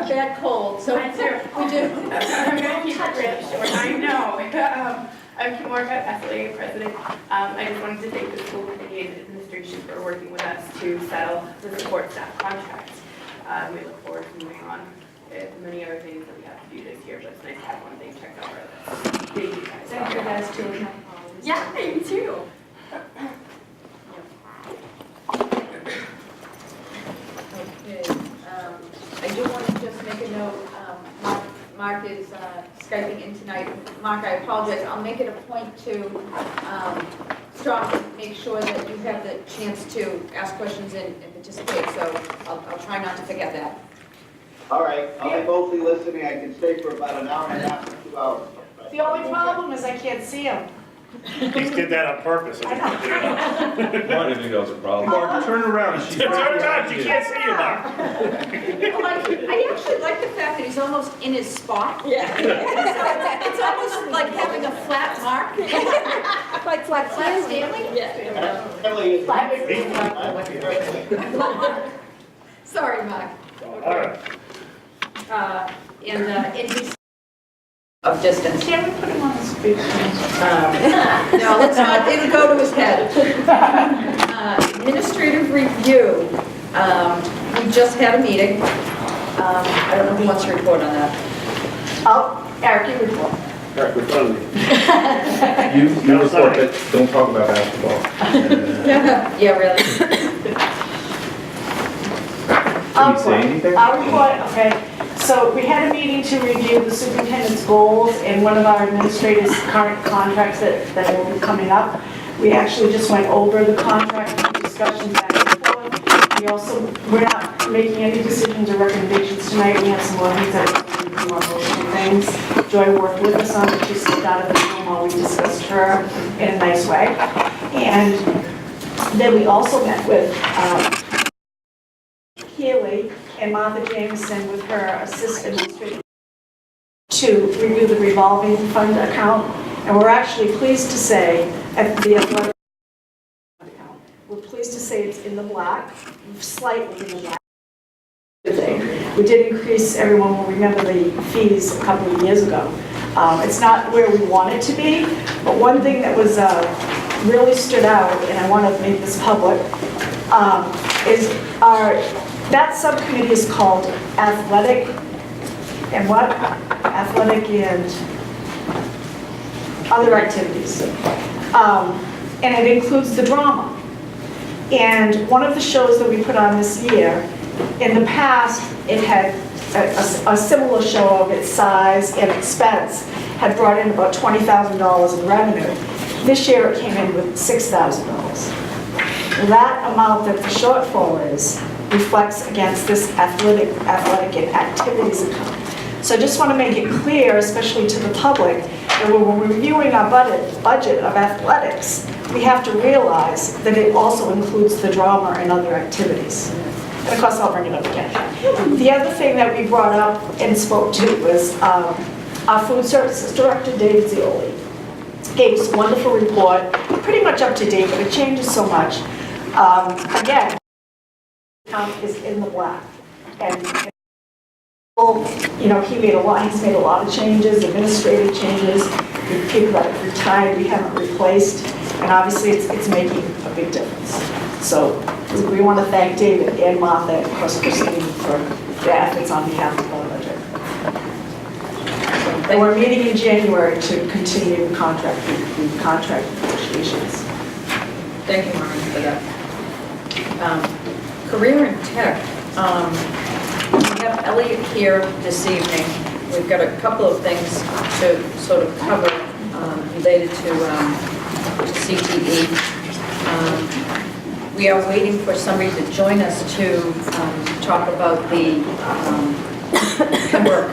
a bad cold, so I do. we do. I'm going to keep it really short. I know. I'm Kim Orcutt, SLA president. I just wanted to thank the school committee and administration for working with us to settle the support staff contract. We look forward to moving on with many other things that we have to do this year, but it's nice to have one thing checked off our list. Thank you guys. Thank you guys too. Yeah, you too. Okay, I do want to just make a note, Mark is Skyping in tonight. Mark, I apologize, I'll make it a point to make sure that you have the chance to ask questions and participate, so I'll try not to forget that. All right, I'll be mostly listening. I can stay for about an hour and a half to 2 hours. The only problem is I can't see him. He did that on purpose. I know. I didn't think that was a problem. Mark, turn around. Turn around, you can't see you, Mark. I actually like the fact that he's almost in his spot. Yeah. It's almost like having a flat mark. Like flat Stanley? Yeah. Emily, Sorry, Mark. All right. And he's of distance. Can we put him on the speaker? No, let's not, it'll go to his head. Administrative review. We just had a meeting. I don't know who wants to report on that. Oh, Eric, you report. Eric, we're front of me. You report that, don't talk about basketball. Yeah, really. Can you say anything? I'll report, okay. So we had a meeting to review the superintendent's goals and one of our administrators' current contracts that will be coming up. We actually just went over the contract discussions back and forth. We're not making any decisions or recommendations tonight. We have some more things that we can do on those two things. Joy worked with us on it. She stepped out of the room while we discussed her in a nice way. And then we also met with Healy and Martha Jameson with her assistant administrator to review the revolving fund account. And we're actually pleased to say, at the athletic account, we're pleased to say it's in the black, slightly in the black. We did increase, everyone will remember the fees a couple of years ago. It's not where we want it to be, but one thing that was really stood out, and I want to make this public, is that subcommittee is called Athletic, and what? Athletic and other activities. And it includes the drama. And one of the shows that we put on this year, in the past, it had a similar show of its size and expense, had brought in about $20,000 in revenue. This year it came in with $6,000. That amount that the shortfall is reflects against this athletic and activities account. So I just want to make it clear, especially to the public, that when we're reviewing our budget of athletics, we have to realize that it also includes the drama and other activities. And of course, I'll bring it up again. The other thing that we brought up and spoke to was our food services director, David Zioli. Gave us a wonderful report, pretty much up to date, but it changes so much. Again, account is in the black. And you know, he's made a lot of changes, administrative changes. The people that have retired, we haven't replaced, and obviously it's making a big difference. So we want to thank David and Martha and of course Christine for their efforts on behalf of our budget. And we're meeting in January to continue the contract negotiations. Thank you, Maureen, for that. Career in tech. We have Elliot here this evening. We've got a couple of things to sort of cover related to CTE. We are waiting for somebody to join us to talk about the Pembroke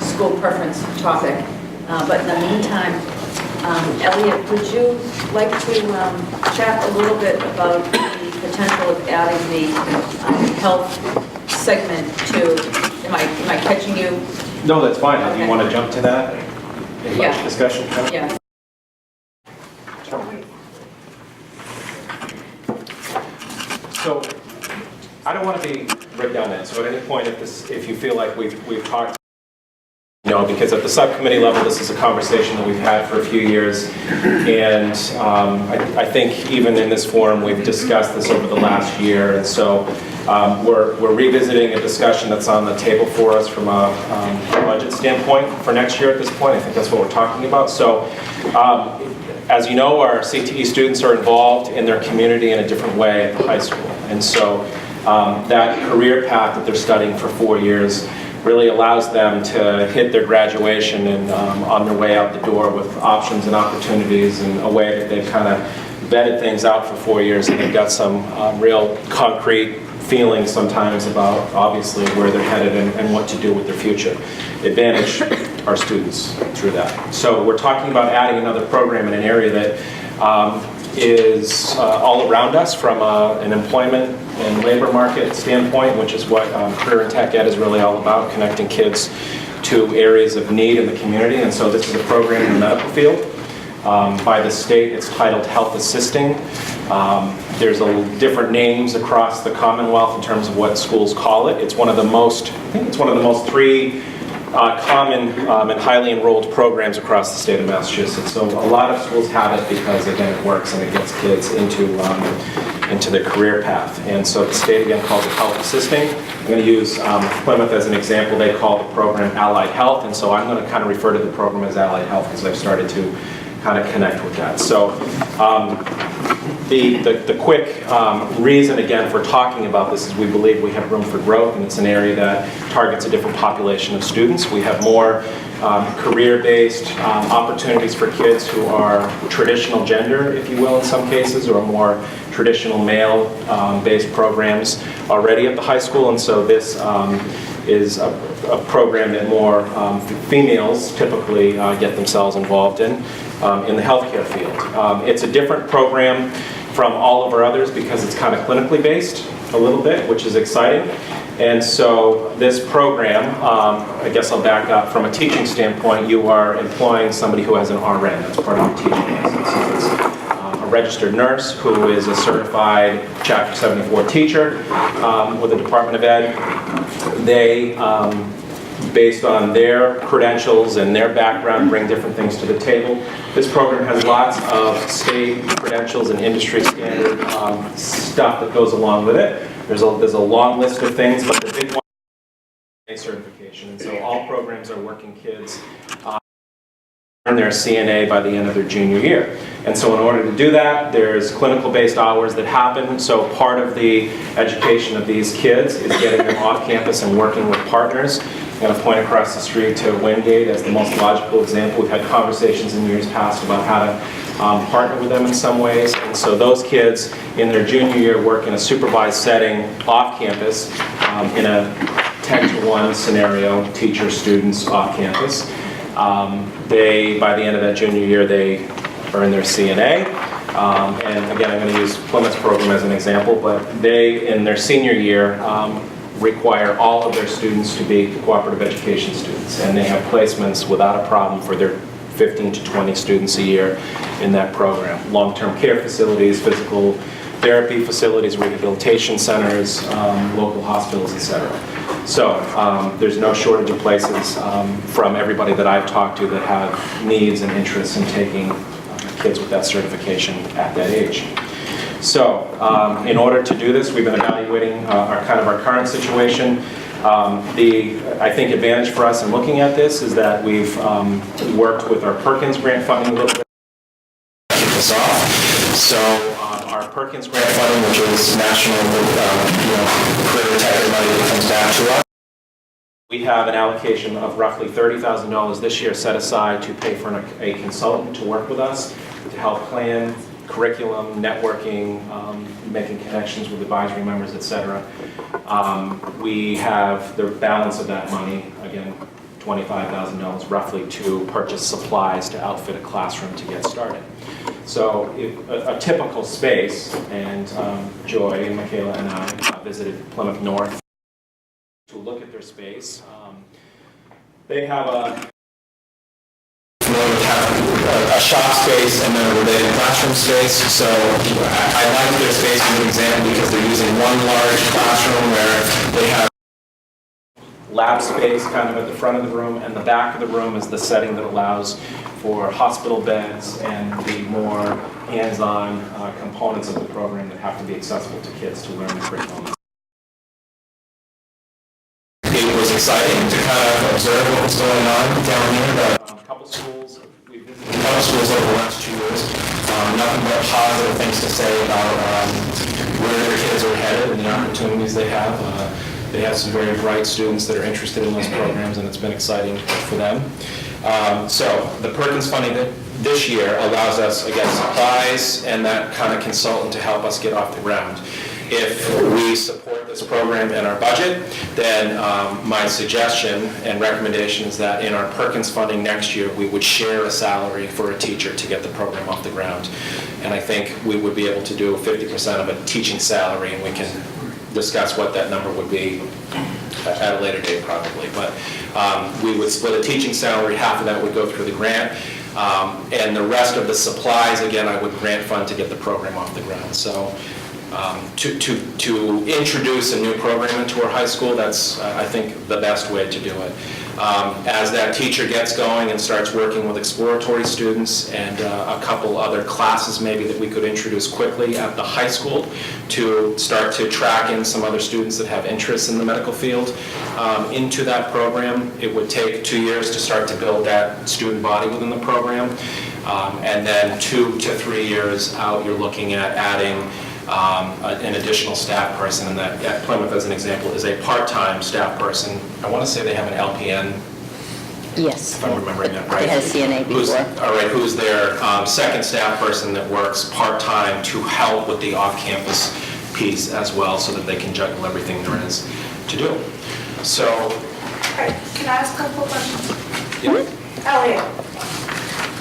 school preference topic. But in the meantime, Elliot, would you like to chat a little bit about the potential of adding the health segment to, am I catching you? No, that's fine. Do Okay. you want to jump to that in Yeah. discussion? Yeah. So I don't want to be redundant, so at any point, if you feel like we've talked, because at the subcommittee level, this is a conversation that we've had for a few years, and I think even in this forum, we've discussed this over the last year, and so we're revisiting a discussion that's on the table for us from a budget standpoint for next year at this point. I think that's what we're talking about. So, as you know, our CTE students are involved in their community in a different way at the high school, and so that career path that they're studying for 4 years really allows them to hit their graduation and on their way out the door with options and opportunities in a way that they've kind of vetted things out for 4 years, and they've got some real concrete feelings sometimes about obviously where they're headed and what to do with their future. Advantage our students through that. So we're talking about adding another program in an area that is all around us from an employment and labor market standpoint, which is what Career and Tech Ed is really all about, connecting kids to areas of need in the community. And so this is a program in the medical field. By the state, it's titled Health Assisting. There's different names across the Commonwealth in terms of what schools call it. It's one of the most, I think it's one of the most three common and highly enrolled programs across the state of Massachusetts. So a lot of schools have it because, again, it works and it gets kids into the career path. And so the state, again, calls it Health Assisting. I'm going to use Plymouth as an example. They call the program Allied Health, and so I'm going to kind of refer to the program as Allied Health because I've started to kind of connect with that. So the quick reason, again, for talking about this is we believe we have room for growth, and it's an area that targets a different population of students. We have more career-based opportunities for kids who are traditional gender, if you will, in some cases, or more traditional male-based programs already at the high school, and so this is a program that more females typically get themselves involved in the healthcare field. It's a different program from all of our others because it's kind of clinically based a little bit, which is exciting. And so this program, I guess I'll back up, from a teaching standpoint, you are employing somebody who has an RN, that's part of the teaching license. So it's a registered nurse who is a certified Chapter 74 teacher with the Department of Ed. They, based on their credentials and their background, bring different things to the table. This program has lots of state credentials and industry standard stuff that goes along with it. There's a long list of things, but the big one is certification. And so all programs are working kids earn their CNA by the end of their junior year. And so in order to do that, there's clinical-based hours that happen. So part of the education of these kids is getting them off campus and working with partners. I'm going to point across the street to Wingate as the most logical example. We've had conversations in years past about how to partner with them in some ways. And so those kids in their junior year work in a supervised setting off campus in a 10-to-1 scenario, teachers, students off campus. By the end of that junior year, they earn their CNA. And again, I'm going to use Plymouth's program as an example, but they, in their senior year, require all of their students to be cooperative education students. And they have placements without a problem for their 15 to 20 students a year in that program. Long-term care facilities, physical therapy facilities, rehabilitation centers, local hospitals, etc. So there's no shortage of places from everybody that I've talked to that have needs and interests in taking kids with that certification at that age. So in order to do this, we've been evaluating our current situation. I think advantage for us in looking at this is that we've worked with our Perkins grant funding a little bit to kick this off. So our Perkins grant funding, which is national career tech money that comes down to us. We have an allocation of roughly $30,000 this year set aside to pay for a consultant to work with us to help plan curriculum, networking, making connections with advisory members, etc. We have the balance of that money, again, $25,000 roughly, to purchase supplies to outfit a classroom to get started. So a typical space, and Joy and Michaela and I visited Plymouth North to look at their space. They have a a shop space and then a related classroom space. So I like their space as an example because they're using one large classroom where they have lab space kind of at the front of the room, and the back of the room is the setting that allows for hospital beds and the more hands-on components of the program that have to be accessible to kids to learn the curriculum. It was exciting to kind of observe what was going on down here. A couple schools, we visited a couple schools over the last 2 years. Nothing but positive things to say about where their kids are headed and the opportunities they have. They have some very bright students that are interested in those programs, and it's been exciting for them. So the Perkins funding this year allows us, again, supplies and that kind of consultant to help us get off the ground. If we support this program in our budget, then my suggestion and recommendation is that in our Perkins funding next year, we would share a salary for a teacher to get the program off the ground. And I think we would be able to do 50% of a teaching salary, and we can discuss what that number would be at a later date probably. But we would split a teaching salary, half of that would go through the grant, and the rest of the supplies, again, I would grant fund to get the program off the ground. So to introduce a new program into our high school, that's, I think, the best way to do it. As that teacher gets going and starts working with exploratory students and a couple other classes maybe that we could introduce quickly at the high school to start to track in some other students that have interests in the medical field into that program. It would take 2 years to start to build that student body within the program. And then 2 to 3 years out, you're looking at adding an additional staff person, and that at Plymouth, as an example, is a part-time staff person. I want to say they have an LPN, Yes. if I'm remembering that right. They had a CNA before. All right, who's their second staff person that works part-time to help with the off-campus piece as well, so that they can juggle everything there is to do. So, All right, can I ask a couple of questions? yeah. Elliot,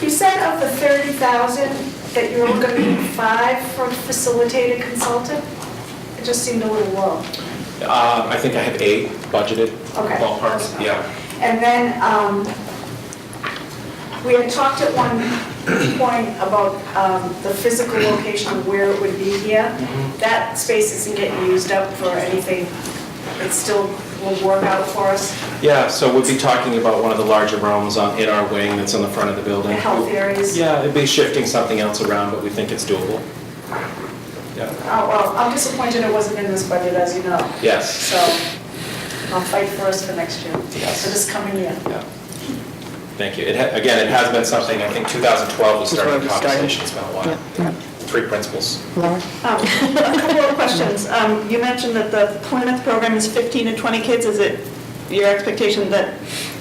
you said of the 30,000 that you're only going to need 5 from facilitated consultant? It just seemed a little low. I think I have 8 budgeted Okay. ballparks, yeah. And then we had talked at one point about the physical location of where it would be here. That space isn't getting used up for anything. It still will work out for us, Yeah, so we'll be talking about one of the larger rooms in our wing that's on the front of the the building. health areas. Yeah, it'd be shifting something else around, but we think it's doable. Yeah. Oh, well, I'm disappointed it wasn't in this budget, as you know. Yes. So I'll fight for us for next year, Yes. for this coming year. Yeah. Thank you. Again, it has been something, I think 2012 we started the conversations about one. 3 principals. Laura? A couple of questions. You mentioned that the Plymouth program is 15 to 20 kids. Is it your expectation that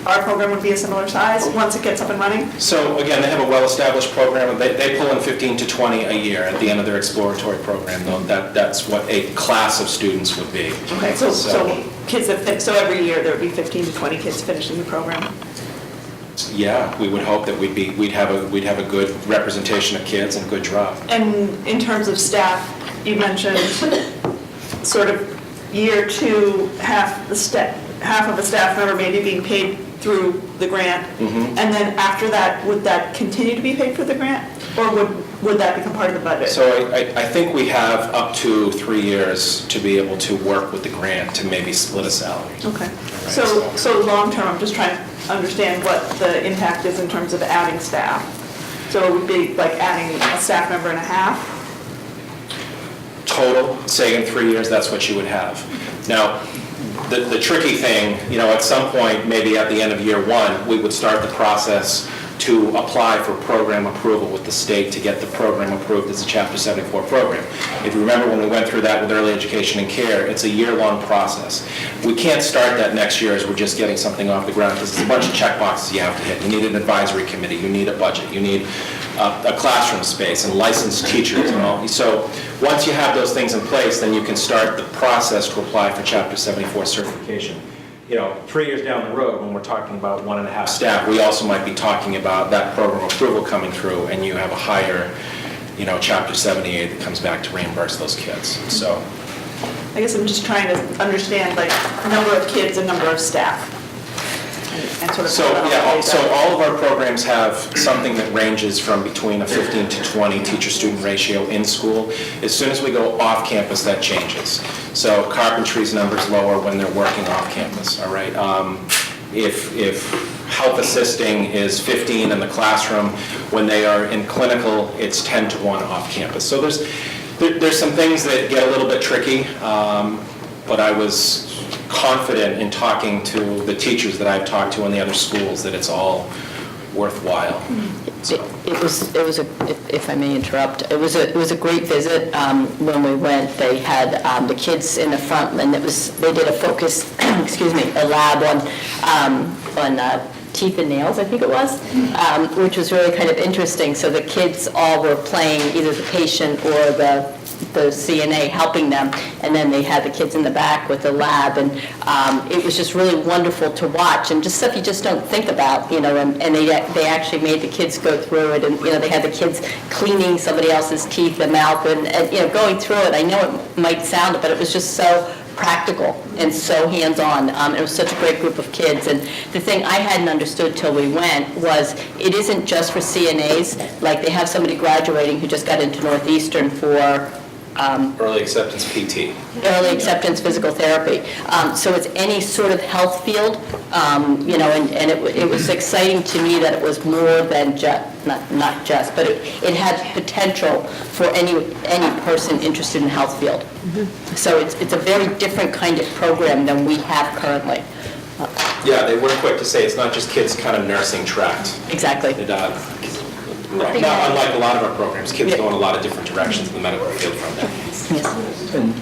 our program would be a similar size once it gets up and running? So again, they have a well-established program, and they pull in 15 to 20 a year at the end of their exploratory program, though that's what a class of students would be. Okay, so kids that so every year there would be 15 to 20 kids finishing the program. Yeah, we would hope that we'd have a good representation of kids and good drop. And in terms of staff, you mentioned sort of year 2, half of a staff member maybe being paid through the grant. And then after that, would that continue to be paid for the grant? Or would that become part of the budget? So I think we have up to 3 years to be able to work with the grant to maybe split a salary. Okay. So long-term, I'm just trying to understand what the impact is in terms of adding staff. So it would be like adding a staff member and a half? Total, say in 3 years, that's what you would have. Now, the tricky thing, at some point, maybe at the end of year 1, we would start the process to apply for program approval with the state to get the program approved as a Chapter 74 program. If you remember when we went through that with early education and care, it's a year-long process. We can't start that next year as we're just getting something off the ground, because there's a bunch of check boxes you have to hit. You need an advisory committee, you need a budget, you need a classroom space and licensed teachers and all. So once you have those things in place, then you can start the process to apply for Chapter 74 certification. 3 years down the road, when we're talking about 1.5 staff, we also might be talking about that program approval coming through, and you have a higher, Chapter 78 that comes back to reimburse those kids. So, I guess I'm just trying to understand, like, number of kids and number of staff. and sort of. So, yeah, so all of our programs have something that ranges from between a 15 to 20 teacher-student ratio in school. As soon as we go off campus, that changes. So carpentry's number's lower when they're working off campus, all right? If health assisting is 15 in the classroom, when they are in clinical, it's 10 to 1 off campus. So there's some things that get a little bit tricky, but I was confident in talking to the teachers that I've talked to in the other schools that it's all worthwhile. It was a, if I may interrupt, it was a great visit. When we went, they had the kids in the front, and they did a focus, excuse me, a lab on teeth and nails, I think it was, which was really kind of interesting. So the kids all were playing either the patient or the CNA helping them, and then they had the kids in the back with the lab, and it was just really wonderful to watch, and just stuff you just don't think about, you know, and they actually made the kids go through it, and, you know, they had the kids cleaning somebody else's teeth and mouth, and you know, going through it. I know it might sound, but it was just so practical and so hands-on. It was such a great group of kids, and the thing I hadn't understood till we went was it isn't just for CNAs. Like, they have somebody graduating who just got into Northeastern for Early acceptance PT. early acceptance physical therapy. So it's any sort of health field, you know, and it was exciting to me that it was more than just, not just, but it had potential for any person interested in health field. So it's a very different kind of program than we have currently. Yeah, they weren't quick to say it's not just kids kind of nursing tract. Exactly. Not unlike a lot of our programs, kids go in a lot of different directions in the medical field from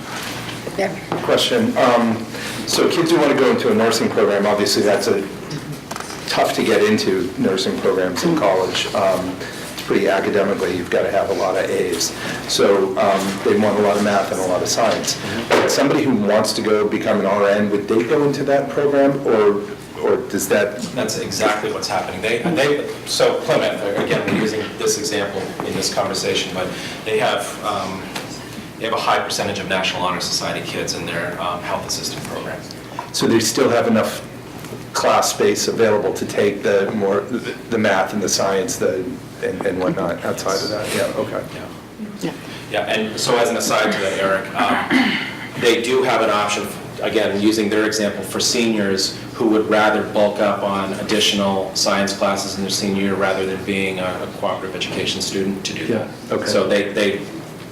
there. And question, so kids who want to go into a nursing program, obviously that's tough to get into nursing programs in college. It's pretty academically, you've got to have a lot of A's. So they want a lot of math and a lot of science. But somebody who wants to go become an RN, would they go into that program, or does that? That's exactly what's happening. So Plymouth, again, we're using this example in this conversation, but they have a high percentage of National Honor Society kids in their health assistant program. So they still have enough class space available to take the math and the science and whatnot outside of that? Yeah, okay. Yeah, and so as an aside to that, Eric, they do have an option, again, using their example, for seniors who would rather bulk up on additional science classes in their senior year rather than being a cooperative education student to do that. Yeah, okay. So they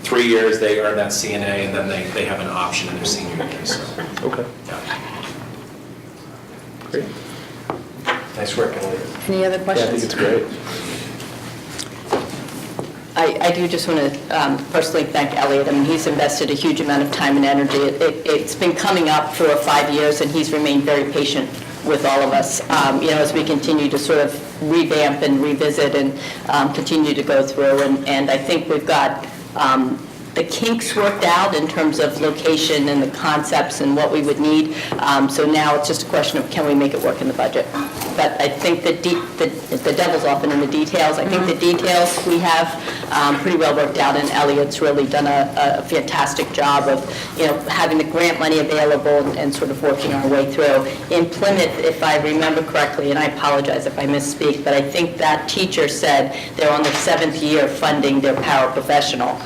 3 years, they earn that CNA, and then they have an option in their senior year. So, Okay. yeah. Great. Nice work, Elliot. Any other Yeah, I questions? think it's great. I do just want to personally thank Elliot. I mean, he's invested a huge amount of time and energy. It's been coming up for 5 years, and he's remained very patient with all of us, you know, as we continue to sort of revamp and revisit and continue to go through. And I think we've got the kinks worked out in terms of location and the concepts and what we would need. So now it's just a question of, can we make it work in the budget? But I think the devil's often in the details. I think the details we have pretty well worked out, and Elliot's really done a fantastic job of, you know, having the grant money available and sort of working our way through. In Plymouth, if I remember correctly, and I apologize if I misspeak, but I think that teacher said they're on their 7th year funding their paraprofessional,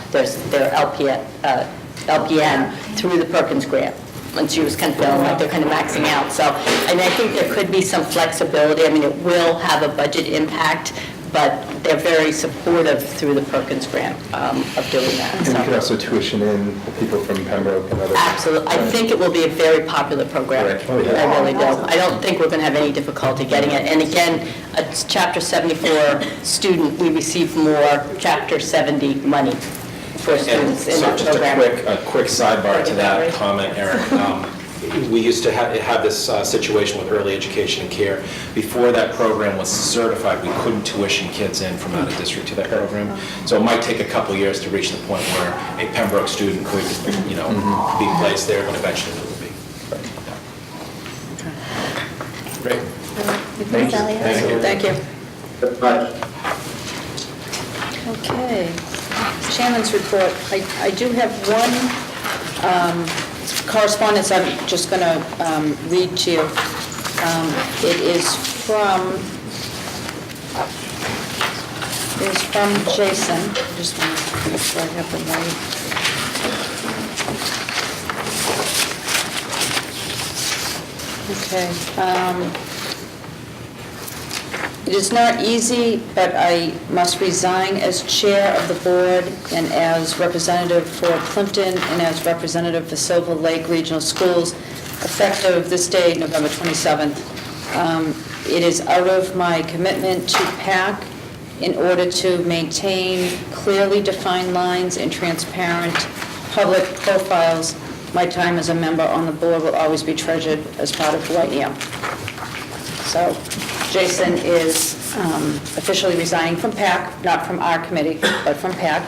their LPN through the Perkins grant. And she was kind of feeling like they're kind of maxing out. So, and I think there could be some flexibility. I mean, it will have a budget impact, but they're very supportive through the Perkins grant of doing that. And you can also tuition in people from Pembroke and other. Absolutely. I think it will be a very popular program. Right. Oh, yeah. I really do. I don't think we're going to have any difficulty getting it. And again, a Chapter 74 student, we receive more Chapter 70 money for students in So that just program. a quick sidebar to that comment, Eric. We used to have this situation with early education and care. Before that program was certified, we couldn't tuition kids in from out of district to that program. So it might take a couple years to reach the point where a Pembroke student could, you know, be placed there, but eventually it will be. Great. Thank you. Thank you. That's much. Okay. Chairman's report. I do have one correspondence I'm just going to read to you. It is from Jason. Just want to make sure I have the right. Okay. It is not easy, but I must resign as chair of the board and as representative for Plimpton and as representative for Silver Lake Regional Schools, effective this day, November 27th. It is out of my commitment to PAC in order to maintain clearly defined lines and transparent public profiles. My time as a member on the board will always be treasured as part of who I am. So Jason is officially resigning from PAC, not from our committee, but from PAC,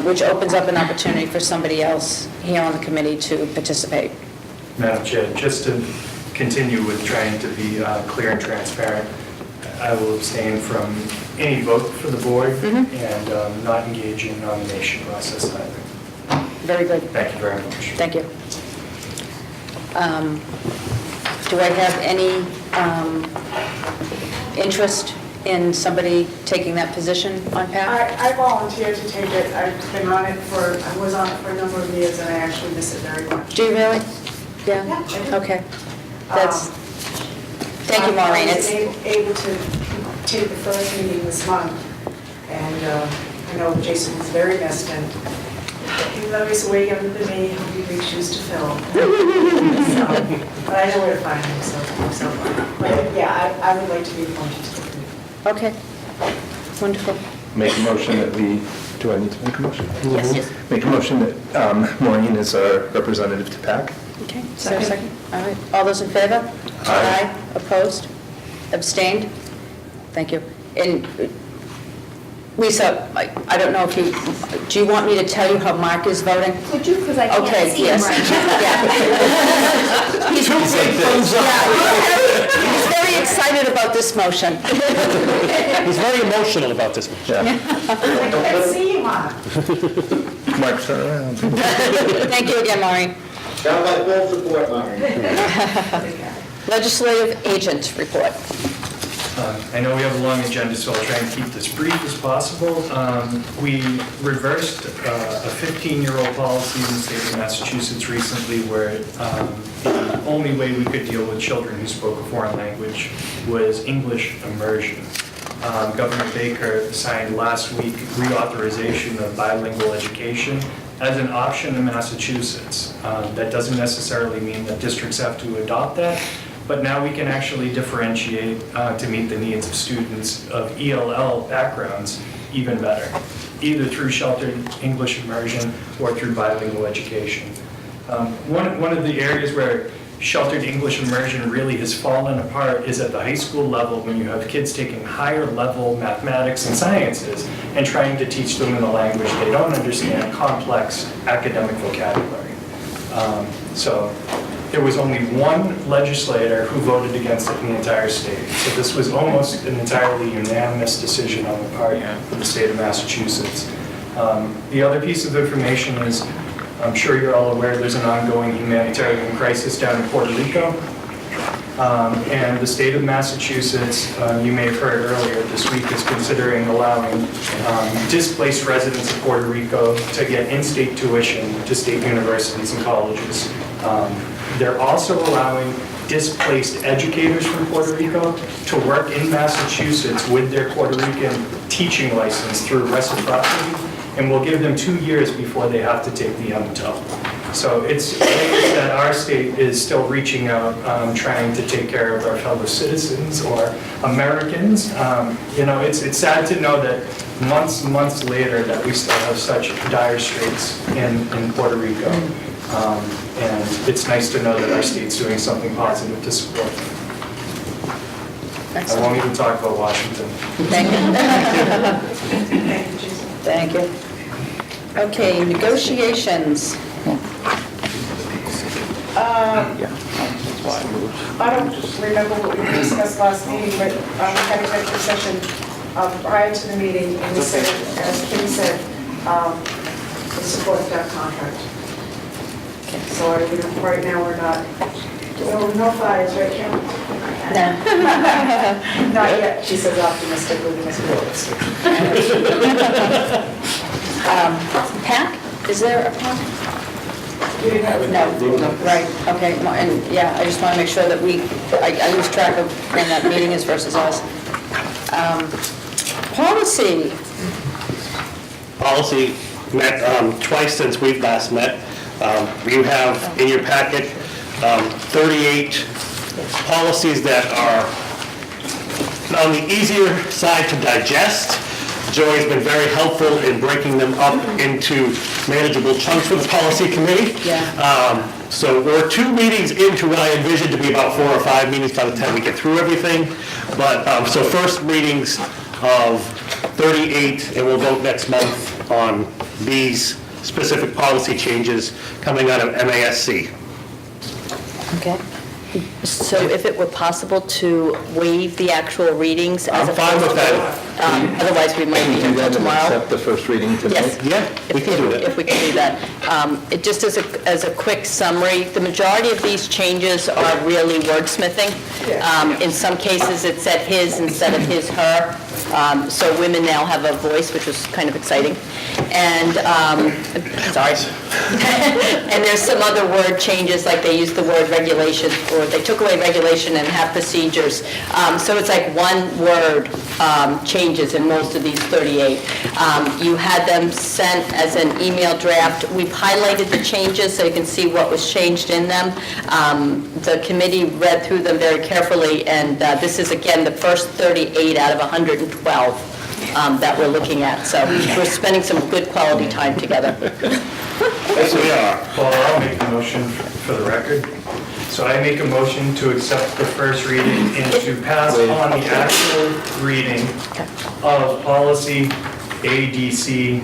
which opens up an opportunity for somebody else here on the committee to participate. Madam Chair, just to continue with trying to be clear and transparent, I will abstain from any vote for the board and not engage in nomination process either. Very good. Thank you very much. Thank you. Do I have any interest in somebody taking that position on PAC? I volunteered to take it. I've been on it I was on it for a number of years, and I actually miss it very much. Do you really? Yeah? Yeah, I do. Okay. Thank you, Maureen. I was able to take the first meeting this month, and I know Jason was very missed, and even though he's way younger than me, he'll be big shoes to fill. But I know where to find him, so. But yeah, I would like to be appointed to the committee. Okay. Wonderful. Make a motion that do I need to make a motion? Yes. Make a motion that Maureen is our representative to PAC. Okay, is there a second? All right, all those in favor? Aye. Opposed? Abstained? Thank you. And Lisa, I don't know if do you want me to tell you how Mark is voting? Could you, because I can't Okay, see him yes. right now. Yeah. He's very excited about this motion. He's very emotional about this. Yeah. I can't see you, Mark. Mark, turn around. Thank you again, Maureen. Got my full support, Martin. Legislative agent report. I know we have a long agenda, so I'll try and keep this brief as possible. We reversed a 15-year-old policy in the state of Massachusetts recently where the only way we could deal with children who spoke a foreign language was English immersion. Governor Baker signed last week reauthorization of bilingual education as an option in Massachusetts. That doesn't necessarily mean that districts have to adopt that, but now we can actually differentiate to meet the needs of students of ELL backgrounds even better, either through sheltered English immersion or through bilingual education. One of the areas where sheltered English immersion really has fallen apart is at the high school level when you have kids taking higher level mathematics and sciences and trying to teach them in a language they don't understand, complex academic vocabulary. So there was only one legislator who voted against it in the entire state. So this was almost an entirely unanimous decision on the part of the state of Massachusetts. The other piece of information is, I'm sure you're all aware there's an ongoing humanitarian crisis down in Puerto Rico. And the state of Massachusetts, you may have heard earlier this week, is considering allowing displaced residents of Puerto Rico to get in-state tuition to state universities and colleges. They're also allowing displaced educators from Puerto Rico to work in Massachusetts with their Puerto Rican teaching license through reciprocity, and we'll give them 2 years before they have to take the MTEL. So it's that our state is still reaching out, trying to take care of our fellow citizens or Americans. You know, it's sad to know that months later that we still have such dire straits in Puerto Rico. And it's nice to know that our state's doing something positive to support them. I won't even talk about Washington. Thank you. Thank you. Okay, negotiations. I don't remember what we discussed last meeting, but we had an executive session prior to the meeting, and we said, as Kim said, in support of that contract. So right now we're not, no fires, right, Kim? Not yet, she says optimistically, Ms. Woods. PAC, is there a PAC? No, right, okay, and yeah, I just want to make sure that I lose track of when that meeting is versus us. Policy, Policy met twice since we've last met. You have in your packet 38 policies that are on the easier side to digest. Joy's been very helpful in breaking them up into manageable chunks for the policy committee. Yeah. So we're 2 meetings into what I envision to be about 4 or 5 meetings by the time we get through everything. But, so first meetings of 38, and we'll vote next month on these specific policy changes coming out of MASC. okay. So if it were possible to waive the actual readings as I'm fine with that. Otherwise, we might Can be you here do till that and tomorrow. accept the first reading tonight? Yes. Yeah, we can do that. If we can do that. It just as a quick summary, the majority of these changes are really wordsmithing. In some cases, it said his instead of his, her. So women now have a voice, which was kind of exciting. And, sorry. And there's some other word changes, like they used the word regulation, or they took away regulation and have procedures. So it's like one word changes in most of these 38. You had them sent as an email draft. We've highlighted the changes so you can see what was changed in them. The committee read through them very carefully, and this is, again, the first 38 out of 112 that we're looking at. So we're spending some good quality time together. Yes, we are. Well, I'll make a motion for the record. So I make a motion to accept the first reading and to pass on the actual reading of policy ADC,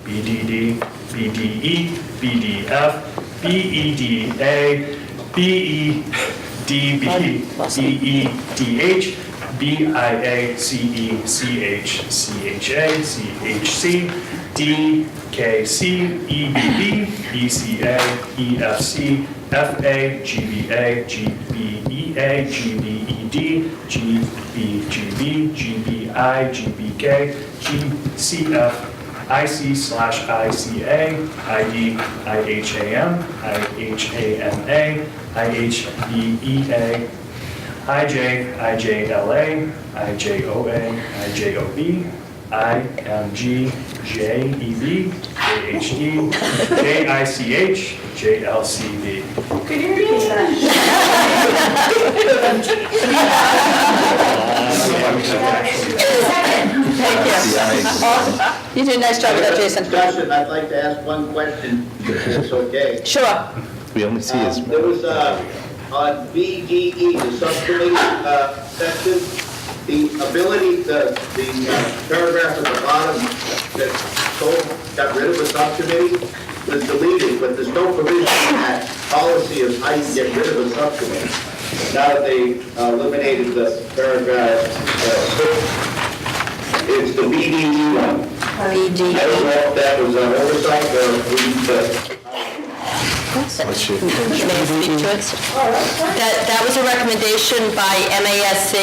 BDD, BDE, BDF, BEDA, BEDB, BEDH, BIA, CE, CH, CHA, CHC, DKC, EBB, BCA, EFC, FA, GBA, GBEA, GBED, GBGB, GBI, GBK, GCF, IC/ICA, ID, IHAM, IHAMA, IHBEA, IJ, IJLA, IJOA, IJOB, IMG, JEB, JHD, JICH, JLCB. Could you repeat that? You did a nice job with that, Jason. Discussion, I'd like to ask one question, if it's okay. Sure. We only see his... There was, on BDE, the subcommittee section, the ability, the paragraph at the bottom that got rid of the subcommittee was deleted, but there's no provision in that policy of how you get rid of a subcommittee. Now that they eliminated the paragraph 6, it's the BDE one. I don't know if that was an oversight or May I speak to it? That was a recommendation by MASC.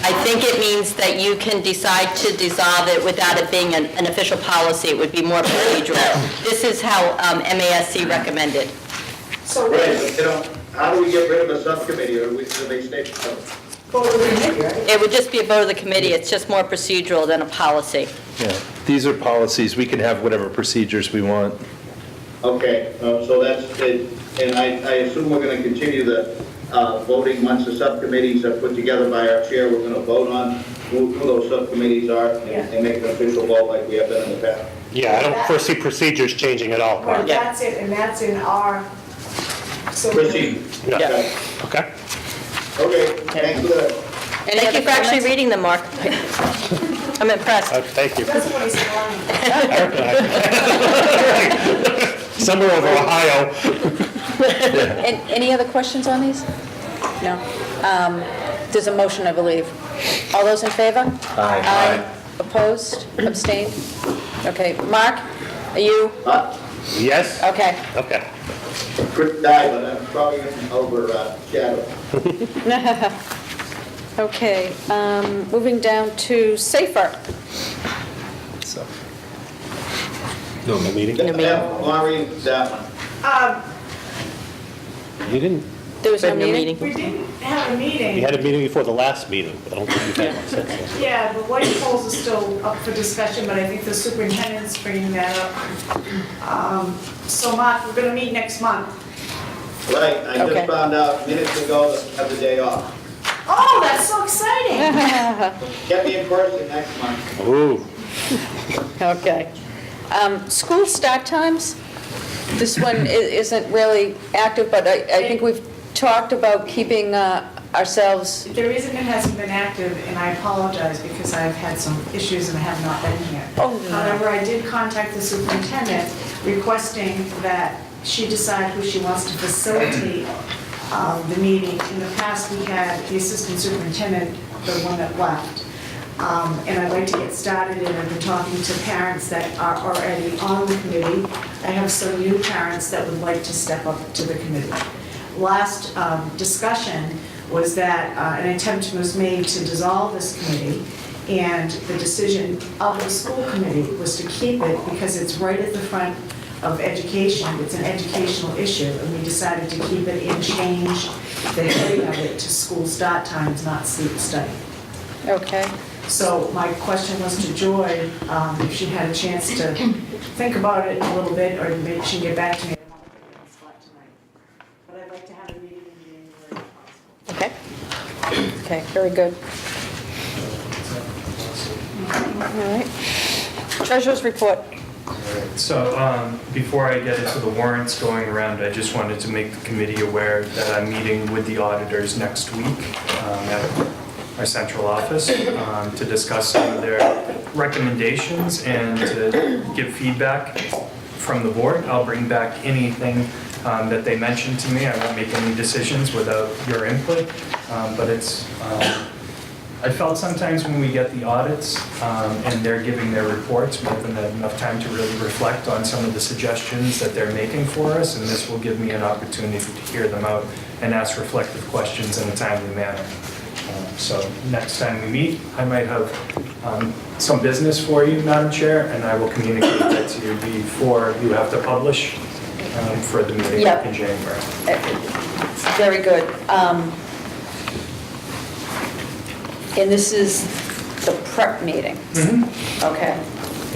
I think it means that you can decide to dissolve it without it being an official policy. It would be more procedural. This is how MASC recommended. So, right, but, how do we get rid of a subcommittee, or do they stay? vote of the committee, right? It would just be a vote of the committee. It's just more procedural than a policy. Yeah, these are policies. We can have whatever procedures we want. Okay, so that's it, and I assume we're going to continue the voting once the subcommittees are put together by our chair. We're going to vote on who those subcommittees are and make an official vote like we have done in the past. Yeah, I don't foresee procedures changing at all. Well, that's it, and that's in our, so. Proceed. Yeah. Okay. Okay, thanks for that. Thank you for actually reading them, Mark. I'm impressed. Thank you. That's what he's lying. Somewhere over Ohio. Any other questions on these? No. There's a motion, I believe. All those in favor? Aye. Opposed? Abstained? Okay. Mark, are you? Yes? Okay. Okay. Quick dive, but I'm probably going to overshadow. Okay, moving down to SAFER. So, No meeting? Maureen, that one. You didn't, There was no No meeting? We didn't have a meeting. you had a meeting before the last meeting, but I don't think you've had one since then. Yeah, the white polls are still up for discussion, but I think the superintendent's bringing that up. So Mark, we're gonna meet next month. Right, I Okay. just found out minutes ago that I have the day off. Oh, that's so exciting. Get me in person next month. Ooh, Okay. School start times, this one isn't really active, but I think we've talked about keeping ourselves, The reason it hasn't been active, and I apologize because I've had some issues and I have not been here. Oh, no. However, I did contact the superintendent requesting that she decide who she wants to facilitate the meeting. In the past, we had the assistant superintendent, the one that left. And I'd like to get started, and I've been talking to parents that are already on the committee. I have some new parents that would like to step up to the committee. Last discussion was that an attempt was made to dissolve this committee, and the decision of the school committee was to keep it because it's right at the front of education. It's an educational issue, and we decided to keep it and change the heading of it to school start times, not sleep study. okay. So my question was to Joy, if she had a chance to think about it a little bit, or maybe she can get back to me. I don't want to put her on the spot tonight. But I'd like to have a meeting in January if possible. Okay. Okay, very good. All right. Treasurer's report. So before I get into the warrants going around, I just wanted to make the committee aware that I'm meeting with the auditors next week at our central office to discuss some of their recommendations and to give feedback from the board. I'll bring back anything that they mentioned to me. I won't make any decisions without your input, but it's I felt sometimes when we get the audits and they're giving their reports, we haven't had enough time to really reflect on some of the suggestions that they're making for us, and this will give me an opportunity to hear them out and ask reflective questions in a timely manner. So next time we meet, I might have some business for you, Madam Chair, and I will communicate that to you before you have to publish for the meeting Yep. in January. Very good. And this is the prep meeting? Okay,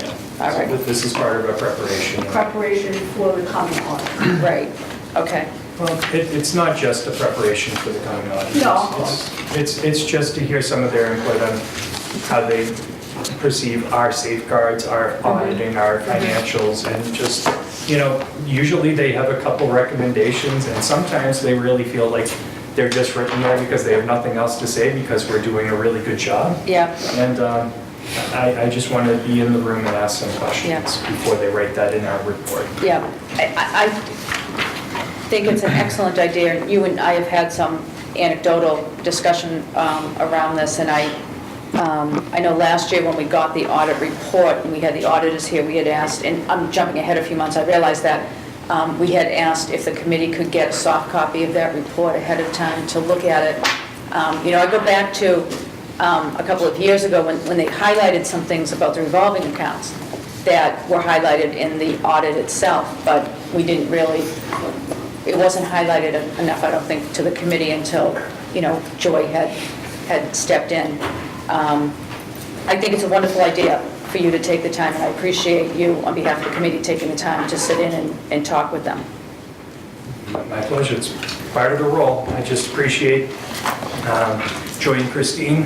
Yeah. all So right, this is part of our preparation. Preparation for the coming audit. right, okay. Well, it's not just a preparation for the coming audit. No. It's just to hear some of their input on how they perceive our safeguards, our auditing, our financials, and just, usually they have a couple recommendations, and sometimes they really feel like they're just written there because they have nothing else to say because we're doing a really good job. Yeah, And I just want to be in the room and ask some questions before they write that in our report. yeah. I think it's an excellent idea. You and I have had some anecdotal discussion around this, and I know last year when we got the audit report, and we had the auditors here, we had asked, and I'm jumping ahead a few months, I realized that we had asked if the committee could get a soft copy of that report ahead of time to look at it. I go back to a couple of years ago when they highlighted some things about the revolving accounts that were highlighted in the audit itself, but we didn't really, it wasn't highlighted enough, I don't think, to the committee until, Joy had stepped in. I think it's a wonderful idea for you to take the time, and I appreciate you, on behalf of the committee, taking the time to sit in and talk with them. My pleasure. It's part of the role. I just appreciate Joy and Christine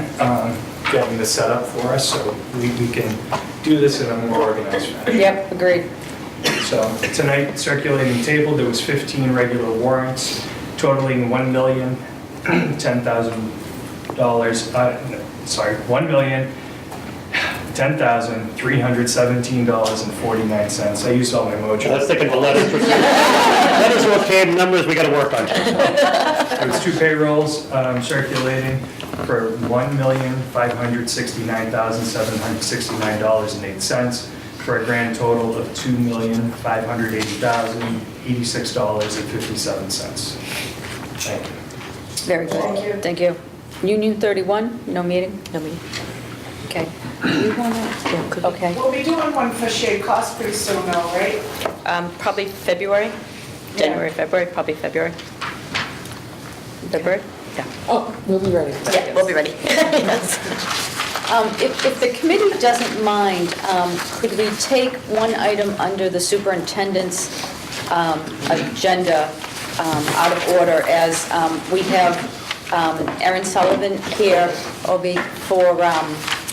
getting this set up for us so we can do this in a more organized fashion. Yep, agreed. So tonight, circulating table, there was 15 regular warrants totaling $1,010,317.49. I used all my mojo. let's think of the letters. Letters are okay, numbers we got to work on. There was 2 payrolls circulating for $1,569,769.08 for a grand total of $2,580,086.57. Thank you. Very good. Thank you. Union 31, no meeting? No meeting. Okay. You wanna- Okay. We'll be doing one for shared cost pretty soon though, right? Probably February, January, February, probably February. February? Yeah. Oh, we'll be ready. Yeah, we'll be ready. Yes. If the committee doesn't mind, could we take one item under the superintendent's agenda out of order, as we have Erin Sullivan here, Obi,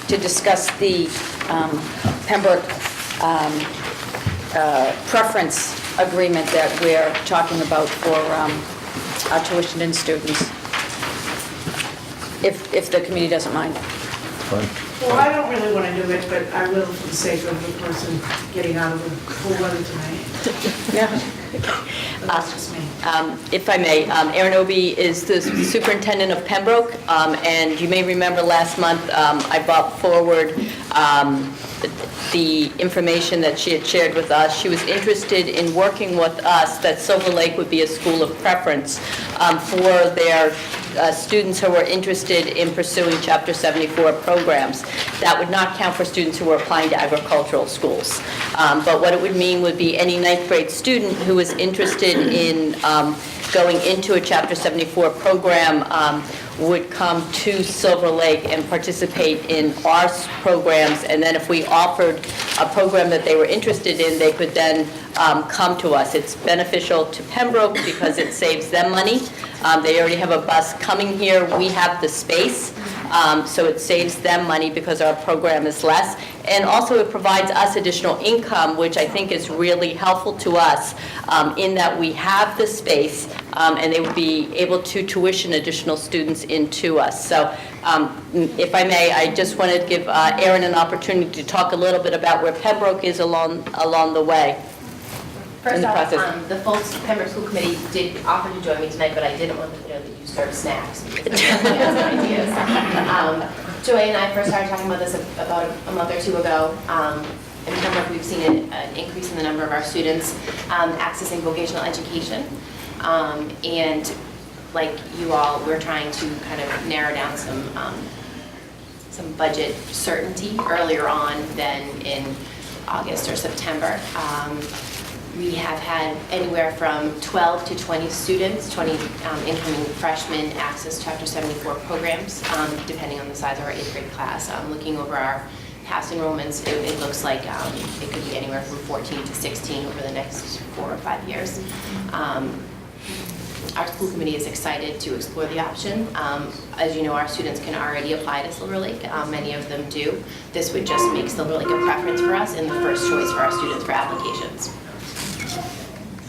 to discuss the Pembroke preference agreement that we're talking about for our tuition-in students, if the committee doesn't mind. Well, I don't really want to do it, but I will for the sake of the person getting out of the cool weather tonight. Yeah. But that's just me. If I may, Erin Obi is the superintendent of Pembroke, and you may remember last month, I brought forward the information that she had shared with us. She was interested in working with us that Silver Lake would be a school of preference for their students who were interested in pursuing Chapter 74 programs. That would not count for students who were applying to agricultural schools. But what it would mean would be any ninth grade student who was interested in going into a Chapter 74 program would come to Silver Lake and participate in our programs, and then if we offered a program that they were interested in, they could then come to us. It's beneficial to Pembroke because it saves them money. They already have a bus coming here. We have the space, so it saves them money because our program is less. And also it provides us additional income, which I think is really helpful to us in that we have the space and they would be able to tuition additional students into us. So if I may, I just wanted to give Erin an opportunity to talk a little bit about where Pembroke is along the way. First in the off, process. the full Pembroke School Committee did offer to join me tonight, but I didn't want them to know that you serve snacks. Because they have some ideas. Joy and I first started talking about this about a month or two ago. In Pembroke, we've seen an increase in the number of our students accessing vocational education. And like you all, we're trying to kind of narrow down some budget certainty earlier on than in August or September. We have had anywhere from 12 to 20 students, 20 incoming freshmen access Chapter 74 programs, depending on the size of our 8th grade class. Looking over our past enrollments, it looks like it could be anywhere from 14 to 16 over the next 4 or 5 years. Our school committee is excited to explore the option. As you know, our students can already apply to Silver Lake. Many of them do. This would just make Silver Lake a preference for us and the first choice for our students for applications.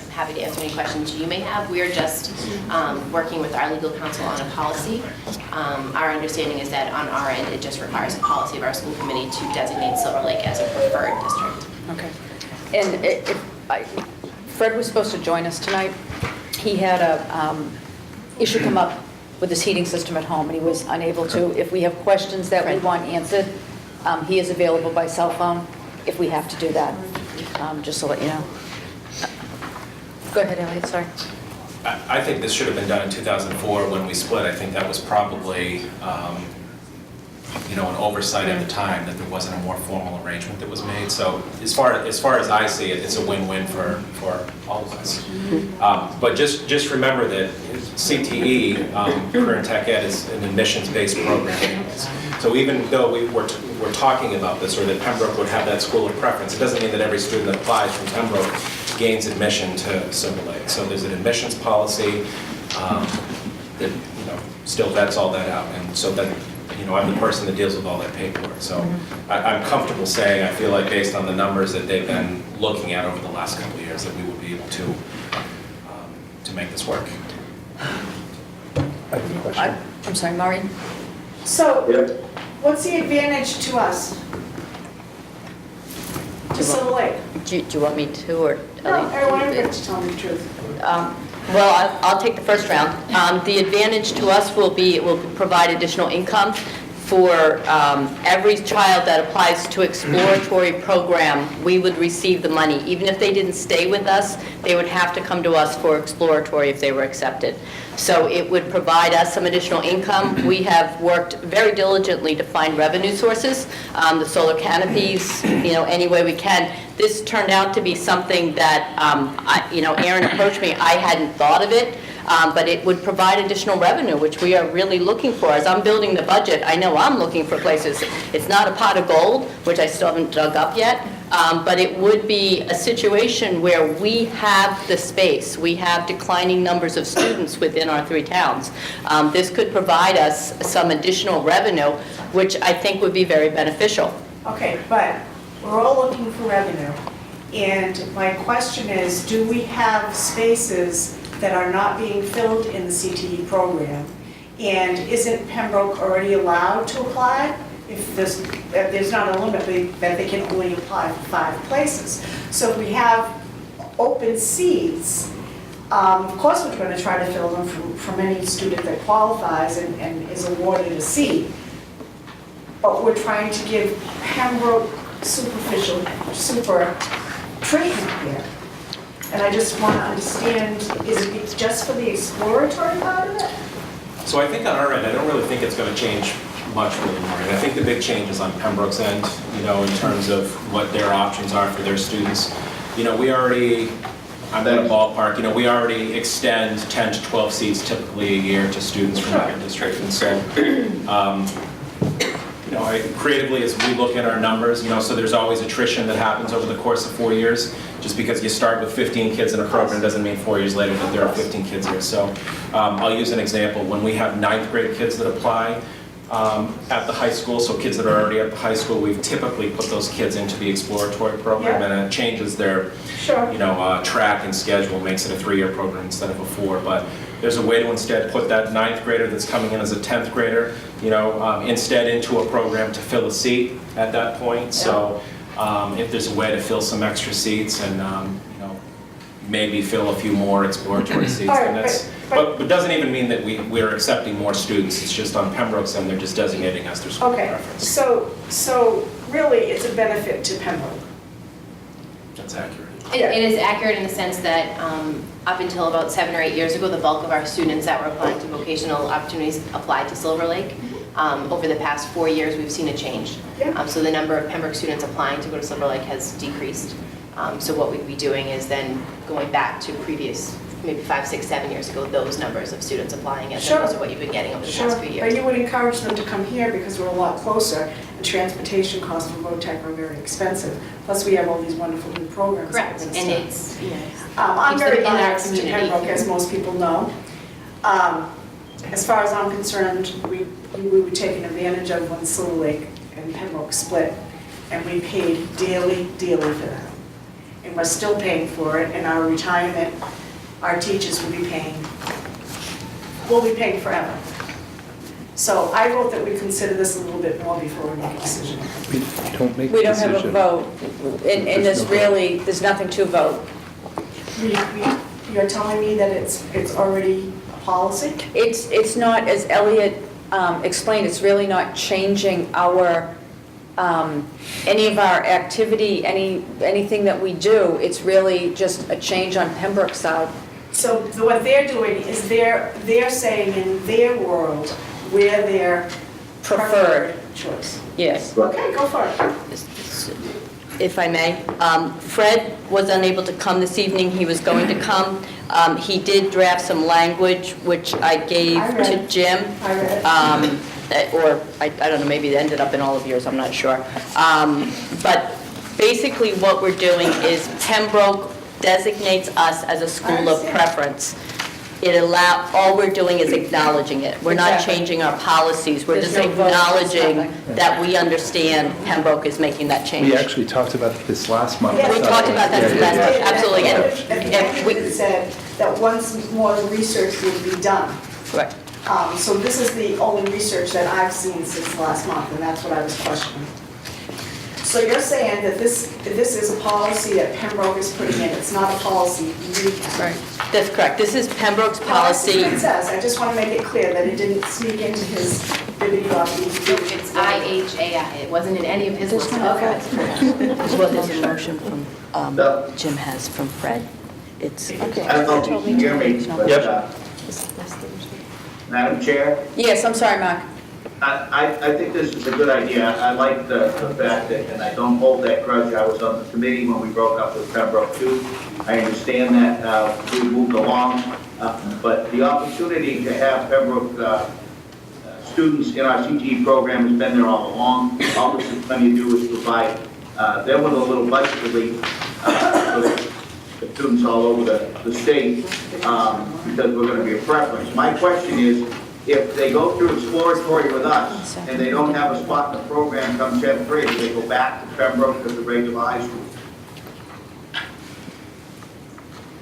I'm happy to answer any questions you may have. We're just working with our legal counsel on a policy. Our understanding is that on our end, it just requires a policy of our school committee to designate Silver Lake as a preferred district. Okay. And Fred was supposed to join us tonight. He had a issue come up with his heating system at home, and he was unable to. If we have questions that we want answered, he is available by cell phone if we have to do that, just to let you know. Go ahead, Elliot, sorry. I think this should have been done in 2004 when we split. I think that was probably, an oversight at the time that there wasn't a more formal arrangement that was made. So as far as I see it, it's a win-win for all of us. But just remember that CTE, Career and Tech Ed, is an admissions-based program. So even though we're talking about this, or that Pembroke would have that school of preference, it doesn't mean that every student that applies from Pembroke gains admission to Silver Lake. So there's an admissions policy that still vets all that out, and so that I'm the person that deals with all that paperwork. So I'm comfortable saying I feel like based on the numbers that they've been looking at over the last couple of years that we will be able to make this work. I have a question. I'm sorry, Maureen? So, what's the advantage to us? To Silver Lake? Do you want me to, or? No, I want everybody to tell me the truth. Well, I'll take the first round. The advantage to us will be, it will provide additional income. for every child that applies to exploratory program, we would receive the money. Even if they didn't stay with us, they would have to come to us for exploratory if they were accepted. So it would provide us some additional income. We have worked very diligently to find revenue sources, the solar canopies, any way we can. This turned out to be something that, Aaron approached me, I hadn't thought of it. But it would provide additional revenue, which we are really looking for. As I'm building the budget, I know I'm looking for places. It's not a pot of gold, which I still haven't dug up yet, but it would be a situation where we have the space. We have declining numbers of students within our 3 towns. This could provide us some additional revenue, which I think would be very beneficial. Okay, but we're all looking for revenue. And my question is, do we have spaces that are not being filled in the CTE program? And isn't Pembroke already allowed to apply? If there's not a limit, that they can only apply for 5 places. So if we have open seats, of course we're going to try to fill them from any student that qualifies and is awarded a seat. But we're trying to give Pembroke super treatment here. And I just want to understand, is it just for the exploratory part of it? So I think on our end, I don't really think it's going to change much really, Maureen. I think the big change is on Pembroke's end, in terms of what their options are for their students. We already, I'm in a ballpark, we already extend 10 to 12 seats typically a year to students from our district. And so, creatively, as we look at our numbers, so there's always attrition that happens over the course of 4 years. Just because you start with 15 kids in a program doesn't mean 4 years later that there are 15 kids here. So I'll use an example. When we have 9th grade kids that apply at the high school, so kids that are already at the high school, we've typically put those kids into the exploratory program, and it changes their track and schedule, makes it a 3-year program instead of a 4. But there's a way to instead put that 9th grader that's coming in as a 10th grader, instead into a program to fill a seat at that point. So if there's a way to fill some extra seats and maybe fill a few more exploratory seats, then that's. But it doesn't even mean that we're accepting more students. It's just on Pembroke's end, they're just designating us their school preference. So really, it's a benefit to Pembroke. That's accurate. It is accurate in the sense that up until about 7 or 8 years ago, the bulk of our students that were applying to vocational opportunities applied to Silver Lake. Over the past 4 years, we've seen a change. So the number of Pembroke students applying to go to Silver Lake has decreased. So what we'd be doing is then going back to previous, maybe 5, 6, 7 years ago, those numbers of students applying as opposed to what you've been getting over the past few years. But you would encourage them to come here because we're a lot closer, and transportation costs for VOTEC are very expensive. Plus, we have all these wonderful new programs. Correct, and it's, I'm very in our biased to community. Pembroke, as most people know. As far as I'm concerned, we were taking advantage of when Silver Lake and Pembroke split, and we paid dearly for that. And we're still paying for it, and our retirement, our teachers will be paying forever. So I vote that we consider this a little bit more before we make a decision. We don't make a decision. We don't have a vote, and there's really, there's nothing to vote. You're telling me that it's already a policy? It's not, as Elliot explained, it's really not changing our, any of our activity, anything that we do. It's really just a change on Pembroke's side. So what they're doing is they're saying in their world, we're their preferred choice. Yes. Okay, go for it. If I may. Fred was unable to come this evening. He was going to come. He did draft some language, which I gave to Jim. I read it. Or I don't know, maybe it ended up in all of yours, I'm not sure. But basically what we're doing is Pembroke designates us as a school of preference. All we're doing is acknowledging it. We're not changing our policies. We're just acknowledging that we understand Pembroke is making that change. We actually talked about this last month. We talked about that last month, absolutely. And we said that once more research would be done. Correct. So this is the only research that I've seen since last month, and that's what I was questioning. So you're saying that this is a policy that Pembroke is putting in, it's not a policy we have? Right. That's correct. This is Pembroke's Well, that's policy. what it says. I just want to make it clear that it didn't sneak into his It's IHAI. It wasn't in any of his lists. Well, there's a motion from, No. Jim has from Fred. It's, I don't know if you can hear me, but, Madam Chair, Yes, I'm sorry, Mark. I think this is a good idea. I like the fact that, and I don't hold that grudge, I was on the committee when we broke up with Pembroke too. I understand that we moved along, but the opportunity to have Pembroke students in our CTE program has been there all along. All this is going to do is provide them with a little budget relief for the students all over the state, because we're going to be a preference. My question is, if they go through exploratory with us and they don't have a spot in the program come 10th grade, do they go back to Pembroke to the regular high school?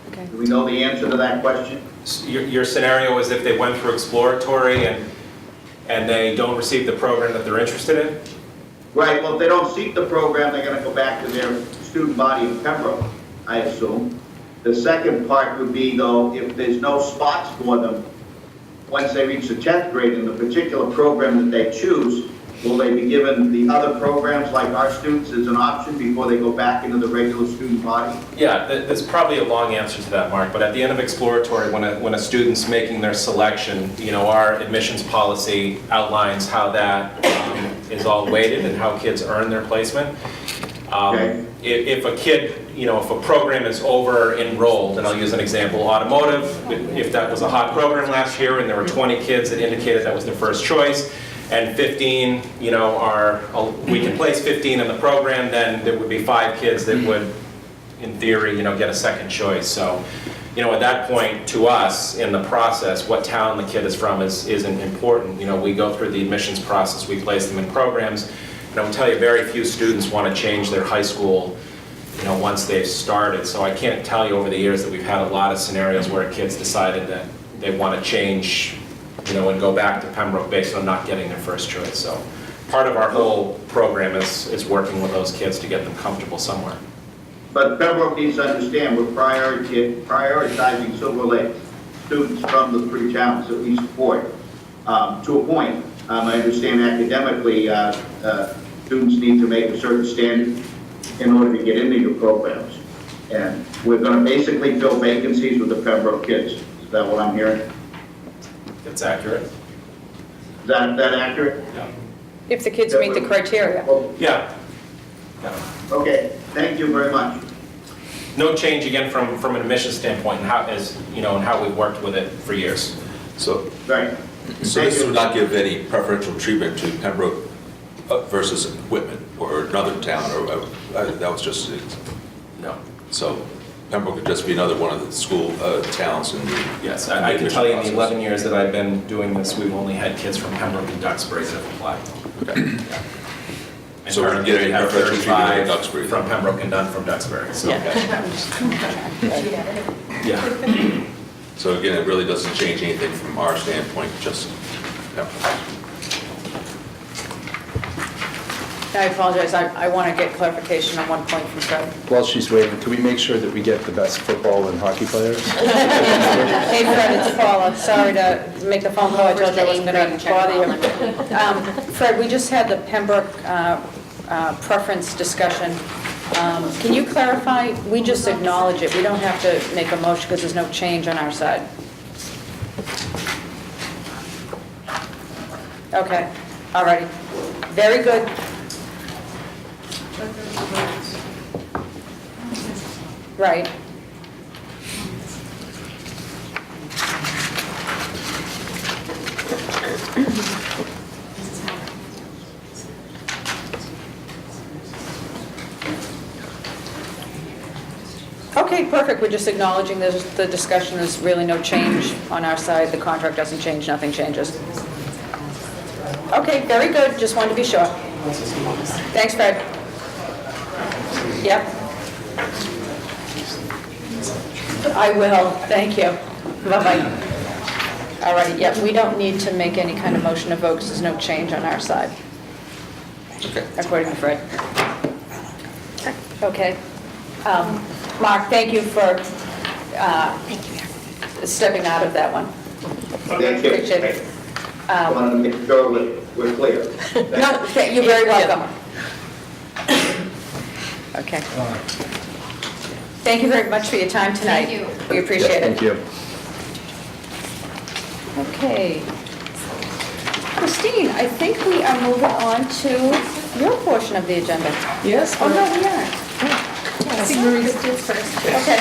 Okay. Do we know the answer to that question? Your scenario is if they went through exploratory and they don't receive the program that they're interested in? Right, well, if they don't seek the program, they're gonna go back to their student body in Pembroke, I assume. The second part would be, though, if there's no spots for them, once they reach the 10th grade in the particular program that they choose, will they be given the other programs like our students as an option before they go back into the regular student body? Yeah, there's probably a long answer to that, Mark, but at the end of exploratory, when a student's making their selection, our admissions policy outlines how that is all weighted and how kids earn their placement. Okay. If a kid, if a program is over-enrolled, and I'll use an example, automotive, if that was a hot program last year and there were 20 kids that indicated that was their first choice, and 15, we can place 15 in the program, then there would be 5 kids that would, in theory, get a second choice. So, at that point, to us, in the process, what town the kid is from isn't important. We go through the admissions process, we place them in programs, and I will tell you, very few students want to change their high school, once they've started. So I can't tell you over the years that we've had a lot of scenarios where kids decided that they want to change, and go back to Pembroke based on not getting their first choice. So part of our whole program is working with those kids to get them comfortable somewhere. But Pembroke needs to understand we're prioritizing Silver Lake students from the 3 towns that we support to a point. I understand academically students need to make a certain standard in order to get into your programs. And we're going to basically fill vacancies with the Pembroke kids. Is that what I'm hearing? That's accurate? Is that accurate? Yeah. If the kids meet the criteria. Yeah. Okay, thank you very much. No change again from an admissions standpoint and how we've worked with it for years. So Right. this would not give any preferential treatment to Pembroke versus Whitman or another town, or that was just, No. so Pembroke could just be another one of the school towns in the... Yes, I can tell you in the 11 years that I've been doing this, we've only had kids from Pembroke and Duxbury that have applied. Okay. Yeah. And So we can get any currently we have preferential treatment in 35 Duxbury. from Pembroke and none from Duxbury. So, yeah. So again, it really doesn't change anything from our standpoint, just Pembroke. I apologize, I want to get clarification on one point from Fred. While she's waiting, can we make sure that we get the best football and hockey players? Hey Fred, it's Paula, sorry to make the phone call, I told you I wasn't going to bother you. Fred, we just had the Pembroke preference discussion. Can you clarify, we just acknowledge it, we don't have to make a motion because there's no change on our side? Okay, all righty, very good. Right. Okay, perfect. We're just acknowledging the discussion. There's really no change on our side. The contract doesn't change, nothing changes. Okay, very good. Just wanted to be sure. Thanks, Fred. Yep. I will, thank you. Bye-bye. All right, yep, we don't need to make any kind of motion to vote because there's no change on our side. Okay. According to Fred. Okay. Mark, thank you for stepping out of that one. Thank you. Appreciate it. Wanted to make sure we're clear. No, okay, you're very welcome. Okay. Thank you very much for your time tonight. Thank you. We appreciate Thank it. you. Okay. Christine, I think we are moving on to your portion of the agenda. Yes? Oh, no, we aren't. I think Marie's first. Okay.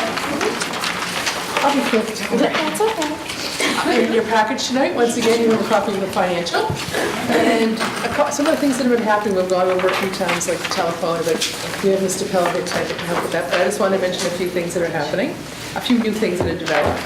I'll be quick. That's okay. In your package tonight, once again, you have a copy of the financial. And some of the things that have been happening, we've gone over a few times, like the telephone, but we have Mr. Pelivic tonight that can help with that. But I just want to mention a few things that are happening, a few new things that are developed.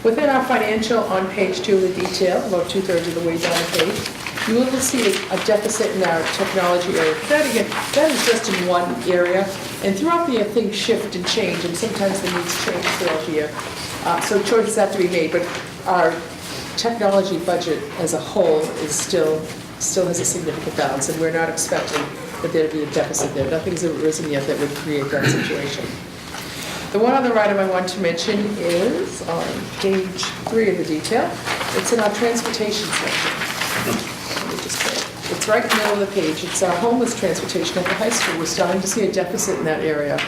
Within our financial, on page 2 of the detail, about 2/3 of the way down the page, you will see a deficit in our technology area. That again, that is just in one area. And throughout the year, things shift and change, and sometimes the needs change throughout the year. So choices have to be made, but our technology budget as a whole is still has a significant balance, and we're not expecting that there to be a deficit there. Nothing's arisen yet that would create that situation. The one other item I want to mention is on page 3 of the detail. It's in our transportation section. Let me just get it. It's right in the middle of the page. It's our homeless transportation at the high school. We're starting to see a deficit in that area.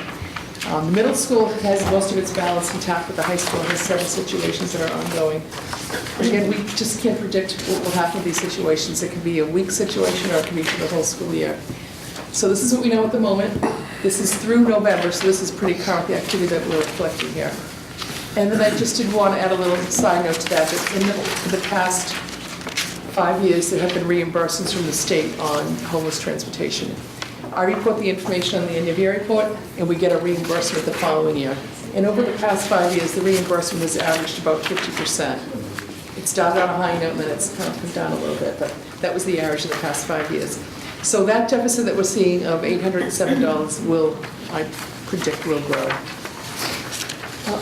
The middle school has most of its balance intact, but the high school has several situations that are ongoing. Again, we just can't predict what will happen in these situations. It can be a week situation or it can be for the whole school year. So this is what we know at the moment. This is through November, so this is pretty current, the activity that we're reflecting here. And then I just did want to add a little side note to that in the past 5 years, there have been reimbursements from the state on homeless transportation. I report the information on the end of year report, and we get a reimbursement the following year. And over the past 5 years, the reimbursement has averaged about 50%. It started on a high note, and then it's kind of come down a little bit, but that was the average of the past 5 years. So that deficit that we're seeing of $807 will, I predict, will grow.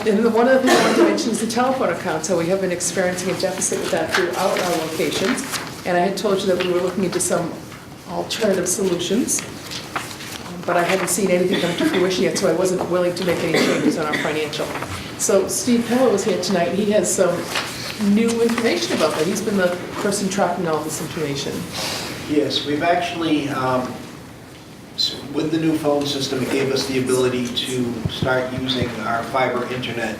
And one other thing I wanted to mention is the telephone account. So we have been experiencing a deficit with that throughout our locations. And I had told you that we were looking into some alternative solutions, but I hadn't seen anything come to fruition yet, so I wasn't willing to make any changes on our financial. So Steve Pillow is here tonight, and he has some new information about that. He's been the person tracking all this information. Yes, we've actually, with the new phone system, it gave us the ability to start using our fiber internet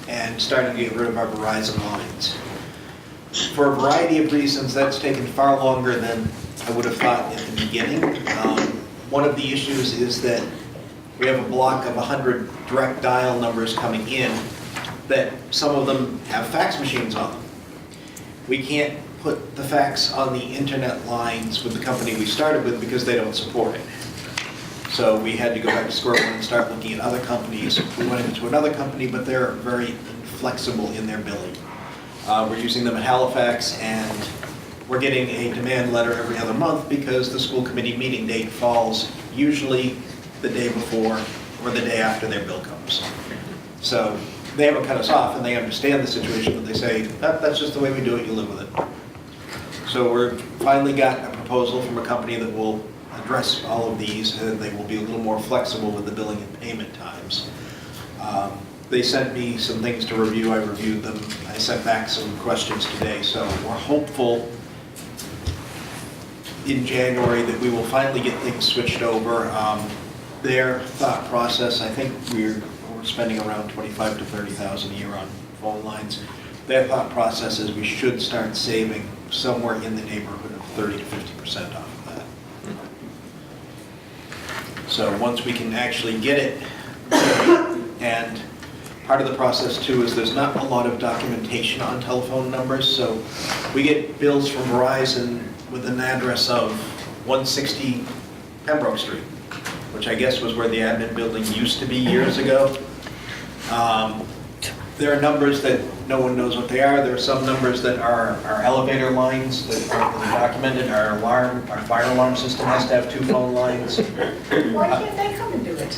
and starting to get rid of our Verizon lines. For a variety of reasons, that's taken far longer than I would have thought at the beginning. One of the issues is that we have a block of 100 direct dial numbers coming in that some of them have fax machines on them. We can't put the fax on the internet lines with the company we started with because they don't support it. So we had to go back to square one and start looking at other companies. We went into another company, but they're very flexible in their billing. We're using them at Halifax, and we're getting a demand letter every other month because the school committee meeting date falls usually the day before or the day after their bill comes. So they haven't cut us off, and they understand the situation, but they say, that's just the way we do it, you live with it. So we're finally got a proposal from a company that will address all of these, and they will be a little more flexible with the billing and payment times. They sent me some things to review, I reviewed them, I sent back some questions today, so we're hopeful in January that we will finally get things switched over. Their thought process, I think we're spending around $25,000 to $30,000 a year on phone lines. Their thought process is we should start saving somewhere in the neighborhood of 30 to 50% off of that. So once we can actually get it, and part of the process too is there's not a lot of documentation on telephone numbers, so we get bills from Verizon with an address of 160 Pembroke Street, which I guess was where the admin building used to be years ago. There are numbers that no one knows what they are. There are some numbers that are our elevator lines that aren't really documented. Our fire alarm system has to have 2 phone lines. Why can't they come and do it?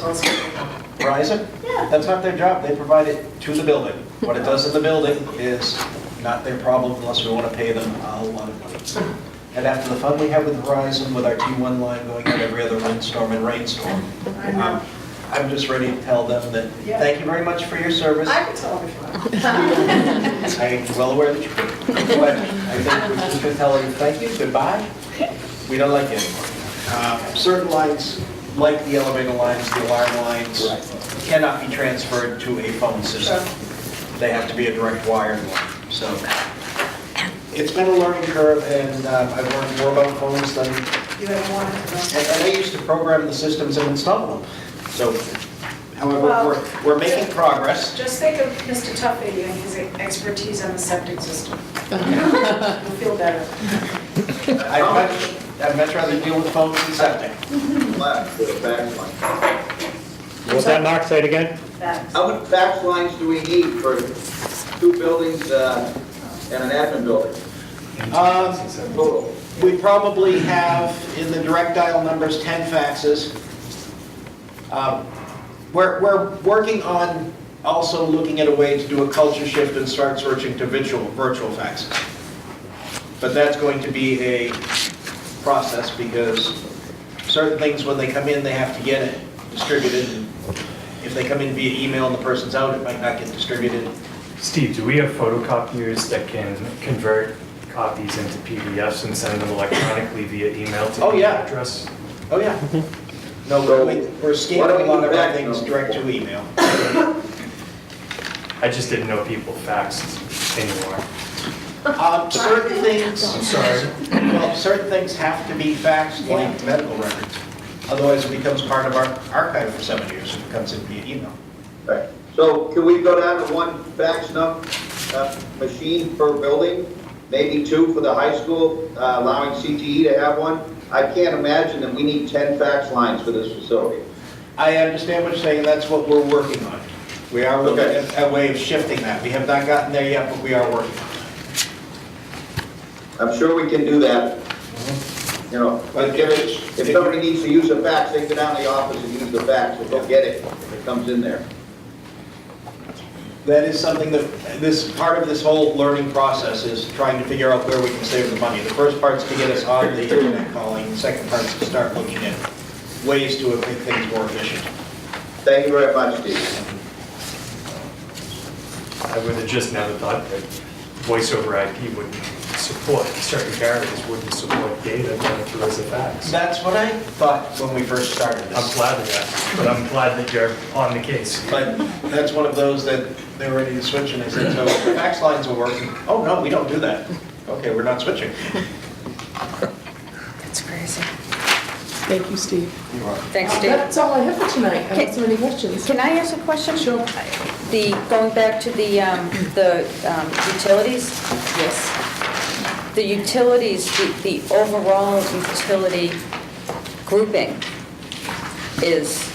Verizon? Yeah. That's not their job. They provide it to the building. What it does in the building is not their problem unless we want to pay them a whole lot of money. And after the fun we have with Verizon, with our T1 line going out every other windstorm and rainstorm, I'm just ready to tell them that, thank you very much for your service. I can tell them if you want. I'm well aware that you could. But I think we're just going to tell you thank you, goodbye. We don't like it anymore. Certain lines, like the elevator lines, the alarm lines, cannot be transferred to a phone system. They have to be a direct wired one. So it's been a learning curve, and I've learned more about phones than You ever wanted to know? And I used to program the systems and install them. So, however, Well- we're making progress. Just think of Mr. Tuffy and his expertise on the septic system. You'll feel better. I'd much rather deal with phones than septic. Left with a fax line. What was that, Mark? Say it again? How many fax lines do we need for 2 buildings and an admin building? Total. We probably have, in the direct dial numbers, 10 faxes. We're working on also looking at a way to do a culture shift and start switching to virtual faxes. But that's going to be a process because certain things, when they come in, they have to get it distributed. And if they come in via email and the person's out, it might not get distributed. Steve, do we have photocopiers that can convert copies into PDFs and send them electronically via email to the address? Oh, yeah. No, we're scanning a lot of our things direct to email. I just didn't know people faxed anymore. Certain things. I'm sorry. Well, certain things have to be faxed, like medical records. Otherwise, it becomes part of our archive for 7 years if it comes in via email. Right. So can we go down to 1 fax machine per building? Maybe 2 for the high school, allowing CTE to have 1? I can't imagine that we need 10 fax lines for this facility. I understand what you're saying, that's what we're working on. We are looking at a way of shifting that. We have not gotten there yet, but we are working on it. I'm sure we can do that. You know, but if somebody needs to use a fax, they go down to the office and use the fax, and they'll get it if it comes in there. That is something that, part of this whole learning process is trying to figure out where we can save the money. The first part's to get us on the internet calling, the second part's to start looking at ways to make things more efficient. Thank you very much, Steve. I would have just never thought that voice over IP wouldn't support, certain carriers wouldn't support data going through as a fax. That's what I thought when we first started this. I'm glad of that, but I'm glad that you're on the case. But that's one of those that they were ready to switch, and I said, so the fax lines are working. Oh, no, we don't do that. Okay, we're not switching. That's crazy. Thank you, Steve. You're welcome. Thanks, Steve. That's all I have for tonight. I have so many questions. Can I ask a question? Sure. Going back to the utilities? Yes. The utilities, the overall utility grouping is,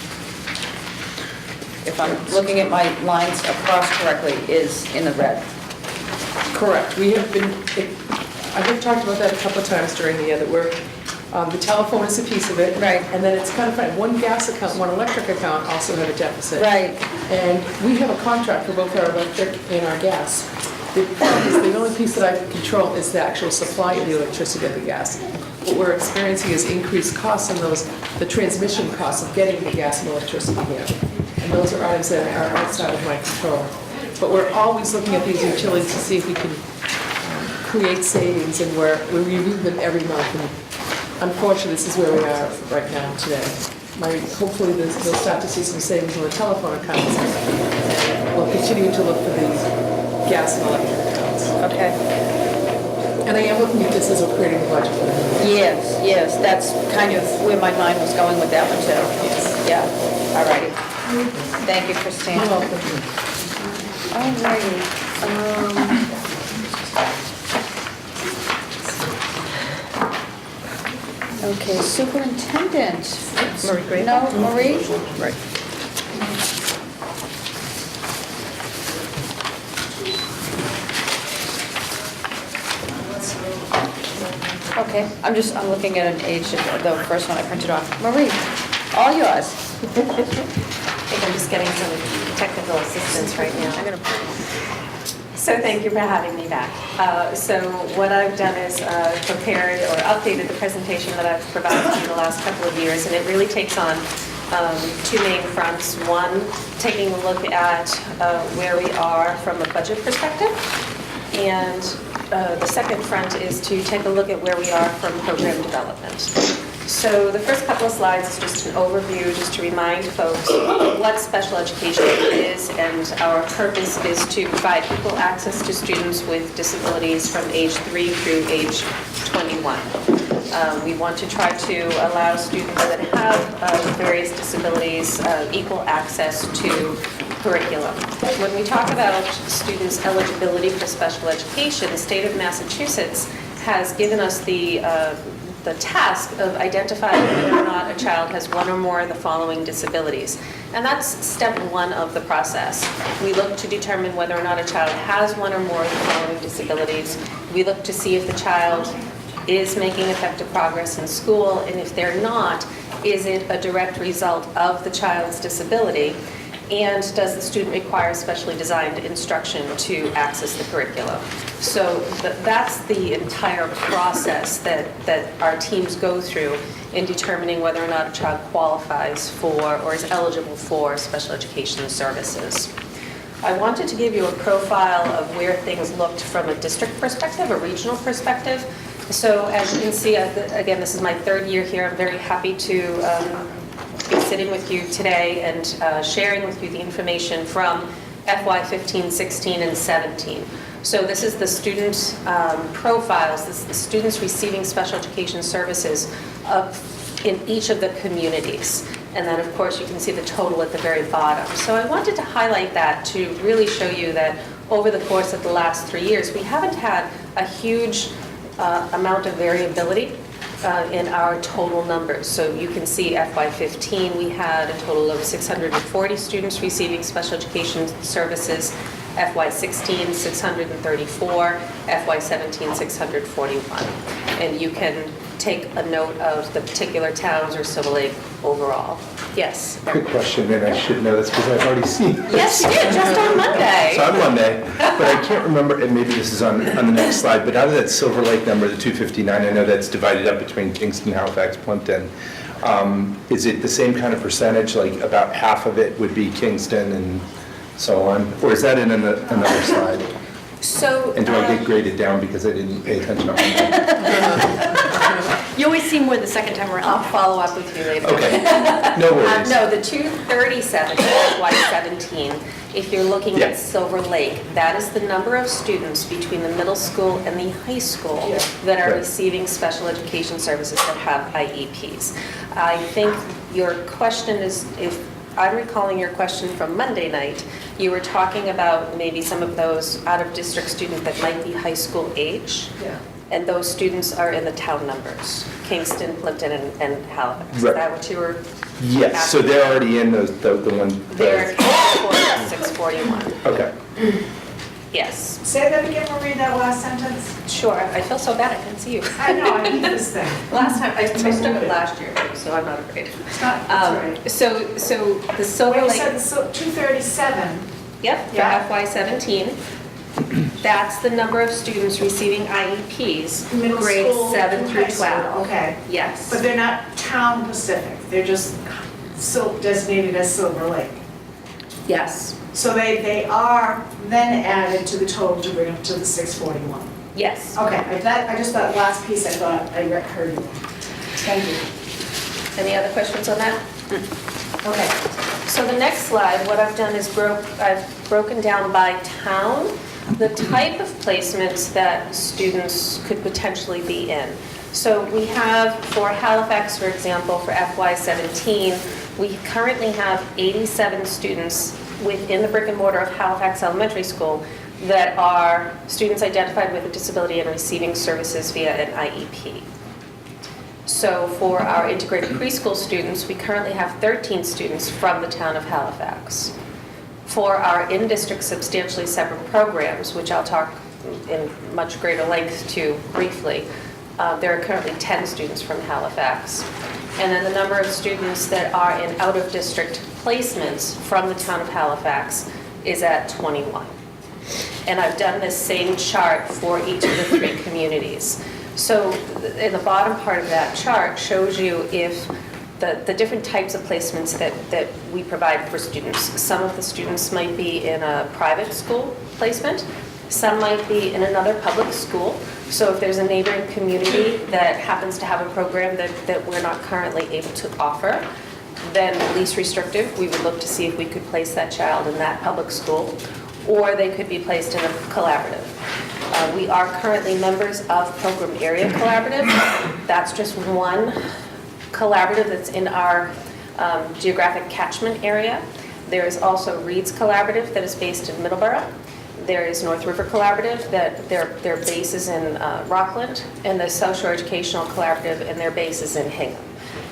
if I'm looking at my lines across correctly, is in the red. Correct. We have been, I have talked about that a couple of times during the year, that we're, the telephone is a piece of it. Right. And then it's kind of funny, one gas account, one electric account also have a deficit. Right. And we have a contract for both our electric and our gas. The problem is, the only piece that I can control is the actual supply of the electricity and the gas. What we're experiencing is increased costs on those, the transmission costs of getting the gas and electricity here. And those are items that are outside of my control. But we're always looking at these utilities to see if we can create savings, and we review them every month. And unfortunately, this is where we are right now today. Hopefully, they'll start to see some savings on the telephone accounts. We'll continue to look for these gas and electric accounts. Okay. And I am looking at this as a creating a budget for them. Yes, that's kind of where my mind was going with that one too. Yeah, all righty. Thank you, Christine. You're welcome. All righty. Okay, superintendent. Marie Gray? No, Marie? Right. Okay, I'm looking at an age, the first one I printed off. Marie, all yours. I think I'm just getting some technical assistance right now. So thank you for having me back. So what I've done is prepared or updated the presentation that I've provided to you the last couple of years, and it really takes on 2 main fronts. One, taking a look at where we are from a budget perspective, and the second front is to take a look at where we are from program development. So the first couple of slides is just an overview, just to remind folks what special education is, and our purpose is to provide equal access to students with disabilities from age 3 through age 21. We want to try to allow students that have various disabilities equal access to curriculum. When we talk about students' eligibility for special education, the state of Massachusetts has given us the task of identifying whether or not a child has one or more of the following disabilities. And that's step one of the process. We look to determine whether or not a child has one or more of the following disabilities. We look to see if the child is making effective progress in school, and if they're not, is it a direct result of the child's disability? And does the student require specially designed instruction to access the curriculum? So that's the entire process that our teams go through in determining whether or not a child qualifies for or is eligible for special education services. I wanted to give you a profile of where things looked from a district perspective, a regional perspective. So as you can see, again, this is my third year here. I'm very happy to be sitting with you today and sharing with you the information from FY15, 16, and 17. So this is the student profiles, this is the students receiving special education services in each of the communities. And then, of course, you can see the total at the very bottom. So I wanted to highlight that to really show you that over the course of the last 3 years, we haven't had a huge amount of variability in our total numbers. So you can see FY15, we had a total of 640 students receiving special education services, FY16, 634, FY17, 641. And you can take a note of the particular towns or Silver Lake overall. Yes? Quick question, and I should know this because I've already seen this. Yes, you did, just on Monday. It's on Monday, but I can't remember, and maybe this is on the next slide, but out of that Silver Lake number, the 259, I know that's divided up between Kingston, Halifax, Plimpton. Is it the same kind of percentage, like about half of it would be Kingston and so on? Or is that in another slide? So, And do I get graded down because I didn't pay attention on Monday? You always see more the second time around. I'll follow up with you later. Okay, no worries. No, the 237, FY17, if you're looking at Silver Lake, that is the number of students between the middle school and the high school that are receiving special education services that have IEPs. I think your question is, if I'm recalling your question from Monday night, you were talking about maybe some of those out-of-district students that might be high school age. Yeah. And those students are in the town numbers, Kingston, Plimpton, and Halifax. Right. Is that what you were Yes, so they're already in the one. They're accounted for 641. Okay. Yes. Say that again, Marie, that last sentence. Sure, I feel so bad, I couldn't see you. I know, I need this thing. Last time, I took it last year, so I'm not afraid. It's not, that's right. So the Silver Wait, you Lake. said the 237. Yep, Yeah. FY17. That's the number of students receiving IEPs, Middle grades school 7 and through high school, 12. okay. Yes. But they're not town specific, they're just designated as Silver Lake. Yes. So they are then added to the total to bring them to the 641. Yes. Okay, I just that last piece I thought I heard you. Thank you. Any other questions on that? Okay. So the next slide, what I've done is I've broken down by town the type of placements that students could potentially be in. So we have, for Halifax, for example, for FY17, we currently have 87 students within the brick and mortar of Halifax Elementary School that are students identified with a disability and receiving services via an IEP. So for our integrated preschool students, we currently have 13 students from the town of Halifax. For our in-district substantially separate programs, which I'll talk in much greater length to briefly, there are currently 10 students from Halifax. And then the number of students that are in out-of-district placements from the town of Halifax is at 21. And I've done this same chart for each of the 3 communities. So in the bottom part of that chart shows you if the different types of placements that we provide for students. Some of the students might be in a private school placement, Some might be in another public school. So if there's a neighboring community that happens to have a program that we're not currently able to offer, then least restrictive, we would look to see if we could place that child in that public school, or they could be placed in a collaborative. We are currently members of Program Area Collaborative. That's just one collaborative that's in our geographic catchment area. There is also Reed's Collaborative that is based in Middleborough. There is North River Collaborative, that their base is in Rockland, and the South Shore Educational Collaborative, and their base is in Hingham.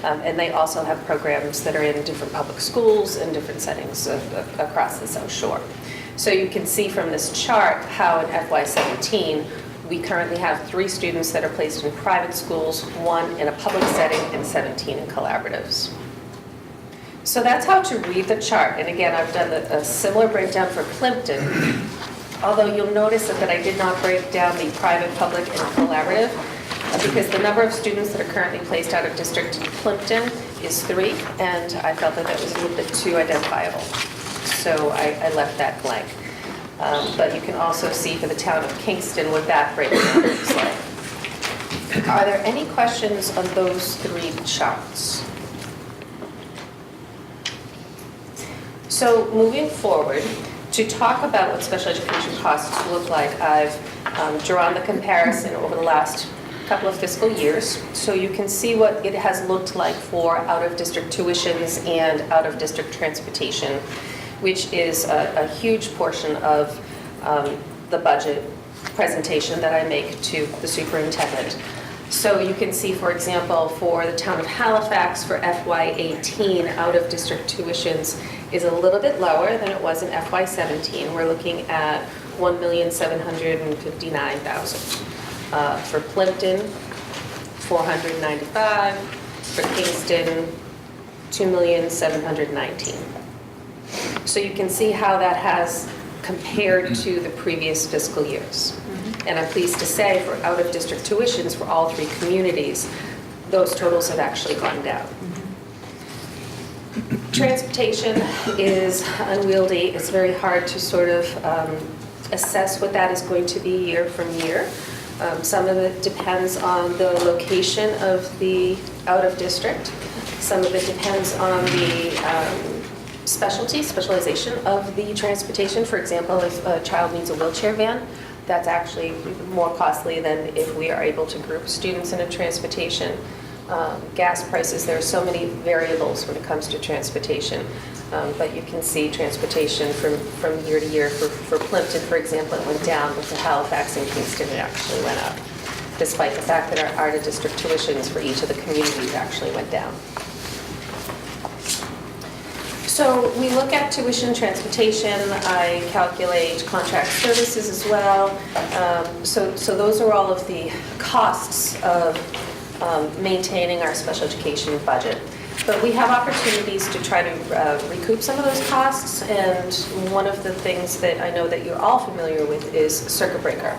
And they also have programs that are in different public schools and different settings across the South Shore. So you can see from this chart how in FY17, we currently have 3 students that are placed in private schools, 1 in a public setting, and 17 in collaboratives. So that's how to read the chart. And again, I've done a similar breakdown for Plimpton, although you'll notice that I did not break down the private, public, and collaborative, because the number of students that are currently placed out of district in Plimpton is 3, and I felt that that was a little bit too identifiable. So I left that blank. But you can also see for the town of Kingston what that breakdown looks like. Are there any questions on those 3 charts? So moving forward, to talk about what special education costs look like, I've drawn the comparison over the last couple of fiscal years. So you can see what it has looked like for out-of-district tuitions and out-of-district transportation, which is a huge portion of the budget presentation that I make to the superintendent. So you can see, for example, for the town of Halifax for FY18, out-of-district tuitions is a little bit lower than it was in FY17. We're looking at $1,759,000. For Plimpton, $495,000. For Kingston, $2,719,000. So you can see how that has compared to the previous fiscal years. And I'm pleased to say for out-of-district tuitions for all 3 communities, those totals have actually gone down. Transportation is unwieldy. It's very hard to sort of assess what that is going to be year from year. Some of it depends on the location of the out-of-district. Some of it depends on the specialization of the transportation. For example, if a child needs a wheelchair van, that's actually more costly than if we are able to group students in a transportation. Gas prices, there are so many variables when it comes to transportation. But you can see transportation from year to year. For Plimpton, for example, it went down, but for Halifax and Kingston, it actually went up, despite the fact that our out-of-district tuitions for each of the communities actually went down. So we look at tuition, transportation, I calculate contract services as well. So those are all of the costs of maintaining our special education budget. But we have opportunities to try to recoup some of those costs, and one of the things that I know that you're all familiar with is Circuit Breaker.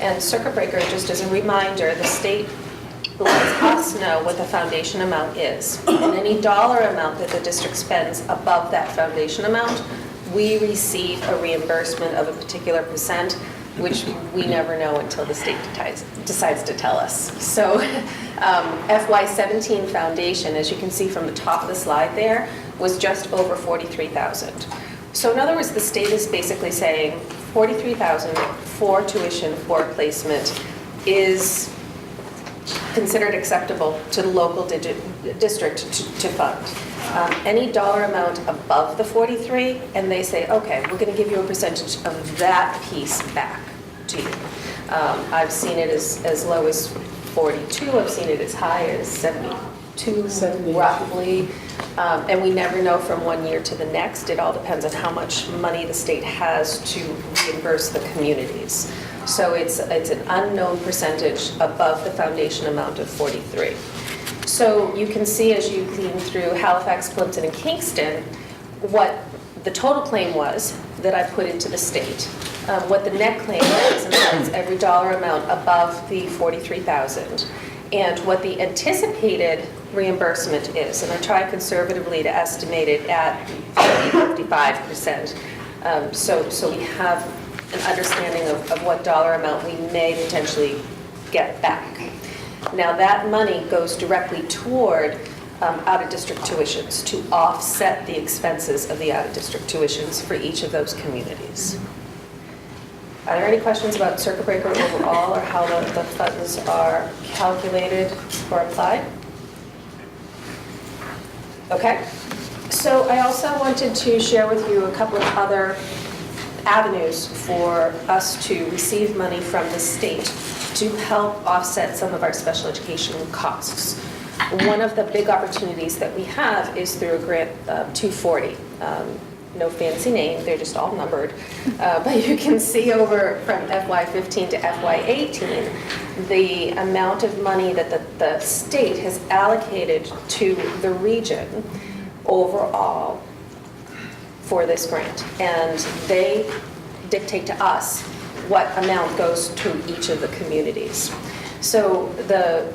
And Circuit Breaker, just as a reminder, the state lets us know what the foundation amount is. And any dollar amount that the district spends above that foundation amount, we receive a reimbursement of a particular percent, which we never know until the state decides to tell us. So FY17 foundation, as you can see from the top of the slide there, was just over $43,000. So in other words, the state is basically saying $43,000 for tuition for placement is considered acceptable to the local district to fund. Any dollar amount above the 43, and they say, okay, we're going to give you a percentage of that piece back to you. I've seen it as low as 42, I've seen it as high as 72, roughly. And we never know from one year to the next. It all depends on how much money the state has to reimburse the communities. So it's an unknown percentage above the foundation amount of 43. So you can see as you clean through Halifax, Plimpton, and Kingston, what the total claim was that I put into the state, what the net claim is, and that's every dollar amount above the 43,000, and what the anticipated reimbursement is. And I try conservatively to estimate it at 55%. So we have an understanding of what dollar amount we may potentially get back. Now, that money goes directly toward out-of-district tuitions to offset the expenses of the out-of-district tuitions for each of those communities. Are there any questions about circuit breaker overall or how the funds are calculated or applied? Okay. So I also wanted to share with you a couple of other avenues for us to receive money from the state to help offset some of our special education costs. One of the big opportunities that we have is through a grant 240. No fancy name, they're just all numbered. But you can see over from FY15 to FY18, the amount of money that the state has allocated to the region overall for this grant. And they dictate to us what amount goes to each of the communities. So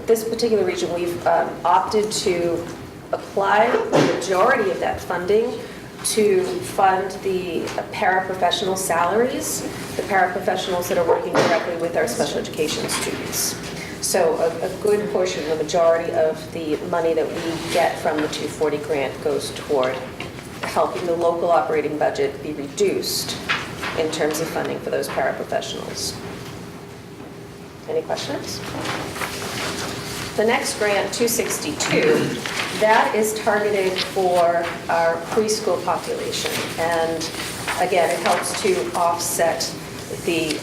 this particular region, we've opted to apply the majority of that funding to fund the paraprofessional salaries, the paraprofessionals that are working directly with our special education students. So a good portion, the majority of the money that we get from the 240 grant goes toward helping the local operating budget be reduced in terms of funding for those paraprofessionals. Any questions? The next grant, 262, that is targeted for our preschool population. And again, it helps to offset the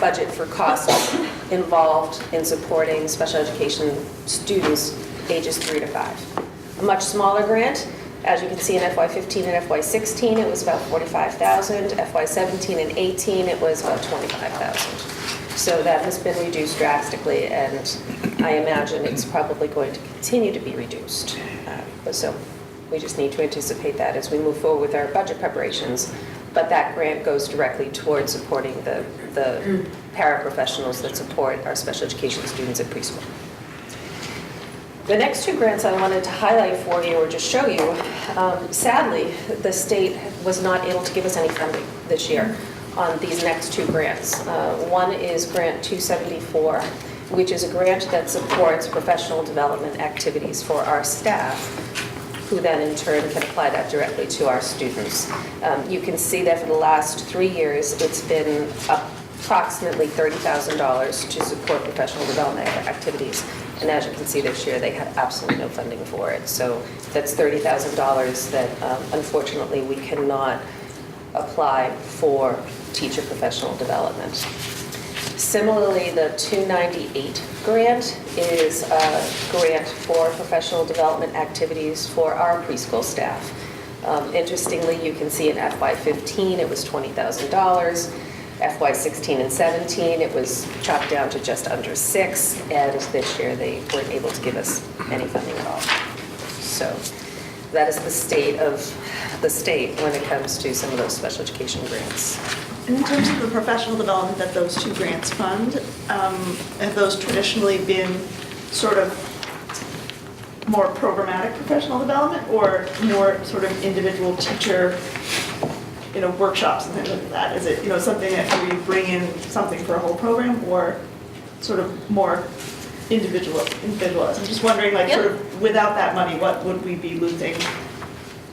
budget for costs involved in supporting special education students ages 3 to 5. A much smaller grant, as you can see in FY15 and FY16, it was about $45,000. FY17 and 18, it was about $25,000. So that has been reduced drastically, and I imagine it's probably going to continue to be reduced. So we just need to anticipate that as we move forward with our budget preparations. But that grant goes directly towards supporting the paraprofessionals that support our special education students at preschool. The next two grants I wanted to highlight for you or just show you, sadly, the state was not able to give us any funding this year on these next two grants. One is Grant 274, which is a grant that supports professional development activities for our staff, who then in turn can apply that directly to our students. You can see that for the last 3 years, it's been approximately $30,000 to support professional development activities. And as you can see this year, they had absolutely no funding for it. So that's $30,000 that unfortunately we cannot apply for teacher professional development. Similarly, the 298 grant is a grant for professional development activities for our preschool staff. Interestingly, you can see in FY15 it was $20,000. FY16 and 17 it was chopped down to just under $6,000, and this year they weren't able to give us any funding at all. So that is the state of the state when it comes to some of those special education grants. In terms of the professional development that those two grants fund, have those traditionally been sort of more programmatic professional development or more sort of individual teacher, workshops and things like that? Is it, something that we bring in something for a whole program or sort of more individualized? I'm just wondering, sort of without that money, what would we be losing?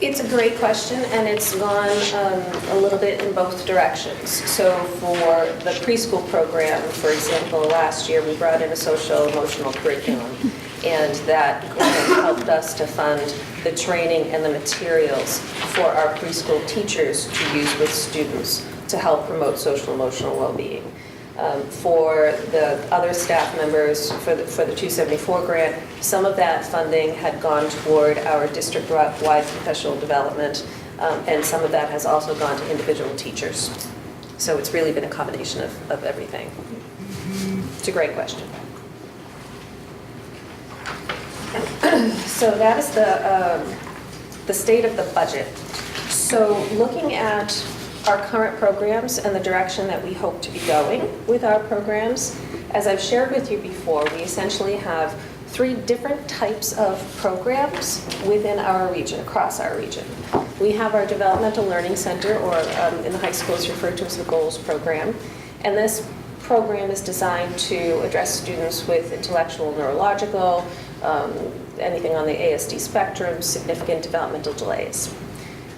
It's a great question, and it's gone a little bit in both directions. So for the preschool program, for example, last year we brought in a social emotional curriculum, and that grant helped us to fund the training and the materials for our preschool teachers to use with students to help promote social emotional well-being. For the other staff members, for the 274 grant, some of that funding had gone toward our district-wide professional development, and some of that has also gone to individual teachers. So it's really been a combination of everything. It's a great question. So that is the state of the budget. So looking at our current programs and the direction that we hope to be going with our programs, as I've shared with you before, we essentially have three different types of programs within our region, across our region. We have our Developmental Learning Center, or in the high school it's referred to as the GOALS program. And this program is designed to address students with intellectual, neurological, anything on the ASD spectrum, significant developmental delays.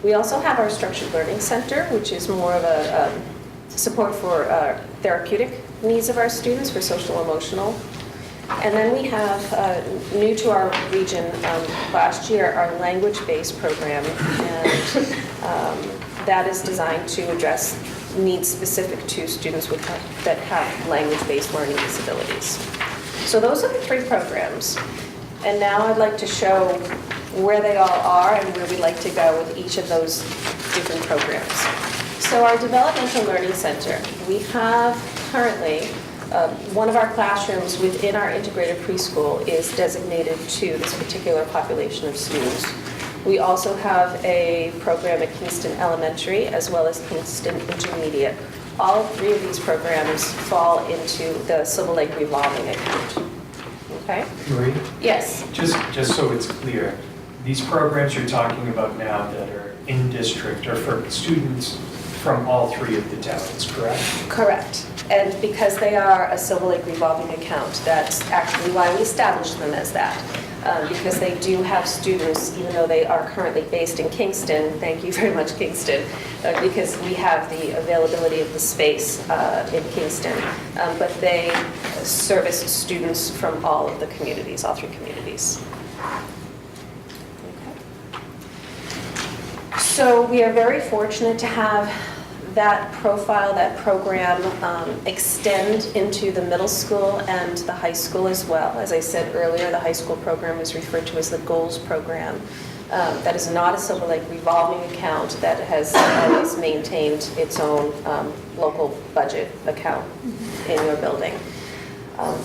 We also have our Structured Learning Center, which is more of a support for therapeutic needs of our students, for social emotional. And then we have, new to our region last year, our language-based program, and that is designed to address needs specific to students that have language-based learning disabilities. So those are the three programs. And now I'd like to show where they all are and where we'd like to go with each of those different programs. So our Developmental Learning Center, we have currently one of our classrooms within our integrated preschool is designated to this particular population of students. We also have a program at Kingston Elementary as well as Kingston Intermediate. All three of these programs fall into the Silver Lake revolving account. Okay? Marie? Yes. Just so it's clear, these programs you're talking about now that are in district are for students from all three of the towns, correct? Correct. And because they are a Silver Lake revolving account, that's actually why we established them as that. Because they do have students, even though they are currently based in Kingston, thank you very much, Kingston, because we have the availability of the space in Kingston. But they service students from all of the communities, all three communities. Okay. So we are very fortunate to have that profile, that program extend into the middle school and the high school as well. As I said earlier, the high school program is referred to as the GOALS program. That is not a Silver Lake revolving account, that has always maintained its own local budget account in your building.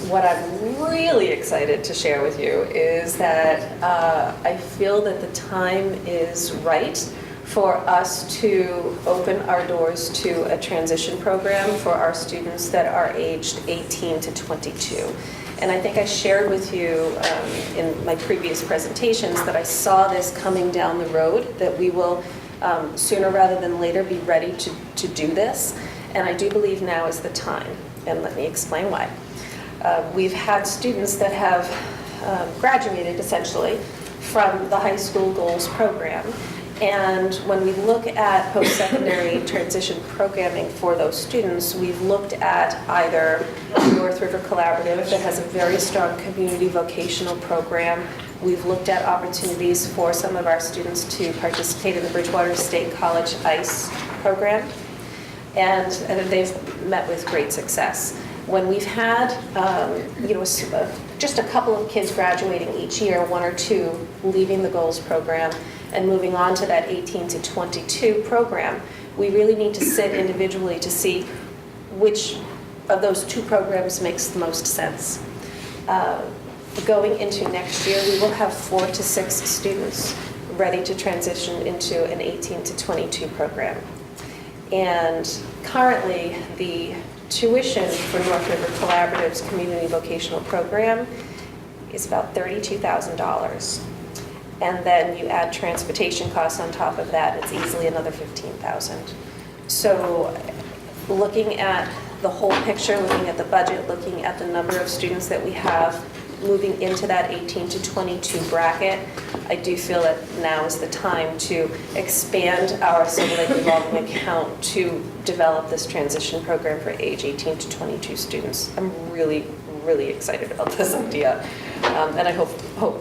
What I'm really excited to share with you is that I feel that the time is right for us to open our doors to a transition program for our students that are aged 18 to 22. And I think I shared with you in my previous presentations that I saw this coming down the road, that we will sooner rather than later be ready to do this. And I do believe now is the time, and let me explain why. We've had students that have graduated essentially from the high school GOALS program. And when we look at post-secondary transition programming for those students, we've looked at either North River Collaborative that has a very strong community vocational program. We've looked at opportunities for some of our students to participate in the Bridgewater State College ICE program. And they've met with great success. When we've had, just a couple of kids graduating each year, one or two leaving the GOALS program and moving on to that 18 to 22 program, we really need to sit individually to see which of those two programs makes the most sense. Going into next year, we will have 4 to 6 students ready to transition into an 18 to 22 program. And currently, the tuition for North River Collaborative's community vocational program is about $32,000. And then you add transportation costs on top of that, it's easily another $15,000. So looking at the whole picture, looking at the budget, looking at the number of students that we have moving into that 18 to 22 bracket, I do feel that now is the time to expand our Silver Lake revolving account to develop this transition program for age 18 to 22 students. I'm really, really excited about this idea, and I hope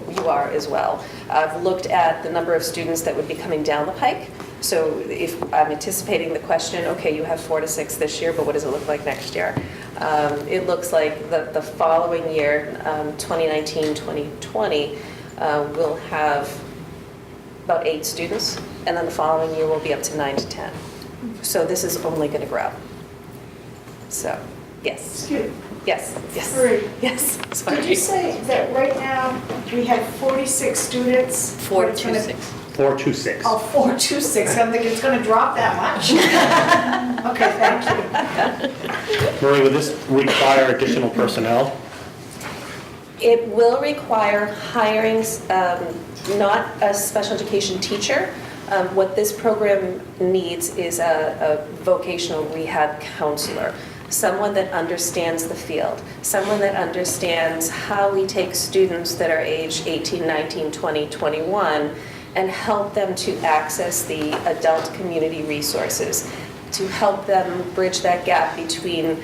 you are as well. I've looked at the number of students that would be coming down the pike. So if I'm anticipating the question, okay, you have 4 to 6 this year, but what does it look like next year? It looks like the following year, 2019-2020, we'll have about 8 students, and then the following year we'll be up to 9 to 10. So this is only going to grow. So, yes. Yes, yes. Marie. Yes. Sorry. Did you say that right now we have 46 students? 426. 426. Oh, 426. I'm thinking it's going to drop that much. Okay, thank you. Marie, would this require additional personnel? It will require hiring not a special education teacher. What this program needs is a vocational rehab counselor, someone that understands the field, someone that understands how we take students that are age 18, 19, 20, 21 and help them to access the adult community resources, to help them bridge that gap between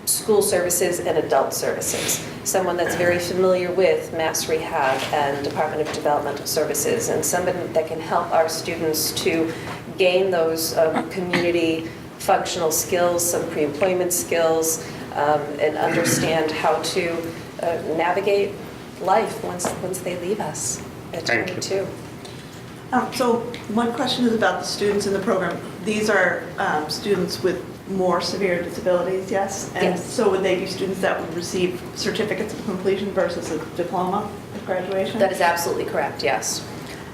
school services and adult services. Someone that's very familiar with Mass Rehab and Department of Developmental Services, and somebody that can help our students to gain those community functional skills, some pre-employment skills, and understand how to navigate life once they leave us at 22. So one question is about the students in the program. These are students with more severe disabilities, yes? And Yes. so would they be students that would receive certificates of completion versus a diploma at graduation? That is absolutely correct, yes.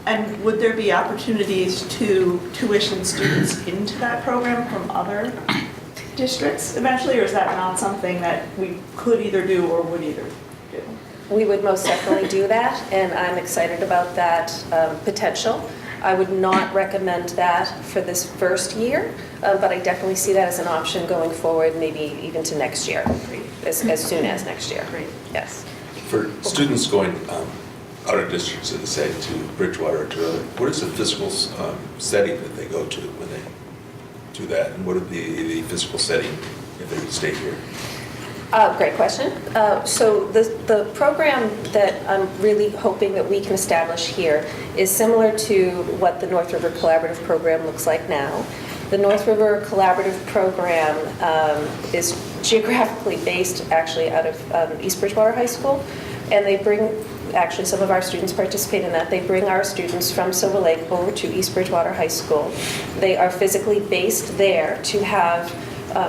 And would there be opportunities to tuition students into that program from other districts eventually, or is that not something that we could either do or would either do? We would most definitely do that, and I'm excited about that potential. I would not recommend that for this first year, but I definitely see that as an option going forward, maybe even to next year, as soon as next year. Great. Yes. For students going out of districts, say to Bridgewater or to other, what is the physical setting that they go to when they do that? And what would be the physical setting if they would stay here? Great question. So the program that I'm really hoping that we can establish here is similar to what the North River Collaborative Program looks like now. The North River Collaborative Program is geographically based actually out of East Bridgewater High School, and they bring, actually some of our students participate in that, they bring our students from Silver Lake over to East Bridgewater High School. They are physically based there to have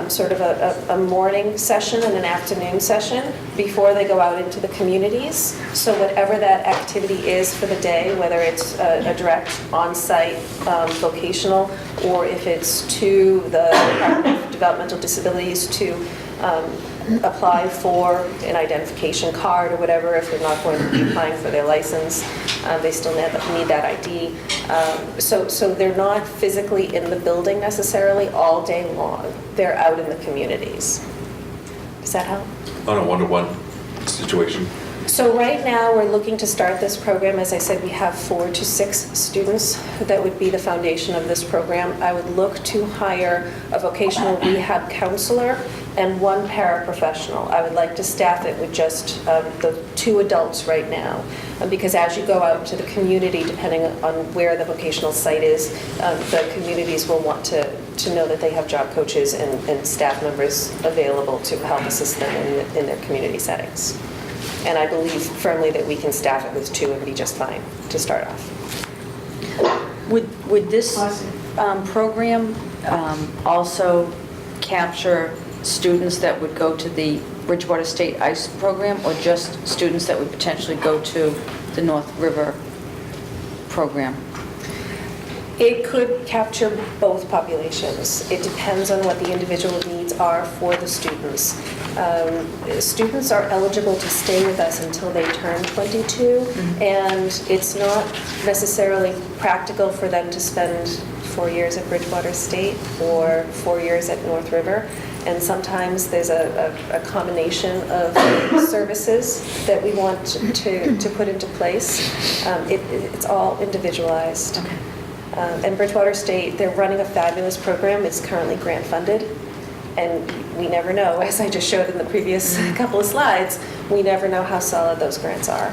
sort of a morning session and an afternoon session before they go out into the communities. So whatever that activity is for the day, whether it's a direct on-site vocational, or if it's to the Department of Developmental Disabilities to apply for an identification card or whatever, if they're not going to be applying for their license, they still need that ID. So they're not physically in the building necessarily all day long. They're out in the communities. Does that help? On a one-to-one situation? So right now, we're looking to start this program. As I said, we have 4 to 6 students that would be the foundation of this program. I would look to hire a vocational rehab counselor and 1 paraprofessional. I would like to staff it with just the 2 adults right now. Because as you go out into the community, depending on where the vocational site is, the communities will want to know that they have job coaches and staff members available to help assist them in their community settings. And I believe firmly that we can staff it with 2 and be just fine to start off. Would this program also capture students that would go to the Bridgewater State ICE program, or just students that would potentially go to the North River program? It could capture both populations. It depends on what the individual needs are for the students. Students are eligible to stay with us until they turn 22, and it's not necessarily practical for them to spend 4 years at Bridgewater State or 4 years at North River. And sometimes there's a combination of services that we want to put into place. It's all individualized. Okay. And Bridgewater State, they're running a fabulous program. It's currently grant funded. And we never know, as I just showed in the previous couple of slides, we never know how solid those grants are.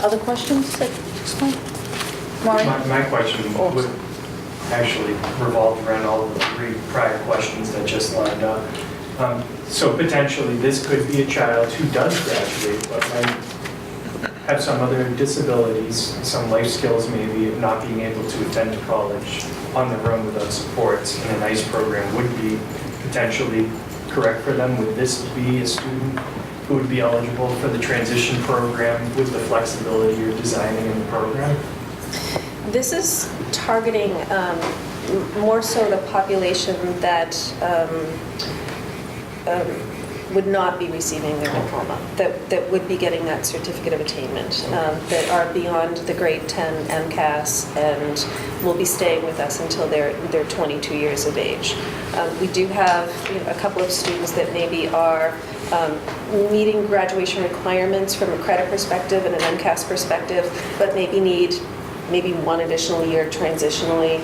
Other questions that explain? Maureen? My question would actually revolve around all of the 3 prior questions that just lined up. So potentially, this could be a child who does graduate, but might have some other disabilities, some life skills maybe, of not being able to attend to college on their own without supports, and a NICE program would be potentially correct for them. Would this be a student who would be eligible for the transition program with the flexibility you're designing in the program? This is targeting more so the population that would not be receiving their diploma, that would be getting that certificate of attainment, that are beyond the grade 10 MCAS and will be staying with us until they're 22 years of age. We do have a couple of students that maybe are meeting graduation requirements from a credit perspective and an MCAS perspective, but maybe need one additional year transitionally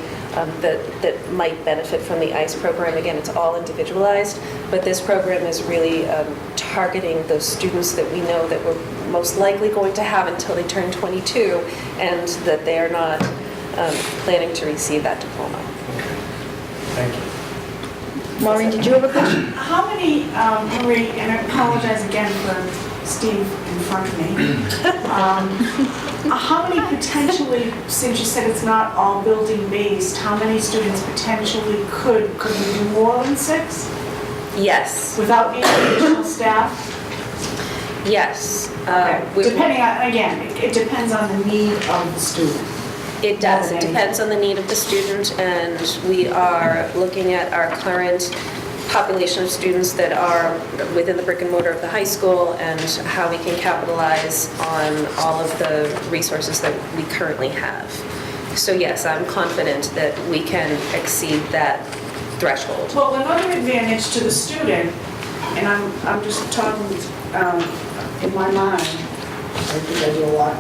that might benefit from the ICE program. Again, it's all individualized, but this program is really targeting those students that we know that we're most likely going to have until they turn 22, and that they are not planning to receive that diploma. Thank you. Maureen, did you have a question? How many, Marie, and I apologize again for Steve in front of me. How many potentially, since you said it's not all building-based, how many students potentially could we do more than 6? Yes. Without any additional staff? Yes. Depending on, again, it depends on the need of the student. It does. It depends on the need of the student, and we are looking at our current population of students that are within the brick and mortar of the high school and how we can capitalize on all of the resources that we currently have. So yes, I'm confident that we can exceed that threshold. Well, another advantage to the student, and I'm just talking in my mind, I think I do a lot.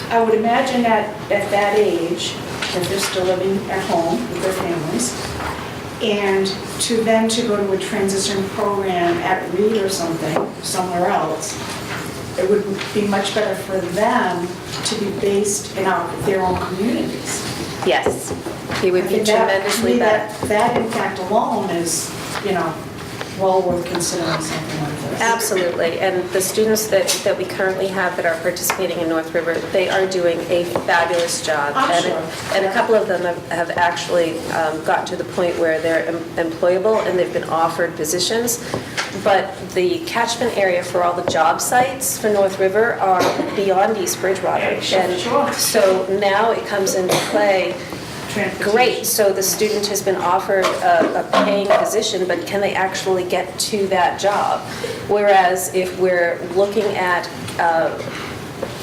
I would imagine that at that age, that they're still living at home with their families, and to go to a transition program at Reed or something, somewhere else, it would be much better for them to be based in their own communities. Yes, he would be tremendously better. That impact alone is, well worth considering something like this. Absolutely, and the students that we currently have that are participating in North River, they are doing a fabulous job. And a couple of them have actually gotten to the point where they're employable and they've been offered positions. But the catchment area for all the job sites for North River are beyond East Bridgewater. Sure. So now it comes into play. Great, so the student has been offered a paying position, but can they actually get to that job? Whereas if we're looking at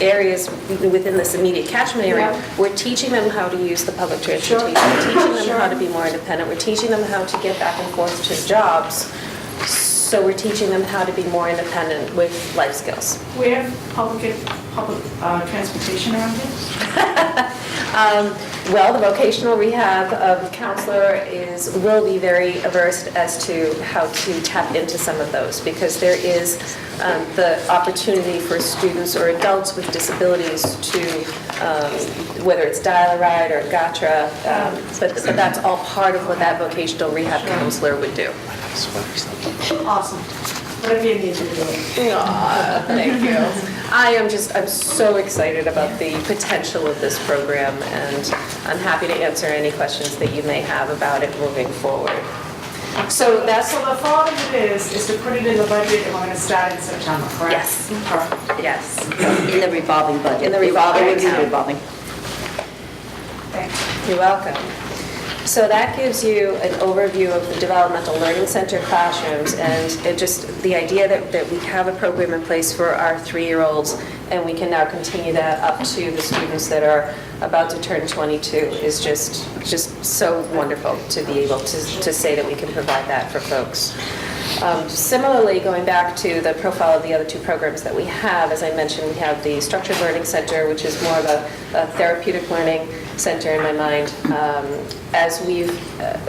areas within this immediate catchment area, we're teaching them how to use the public transportation, we're teaching them how to be more independent, we're teaching them how to get back and forth to jobs. So we're teaching them how to be more independent with life skills. We have public transportation around here? Well, the vocational rehab counselor will be very averse as to how to tap into some of those, because there is the opportunity for students or adults with disabilities to, whether it's Dial-A-Ride or GATRA, but that's all part of what that vocational rehab counselor would do. Awesome. Whatever you need to do. Thank you. I'm so excited about the potential of this program, and I'm happy to answer any questions that you may have about it moving forward. So the thought of it is to put it in the budget, and we're going to start in September, correct? Yes. Perfect. Yes. In the revolving budget. In the revolving It would be account. revolving. Thanks. You're welcome. So that gives you an overview of the Developmental Learning Center classrooms, and the idea that we have a program in place for our 3-year-olds, and we can now continue that up to the students that are about to turn 22 is just so wonderful to be able to say that we can provide that for folks. Similarly, going back to the profile of the other 2 programs that we have, as I mentioned, we have the Structured Learning Center, which is more of a therapeutic learning center in my mind. As we've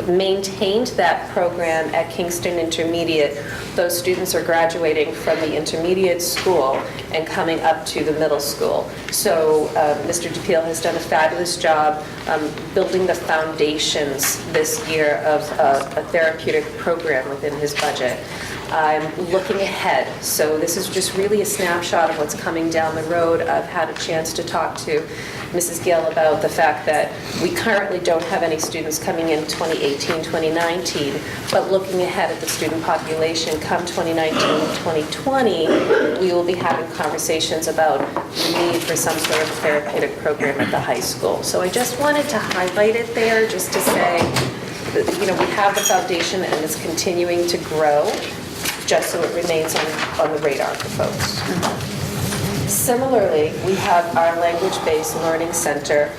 maintained that program at Kingston Intermediate, those students are graduating from the intermediate school and coming up to the middle school. So Mr. DePiel has done a fabulous job building the foundations this year of a therapeutic program within his budget. I'm looking ahead, so this is just really a snapshot of what's coming down the road. I've had a chance to talk to Mrs. Gill about the fact that we currently don't have any students coming in 2018, 2019, but looking ahead at the student population come 2019, 2020, we will be having conversations about the need for some sort of therapeutic program at the high school. So I just wanted to highlight it there just to say we have the foundation and it's continuing to grow, just so it remains on the radar for folks. Similarly, we have our language-based learning center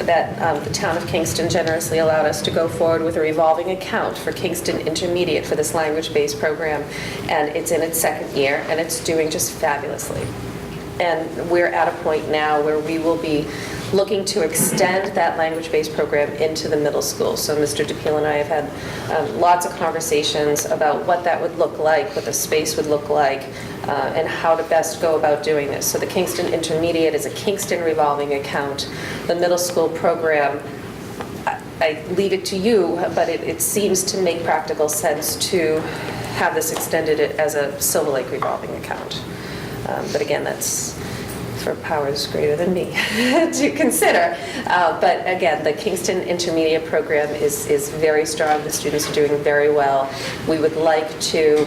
that the town of Kingston generously allowed us to go forward with a revolving account for Kingston Intermediate for this language-based program. And it's in its second year, and it's doing just fabulously. And we're at a point now where we will be looking to extend that language-based program into the middle school. So Mr. DePiel and I have had lots of conversations about what that would look like, what the space would look like, and how to best go about doing this. So the Kingston Intermediate is a Kingston revolving account. The middle school program, I leave it to you, but it seems to make practical sense to have this extended as a Silver Lake revolving account. But again, that's for powers greater than me to consider. But again, the Kingston Intermediate program is very strong. The students are doing very well. We would like to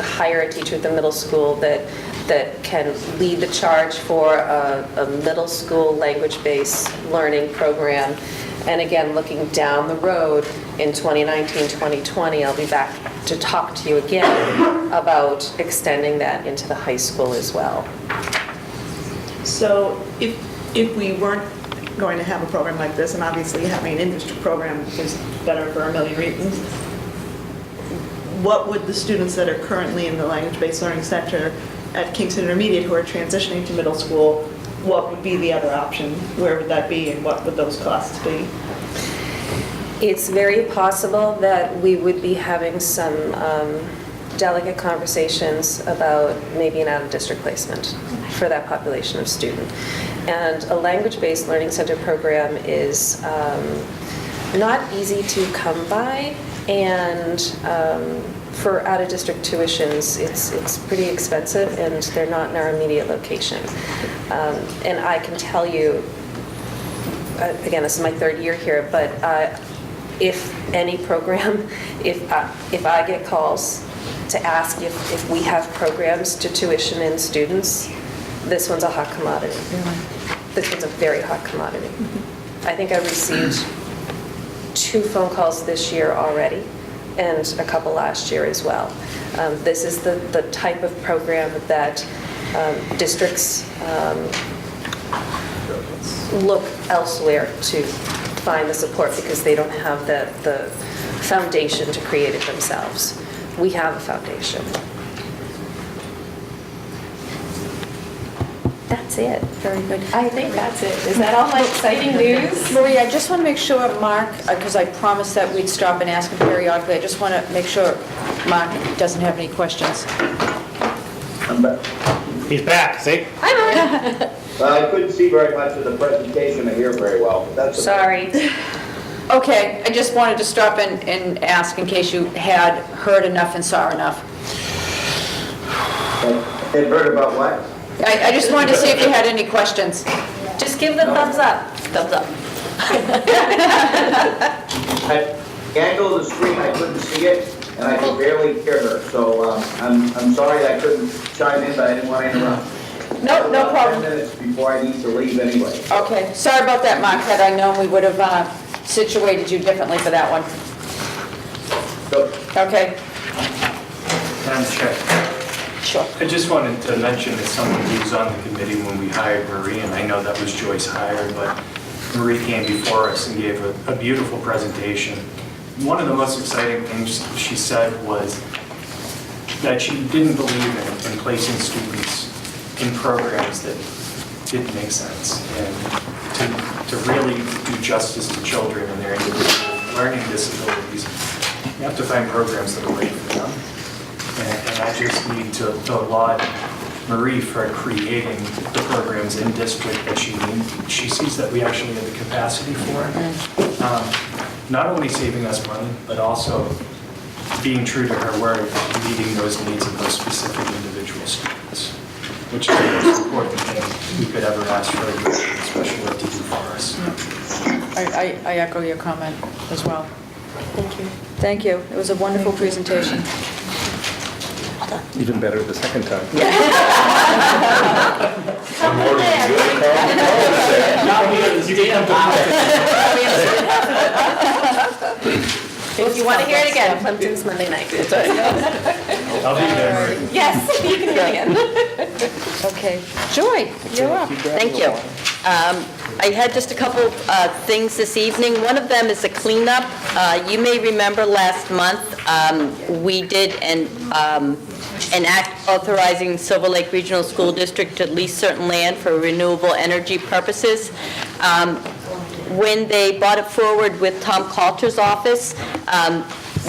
hire a teacher at the middle school that can lead the charge for a middle school language-based learning program. And again, looking down the road in 2019, 2020, I'll be back to talk to you again about extending that into the high school as well. So if we weren't going to have a program like this, and obviously having an industry program is better for a million reasons, what would the students that are currently in the language-based learning center at Kingston Intermediate who are transitioning to middle school, what would be the other option? Where would that be and what would those costs be? It's very possible that we would be having some delicate conversations about maybe an out-of-district placement for that population of student. And a language-based learning center program is not easy to come by, and for out-of-district tuitions, it's pretty expensive, and they're not in our immediate location. And I can tell you, again, this is my third year here, but if any program, if I get calls to ask if we have programs to tuition in students, this one's a hot commodity. This one's a very hot commodity. I think I received 2 phone calls this year already, and a couple last year as well. This is the type of program that districts look elsewhere to find the support because they don't have the foundation to create it themselves. We have a foundation. That's it. Very good. I think that's it. Is that all my exciting news? Marie, I just want to make sure Mark, because I promised that we'd stop and ask him periodically, I just want to make sure Mark doesn't have any questions. I'm back. He's back, see? Hi, Mark. I couldn't see very much of the presentation or hear very well, but that's okay. Sorry. Okay, I just wanted to stop and ask in case you had heard enough and saw enough. And heard about what? I just wanted to see if you had any questions. Just give the thumbs up. Thumbs up. At the angle of the screen, I couldn't see it, and I could barely hear her, so I'm sorry I couldn't chime in, but I didn't want to interrupt. No, no problem. 10 minutes before I need to leave anyway. Okay, sorry about that, Mark. Had I known, we would have situated you differently for that one. Okay. Madam Chair. Sure. I just wanted to mention as someone who was on the committee when we hired Marie, and I know that was Joyce hired, but Marie came before us and gave a beautiful presentation. One of the most exciting things she said was that she didn't believe in placing students in programs that didn't make sense, and to really do justice to children and their individual learning disabilities, you have to find programs that are right for them. And I just need to laud Marie for creating the programs in district that she needs. She sees that we actually have the capacity for it. Not only saving us money, but also being true to her word, meeting those needs of those specific individual students, which is the most important thing we could ever ask for a special ed to do for us. I echo your comment as well. Thank you. Thank you. It was a wonderful presentation. Even better the second time. If you want to hear it again, Plimpton's Monday night. I'll be there. Yes, you can hear it again. Okay. Joy, you're up. Thank you. I had just a couple things this evening. One of them is a cleanup. You may remember last month, we did an act authorizing Silver Lake Regional School District to lease certain land for renewable energy purposes. When they brought it forward with Tom Coulter's office,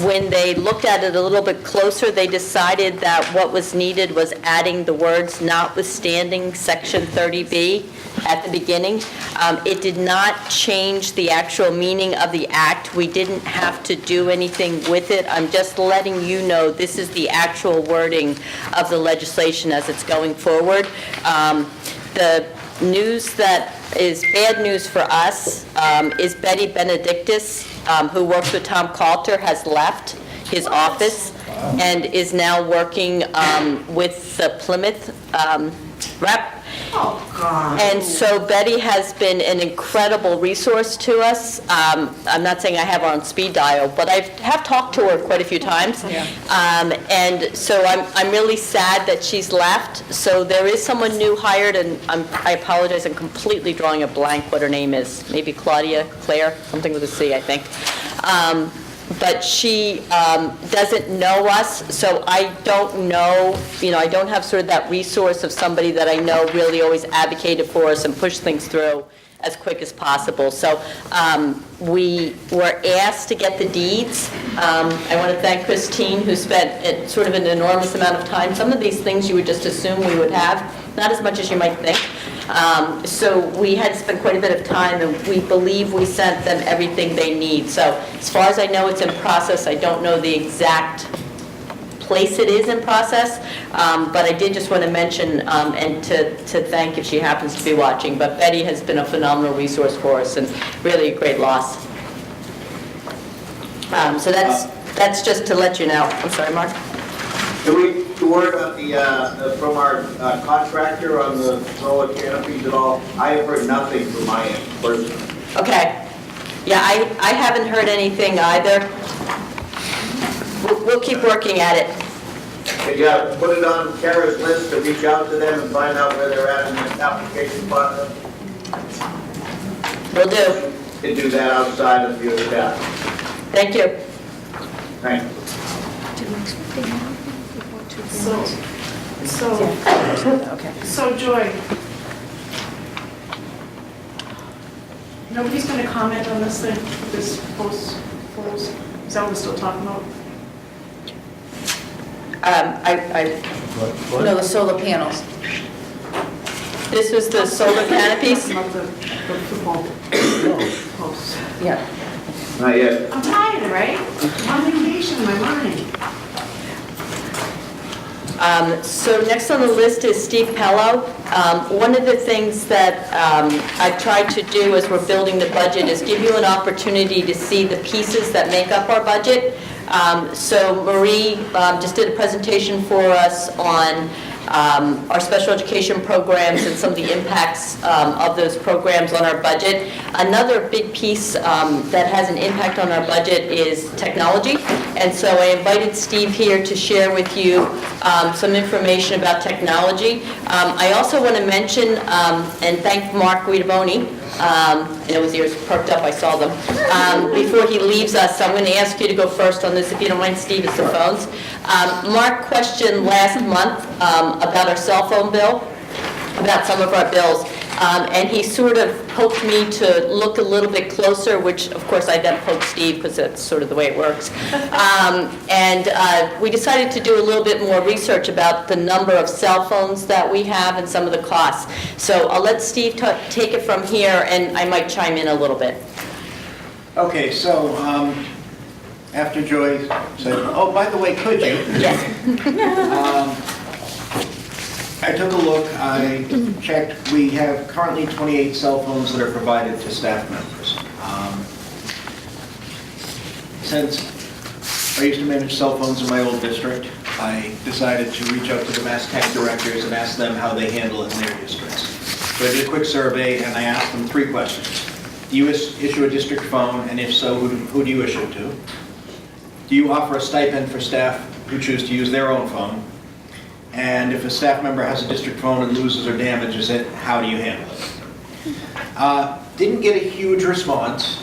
when they looked at it a little bit closer, they decided that what was needed was adding the words notwithstanding Section 30B at the beginning. It did not change the actual meaning of the act. We didn't have to do anything with it. I'm just letting you know this is the actual wording of the legislation as it's going forward. The news that is bad news for us is Betty Benedictus, who works with Tom Coulter, has left his office and is now working with the Plymouth rep. Oh, God. And so Betty has been an incredible resource to us. I'm not saying I have her on speed dial, but I have talked to her quite a few times. And so I'm really sad that she's left. So there is someone new hired, and I apologize, I'm completely drawing a blank what her name is. Maybe Claire, something with a C, I think. But she doesn't know us, so I don't know, I don't have sort of that resource of somebody that I know really always advocated for us and pushed things through as quick as possible. So we were asked to get the deeds. I want to thank Christine, who spent sort of an enormous amount of time. Some of these things you would just assume we would have, not as much as you might think. So we had to spend quite a bit of time, and we believe we sent them everything they need. So as far as I know, it's in process. I don't know the exact place it is in process, but I did just want to mention and to thank if she happens to be watching. But Betty has been a phenomenal resource for us and really a great loss. So that's just to let you know. I'm sorry, Mark. Do we word on from our contractor on the solar canopies at all? I have heard nothing from my end personally. Okay. Yeah, I haven't heard anything either. We'll keep working at it. Yeah, put it on Kara's list to reach out to them and find out where they're at in the application process. Will do. You can do that outside of your staff. Thank you. Thank you. So Joy, nobody's going to comment on this thing, this post, is that what we're still talking about? No, the solar panels. This was the solar canopies? About the football posts. Yeah. Not yet. I'm tired, right? I'm on vacation in my mind. So next on the list is Steve Pello. One of the things that I've tried to do as we're building the budget is give you an opportunity to see the pieces that make up our budget. So Marie just did a presentation for us on our special education programs and some of the impacts of those programs on our budget. Another big piece that has an impact on our budget is technology. And so I invited Steve here to share with you some information about technology. I also want to mention and thank Mark Guidaboni. I know his ears perked up, I saw them. Before he leaves us, I'm going to ask you to go first on this, if you don't mind, Steve, it's the phones. Mark questioned last month about our cell phone bill, about some of our bills, and he sort of poked me to look a little bit closer, which of course I then poked Steve because that's sort of the way it works. And we decided to do a little bit more research about the number of cell phones that we have and some of the costs. So I'll let Steve take it from here, and I might chime in a little bit. Okay, so after Joy said, oh, by the way, could you? Yes. I took a look, I checked, we have currently 28 cell phones that are provided to staff members. Since I used to manage cell phones in my old district, I decided to reach out to the Mass Tech directors and ask them how they handle it in their districts. So I did a quick survey and I asked them 3 questions. Do you issue a district phone, and if so, who do you issue it to? Do you offer a stipend for staff who choose to use their own phone? And if a staff member has a district phone and loses or damages it, how do you handle it? Didn't get a huge response,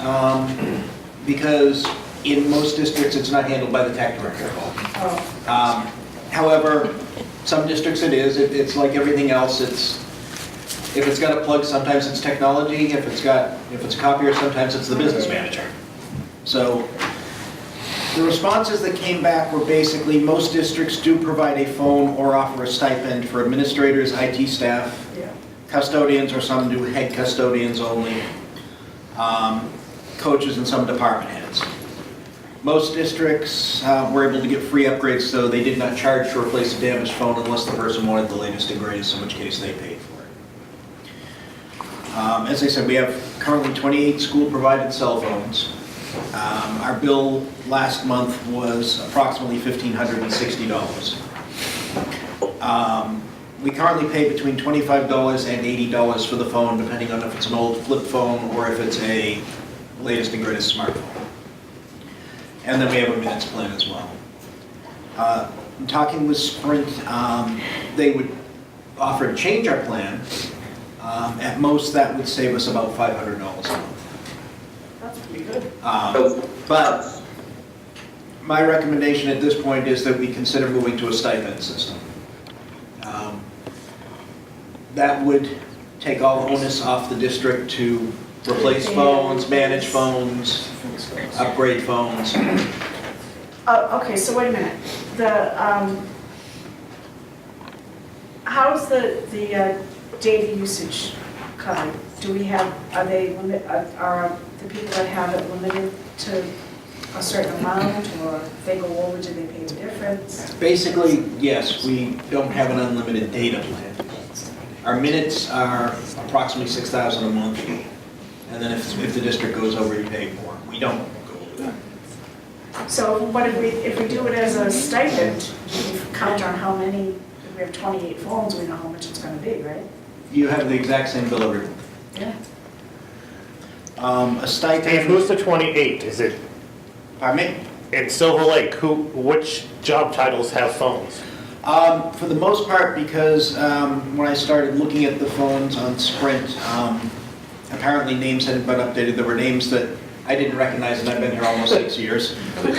because in most districts, it's not handled by the tech director. However, some districts it is. It's like everything else. If it's got a plug, sometimes it's technology. If it's a copier, sometimes it's the business manager. So the responses that came back were basically most districts do provide a phone or offer a stipend for administrators, IT staff, custodians, or some do head custodians only, coaches, and some department heads. Most districts were able to get free upgrades, so they did not charge to replace a damaged phone unless the person wanted the latest and greatest, in which case they paid for it. As I said, we have currently 28 school-provided cell phones. Our bill last month was approximately $1,560. We currently pay between $25 and $80 for the phone, depending on if it's an old flip phone or if it's a latest and greatest smartphone. And then we have a minutes plan as well. In talking with Sprint, they would offer to change our plan. At most, that would save us about $500 a month. That's pretty good. But my recommendation at this point is that we consider moving to a stipend system. That would take all onus off the district to replace phones, manage phones, upgrade phones. Okay, so wait a minute. How's the data usage covered? Do we have, are the people that have it limited to a certain amount, or if they go over, do they pay the difference? Basically, yes, we don't have an unlimited data plan. Our minutes are approximately $6,000 a month, and then if the district goes over, you pay more. We don't go over that. So, but if we do it as a stipend, we count on how many, if we have 28 phones, we know how much it's going to be, right? You have the exact same bill every month. Yeah. A stipend. Dave, who's the 28? Is it? Pardon me? In Silver Lake, which job titles have phones? For the most part, because when I started looking at the phones on Sprint, apparently names hadn't been updated. There were names that I didn't recognize, and I've been here almost 6 years. But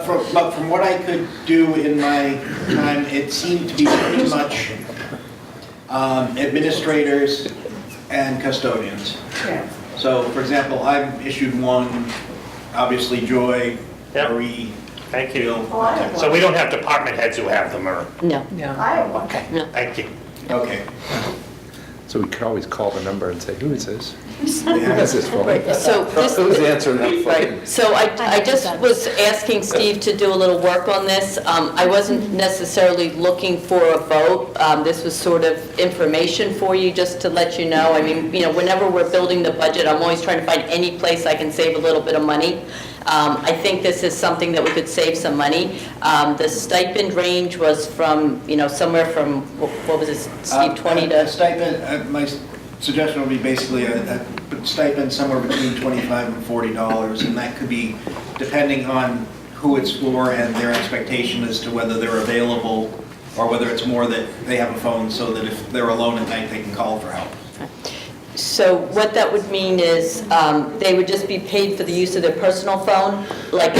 from what I could do in my time, it seemed to be pretty much administrators and custodians. Yeah. So, for example, I've issued one, obviously Joy, Marie. Thank you. Oh, I have one. So we don't have department heads who have them, or? No. I have one. Okay, thank you. Okay. So we could always call the number and say, who is this? Who Yeah. has this phone? Right, so this- Who's answering that phone? Right, so I just was asking Steve to do a little work on this. I wasn't necessarily looking for a vote. This was sort of information for you, just to let you know. I mean, whenever we're building the budget, I'm always trying to find any place I can save a little bit of money. I think this is something that we could save some money. The stipend range was from, somewhere from, what was it, Steve, 20 to? A stipend, my suggestion would be basically a stipend somewhere between $25 and $40, and that could be depending on who it's for and their expectation as to whether they're available, or whether it's more that they have a phone so that if they're alone at night, they can call for help. So what that would mean is they would just be paid for the use of their personal phone. Like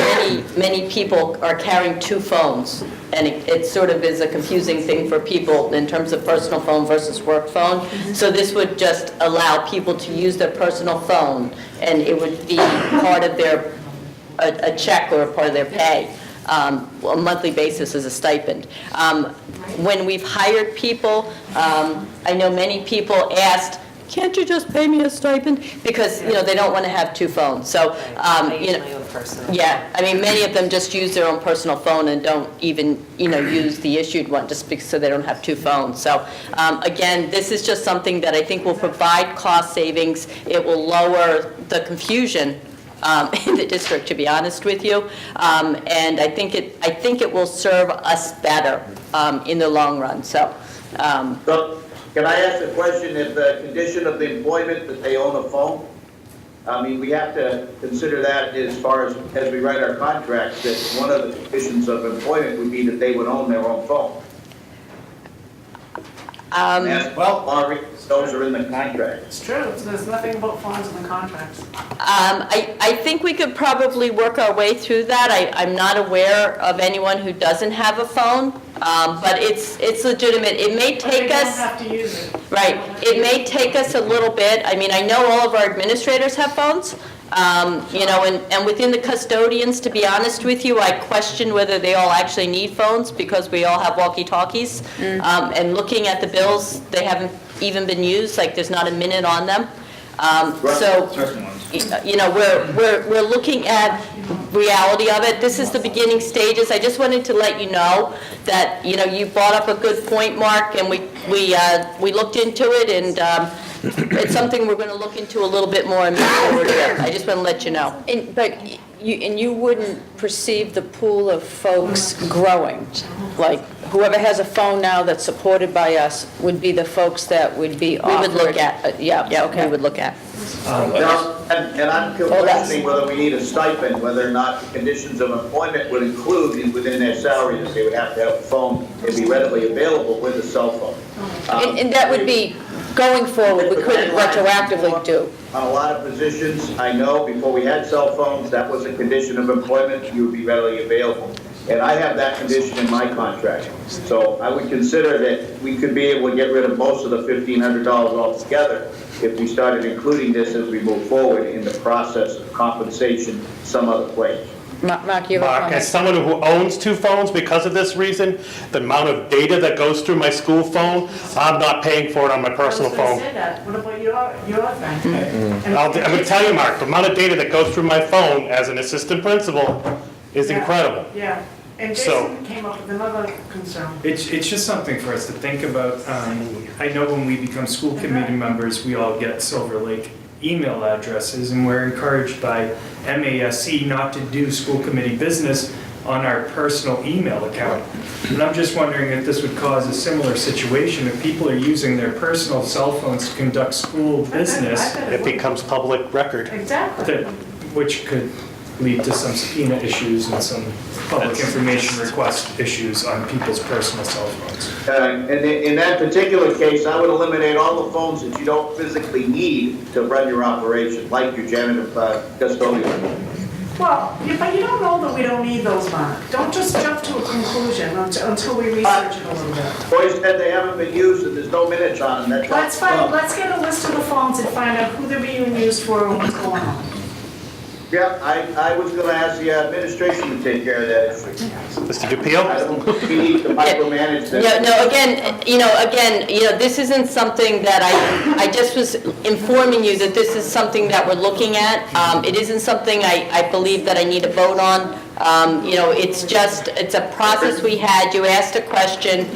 many people are carrying 2 phones, and it sort of is a confusing thing for people in terms of personal phone versus work phone. So this would just allow people to use their personal phone, and it would be part of their, a check or a part of their pay. A monthly basis as a stipend. When we've hired people, I know many people asked, can't you just pay me a stipend? Because, they don't want to have 2 phones. So, yeah, I mean, many of them just use their own personal phone and don't even, use the issued one just because so they don't have 2 phones. So, again, this is just something that I think will provide cost savings. It will lower the confusion in the district, to be honest with you. And I think it will serve us better in the long run. So. Can I ask a question, if the condition of the employment that they own a phone? I mean, we have to consider that as far as we write our contracts, that one of the conditions of employment would be that they would own their own phone. Well, those are in the contract. It's true, there's nothing about phones in the contracts. I think we could probably work our way through that. I'm not aware of anyone who doesn't have a phone, but it's legitimate. It may take us. They don't have to use it. Right. It may take us a little bit. I mean, I know all of our administrators have phones, you know, and within the custodians, to be honest with you, I question whether they all actually need phones because we all have walkie-talkies. And looking at the bills, they haven't even been used, like there's not a minute on them. So, you know, we're looking at reality of it. This is the beginning stages. I just wanted to let you know that, you know, you brought up a good point, Mark, and we looked into it, and it's something we're going to look into a little bit more and move forward with. I just want to let you know. But you wouldn't perceive the pool of folks growing? Like, whoever has a phone now that's supported by us would be the folks that would be offered? We would look at. Yeah, okay. We would look at. Now, and I'm questioning whether we need a stipend, whether or not the conditions of employment would include within their salary that they would have to have a phone and be readily available with a cell phone. And that would be, going forward, we couldn't retroactively do. On a lot of positions, I know, before we had cell phones, that was a condition of employment, you would be readily available. And I have that condition in my contract. So I would consider that we could be able to get rid of most of the $1,500 altogether if we started including this as we move forward in the process of compensation some other place. Mark, you have a Mark, comment? as someone who owns 2 phones because of this reason, the amount of data that goes through my school phone, I'm not paying for it on my personal phone. I was going to say that. What about your thing? I'm going to tell you, Mark, the amount of data that goes through my phone as an assistant principal is incredible. Yeah, and So- Jason came up with another concern. It's just something for us to think about. I know when we become school committee members, we all get Silver Lake email addresses, and we're encouraged by MASC not to do school committee business on our personal email account. And I'm just wondering if this would cause a similar situation if people are using their personal cell phones to conduct school business, It becomes public record. Exactly. which could lead to some subpoena issues and some public information request issues on people's personal cell phones. And in that particular case, I would eliminate all the phones that you don't physically need to run your operation, like your janitor, custodian. Well, but you don't know that we don't need those, Mark. Don't just jump to a conclusion until we research it a little bit. Boys said they haven't been used and there's no minutes on them. Let's get a list of the phones and find out who they're being used for and what's going on. Yeah, I was gonna ask the administration to take care of that issue. Mr. DePiel? I don't think we need to micromanage this. Yeah, no, again, this isn't something that I just was informing you that this is something that we're looking at. It isn't something I believe that I need to vote on. It's a process we had. You asked a question.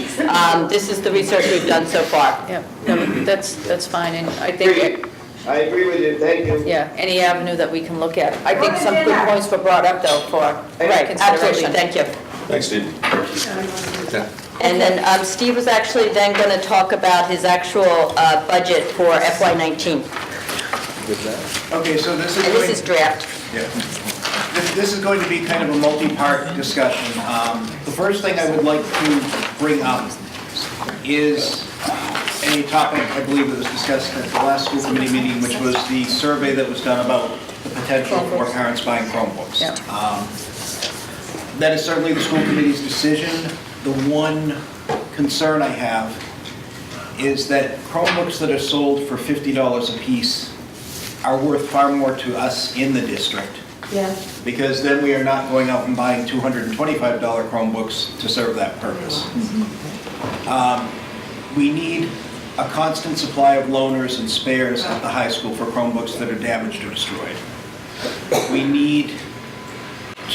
This is the research we've done so far. Yeah, no, that's fine, and I think, I agree with you, thank you. yeah, any avenue that we can look at. I think some good points were brought up, though, for Right, absolutely, consideration. thank you. Thanks, Steve. Yeah. And then Steve was actually then going to talk about his actual budget for FY19. Okay, so this is And going... this is draft. Yeah. This is going to be kind of a multi-part discussion. The first thing I would like to bring up is a topic, I believe, that was discussed at the last school committee meeting, which was the survey that was done about the potential for parents buying Chromebooks. Yeah. That is certainly the school committee's decision. The one concern I have is that Chromebooks that are sold for $50 a piece are worth far more to us in the district. Yeah. Because then we are not going out and buying $225 Chromebooks to serve that purpose. We need a constant supply of loaners and spares at the high school for Chromebooks that are damaged or destroyed. We need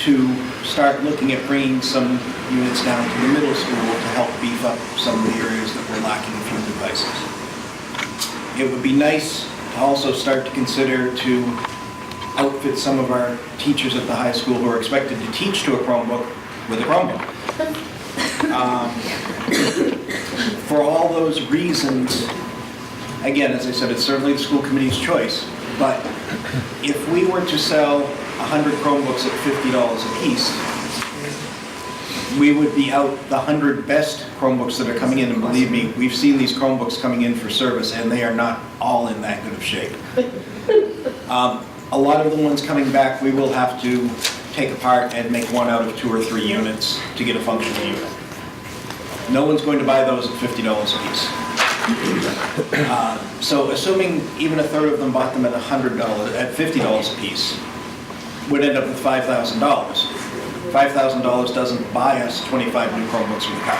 to start looking at bringing some units down to the middle school to help beef up some of the areas that we're lacking a few devices. It would be nice to also start to consider to outfit some of our teachers at the high school who are expected to teach to a Chromebook with a Chromebook. for all those reasons, again, as I said, it's certainly the school committee's choice, but if we were to sell 100 Chromebooks at $50 a piece, we would be out the 100 best Chromebooks that are coming in, and believe me, we've seen these Chromebooks coming in for service, and they are not all in that good of shape. A lot of the ones coming back, we will have to take apart and make one out of 2 or 3 units to get a functional unit. No one's going to buy those at $50 a piece. So assuming even a third of them bought them at at $50 a piece, would end up with $5,000. $5,000 doesn't buy us 25 new Chromebooks with a car.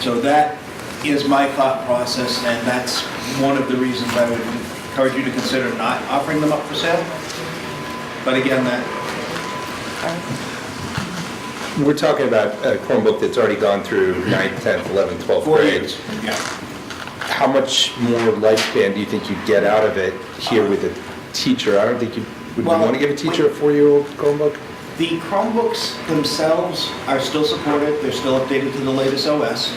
So that is my thought process, and that's one of the reasons I would encourage you to consider not offering them up for sale. But again, We're talking about a Chromebook that's already gone through 9th, 10th, 11th, 12th 4 grade. years. Yeah. How much more lifespan do you think you'd get out of it here with a teacher? I don't think you would want to give a teacher a 4-year-old Chromebook? The Chromebooks themselves are still supported. They're still updated to the latest OS.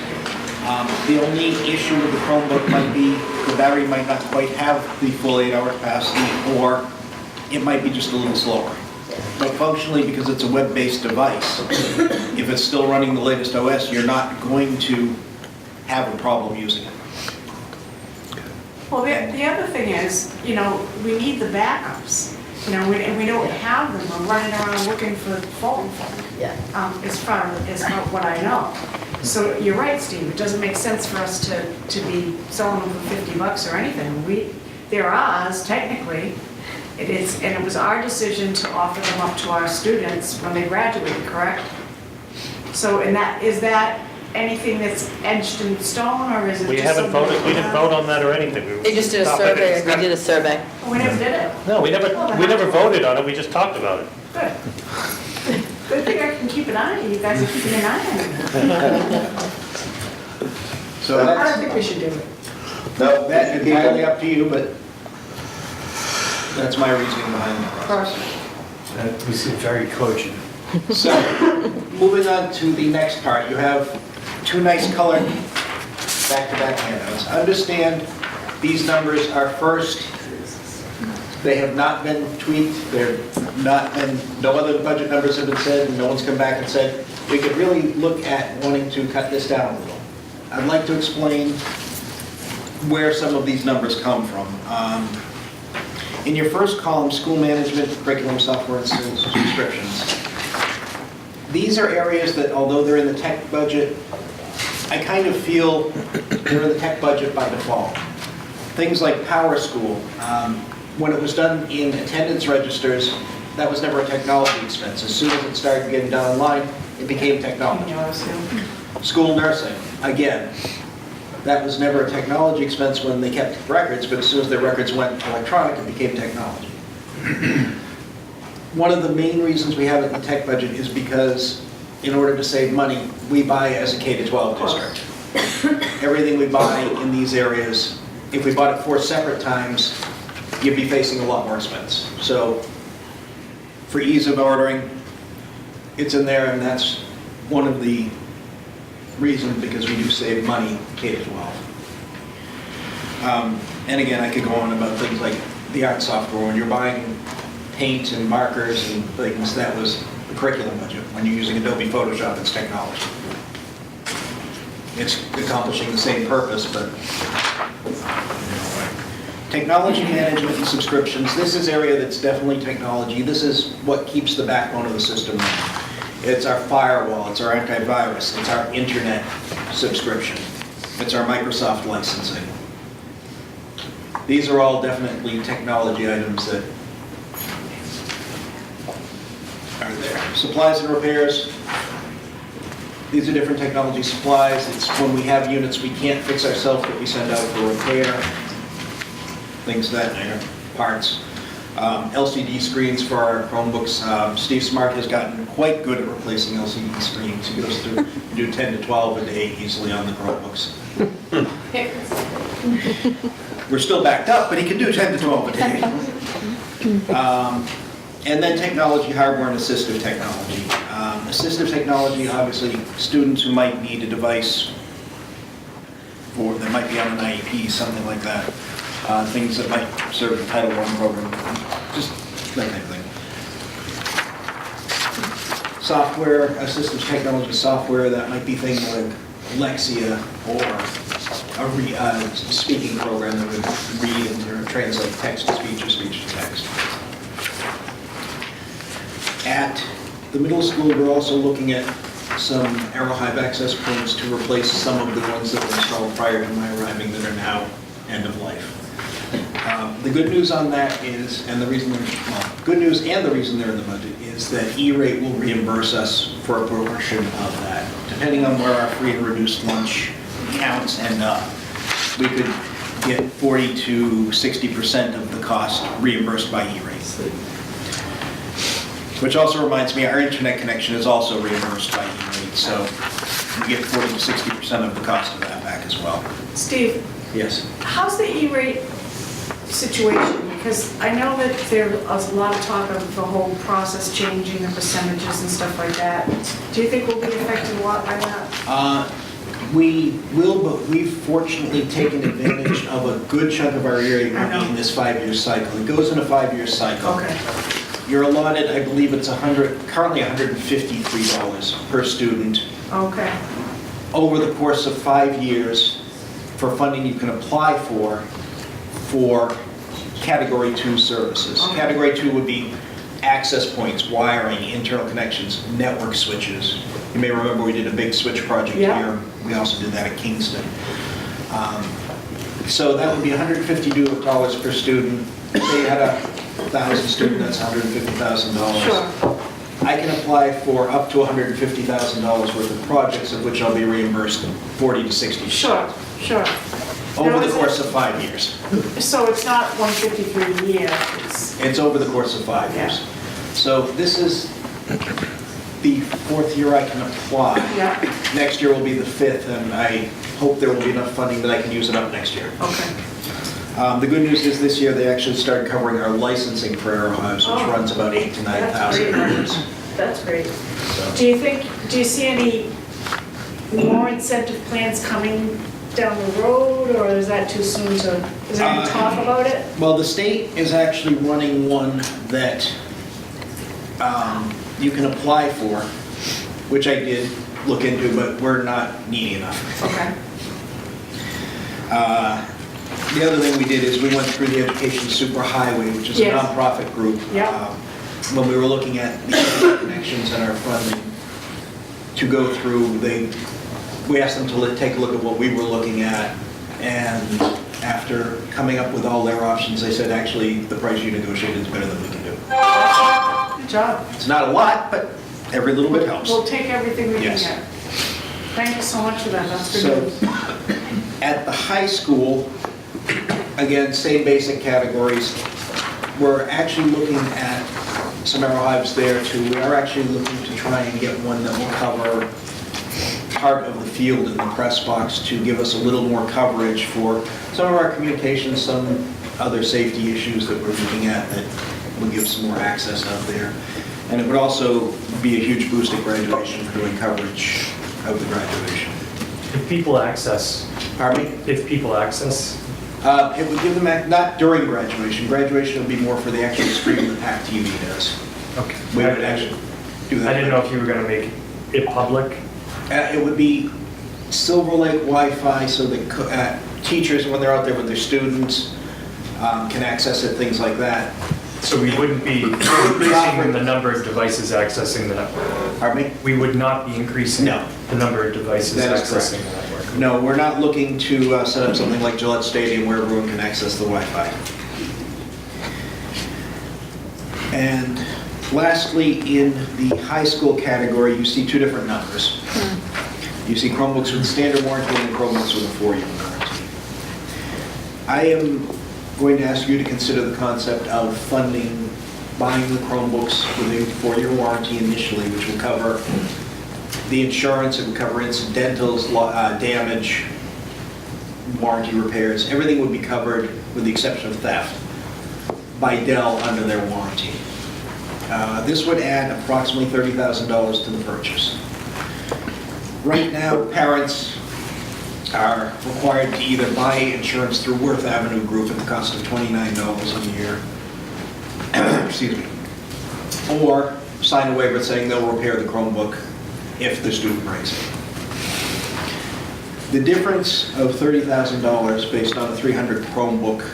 The only issue with the Chromebook might be the battery might not quite have the full 8-hour capacity, or it might be just a little slower. But functionally, because it's a web-based device, if it's still running the latest OS, you're not going to have a problem using it. Well, the other thing is, we need the backups. And we don't have them. We're running around looking for phone. As far as what I know. So you're right, Steve. It doesn't make sense for us to be selling them for $50 or anything. They're ours technically. It is, and it was our decision to offer them up to our students when they graduated. Correct? So, is that anything that's etched in stone, or is it? We just haven't something voted, we didn't vote on that or anything. They just did a survey, we did a survey. Oh, we never did it. No, we never voted on it, we just talked about it. Good. Good thing I can keep an eye on you. You guys are keeping an eye on me. So I don't think we should do it. No, That's entirely up to you, but that's my reasoning behind it. Of course. That was very cogent. So, moving on to the next part, you have 2 nice colored back-to-back handouts. Understand, these numbers are first. They have not been tweaked. No other budget numbers have been said, and no one's come back and said, we could really look at wanting to cut this down a little. I'd like to explain where some of these numbers come from. In your first column, school management, curriculum, software, and subscriptions. These are areas that, although they're in the tech budget, I kind of feel they're in the tech budget by default. Things like Power School, when it was done in attendance registers, that was never a technology expense. As soon as it started getting done online, it became technology. School nursing, again, that was never a technology expense when they kept records, but as soon as their records went electronic, it became technology. One of the main reasons we have it in the tech budget is because in order to save money, we buy as a K-12 district. Everything we buy in these areas, if we bought it 4 separate times, you'd be facing a lot more expense. So for ease of ordering, it's in there, and that's one of the reasons, because we do save money K-12. And again, I could go on about things like the art software. When you're buying paint and markers and things, that was the curriculum budget. When you're using Adobe Photoshop, it's technology. It's accomplishing the same purpose, but technology management and subscriptions, this is area that's definitely technology. This is what keeps the backbone of the system running. It's our firewall, it's our antivirus, it's our internet subscription, it's our Microsoft licensing. These are all definitely technology items that are there. Supplies and repairs. These are different technology supplies. It's when we have units we can't fix ourselves that we send out for repair. Things that are parts. LCD screens for our Chromebooks. Steve Smart has gotten quite good at replacing LCD screens. He goes through, do 10 to 12 a day easily on the Chromebooks. We're still backed up, but he can do 10 to 12 a day. And then technology, hardware, and assistive technology. Assistive technology, obviously, students who might need a device that might be on an IEP, something like that. Things that might serve the Title I program, just that kind of thing. Software, systems technology software, that might be things like Lexia or a speaking program that would read and translate text to speech or speech to text. At the middle school, we're also looking at some Aerohive access points to replace some of the ones that were installed prior to my arriving that are now end of life. The good news on that is, and the reason good news and the reason they're in the budget is that E-rate will reimburse us for a portion of that. Depending on where our free and reduced lunch counts end up, we could get 40 to 60% of the cost reimbursed by E-rate. Which also reminds me, our internet connection is also reimbursed by E-rate, so we get 40 to 60% of the cost of that back as well. Steve, Yes. how's the E-rate situation? Because I know that there's a lot of talk of the whole process changing, the percentages and stuff like that. Do you think we'll be affected a lot by that? We will, but we've fortunately taken advantage of a good chunk of our E-rate money in this 5-year cycle. It goes in a 5-year cycle. Okay. You're allotted, I believe it's currently $153 per student. Okay. Over the course of 5 years for funding you can apply for Category 2 services. Okay. Category 2 would be access points, wiring, internal connections, network switches. You may remember we did a big switch project here. We also did that at Kingston. So that would be $150 per student. If they had 1,000 students, that's $150,000. Sure. I can apply for up to $150,000 worth of projects, of which I'll be reimbursed 40 to 60%. Sure. Over the course of 5 years. So it's not 153 a year, It's over the course of 5 years. So this is the 4th year I can apply. Yeah. Next year will be the 5th, and I hope there will be enough funding that I can use it up next year. Okay. The good news is this year they actually started covering our licensing for Aerohives, which runs about $8,000 to $9,000. That's great. Do you see any more incentive plans coming down the road, or is that too soon is there any talk about it? Well, the state is actually running one that you can apply for, which I did look into, but we're not needy enough. Okay. The other thing we did is we went through the Education Superhighway, which is a Yes. nonprofit group. Yeah. When we were looking at the internet connections and our funding to go through, we asked them to take a look at what we were looking at, and after coming up with all their options, they said, actually, the price you negotiated is better than we can do. Good job. It's not a lot, but every little bit helps. We'll take everything we can Yes. get. Thank you so much for that, that's good So, news. at the high school, again, same basic categories. We're actually looking at some Aerohives there too. We are actually looking to try and get one that will cover part of the field in the press box to give us a little more coverage for some of our communications, some other safety issues that we're looking at that will give some more access out there. And it would also be a huge boost at graduation for doing coverage of the graduation. If people access. Pardon me? If people access. It would give them, not during graduation. Graduation would be more for the actual stream that PAC TV does. Okay. We would actually do that. I didn't know if you were going to make it public. It would be Silver Lake Wi-Fi so that teachers, when they're out there with their students, can access it, things like that. So we wouldn't be increasing the number of devices accessing the network. Pardon me? We would not be increasing the number of devices That is accessing correct. the network. No, we're not looking to set up something like Gillette Stadium where everyone can access the Wi-Fi. And lastly, in the high school category, you see two different numbers. You see Chromebooks with standard warranty and Chromebooks with a 4-year warranty. I am going to ask you to consider the concept of funding, buying the Chromebooks with a 4-year warranty initially, which will cover the insurance, it would cover incidentals, damage, warranty repairs. Everything would be covered with the exception of theft by Dell under their warranty. This would add approximately $30,000 to the purchase. Right now, parents are required to either buy insurance through Worth Avenue Group at the cost of $29 a year, excuse me, or sign a waiver saying they'll repair the Chromebook if the student breaks it. The difference of $30,000 based on a 300 Chromebook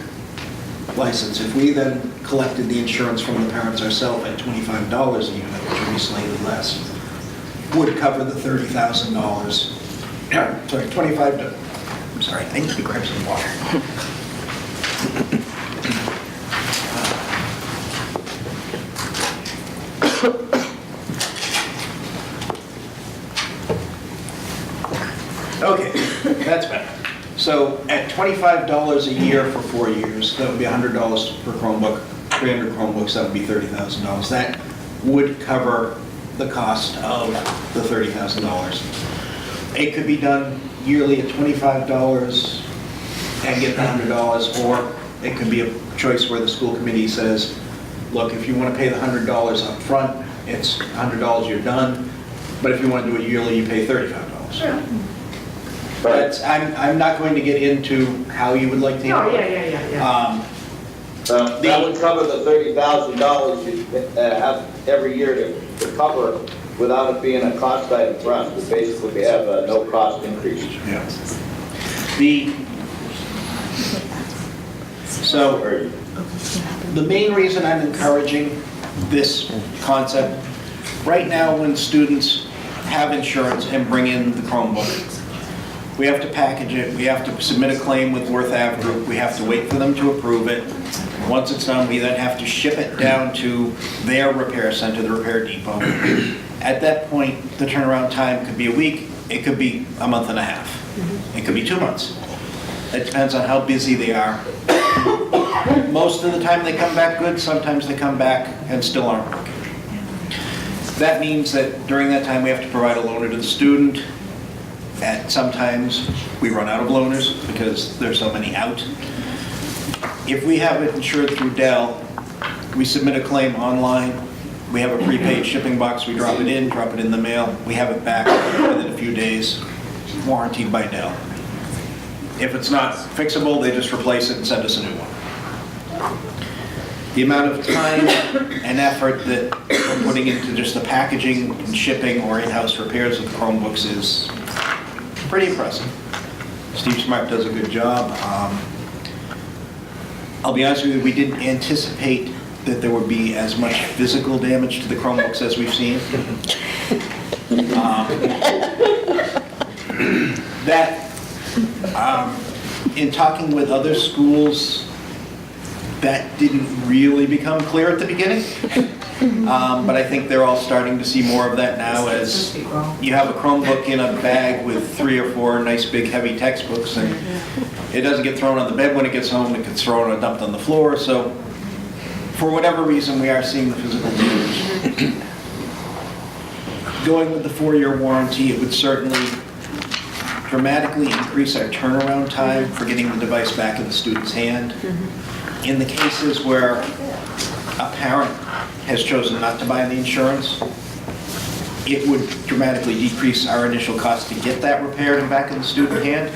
license, if we then collected the insurance from the parents ourselves at $25 a unit, which would be slightly less, would cover the $30,000. Sorry, 25 to, I'm sorry, I need to grab some water. Okay, that's better. So at $25 a year for 4 years, that would be $100 per Chromebook. 300 Chromebooks, that would be $30,000. That would cover the cost of the $30,000. It could be done yearly at $25 and get the $100, or it could be a choice where the school committee says, look, if you want to pay the $100 up front, it's $100, you're done. But if you want to do it yearly, you pay $35. Sure. But I'm not going to get into how you would like to handle it. Yeah. That would cover the $30,000 you have every year to cover without it being a cost item for us. We basically have a no cost increase. Yeah. So the main reason I'm encouraging this concept, right now when students have insurance and bring in the Chromebook, we have to package it, we have to submit a claim with Worth Ave Group, we have to wait for them to approve it. Once it's done, we then have to ship it down to their repair center, the repair depot. At that point, the turnaround time could be a week, it could be a month and a half, it could be 2 months. It depends on how busy they are. Most of the time they come back good, sometimes they come back and still aren't working. That means that during that time we have to provide a loaner to the student. Sometimes we run out of loaners because there's so many out. If we have it insured through Dell, we submit a claim online, we have a prepaid shipping box, we drop it in the mail, we have it back within a few days, warranted by Dell. If it's not fixable, they just replace it and send us a new one. The amount of time and effort that we're putting into just the packaging and shipping or in-house repairs of the Chromebooks is pretty impressive. Steve Smart does a good job. I'll be honest with you, we didn't anticipate that there would be as much physical damage to the Chromebooks as we've seen. In talking with other schools, that didn't really become clear at the beginning. But I think they're all starting to see more of that now as you have a Chromebook in a bag with 3 or 4 nice big heavy textbooks, and it doesn't get thrown on the bed when it gets home, it gets thrown or dumped on the floor. So for whatever reason, we are seeing the physical damage. Going with the 4-year warranty, it would certainly dramatically increase our turnaround time for getting the device back in the student's hand. In the cases where a parent has chosen not to buy the insurance, it would dramatically decrease our initial cost to get that repaired and back in the student hand,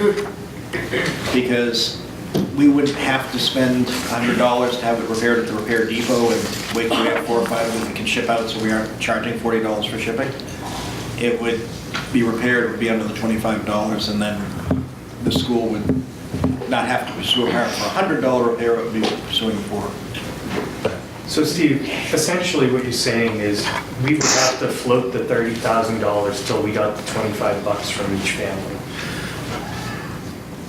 because we wouldn't have to spend $100 to have it repaired at the repair depot and wait till we have 4 or 5 that we can ship out, so we aren't charging $40 for shipping. It would be repaired, it would be under the $25, and then the school would not have to pursue a parent for a $100 repair, it would be pursuing for. So Steve, essentially what you're saying is we would have to float the $30,000 till we got the $25 from each family.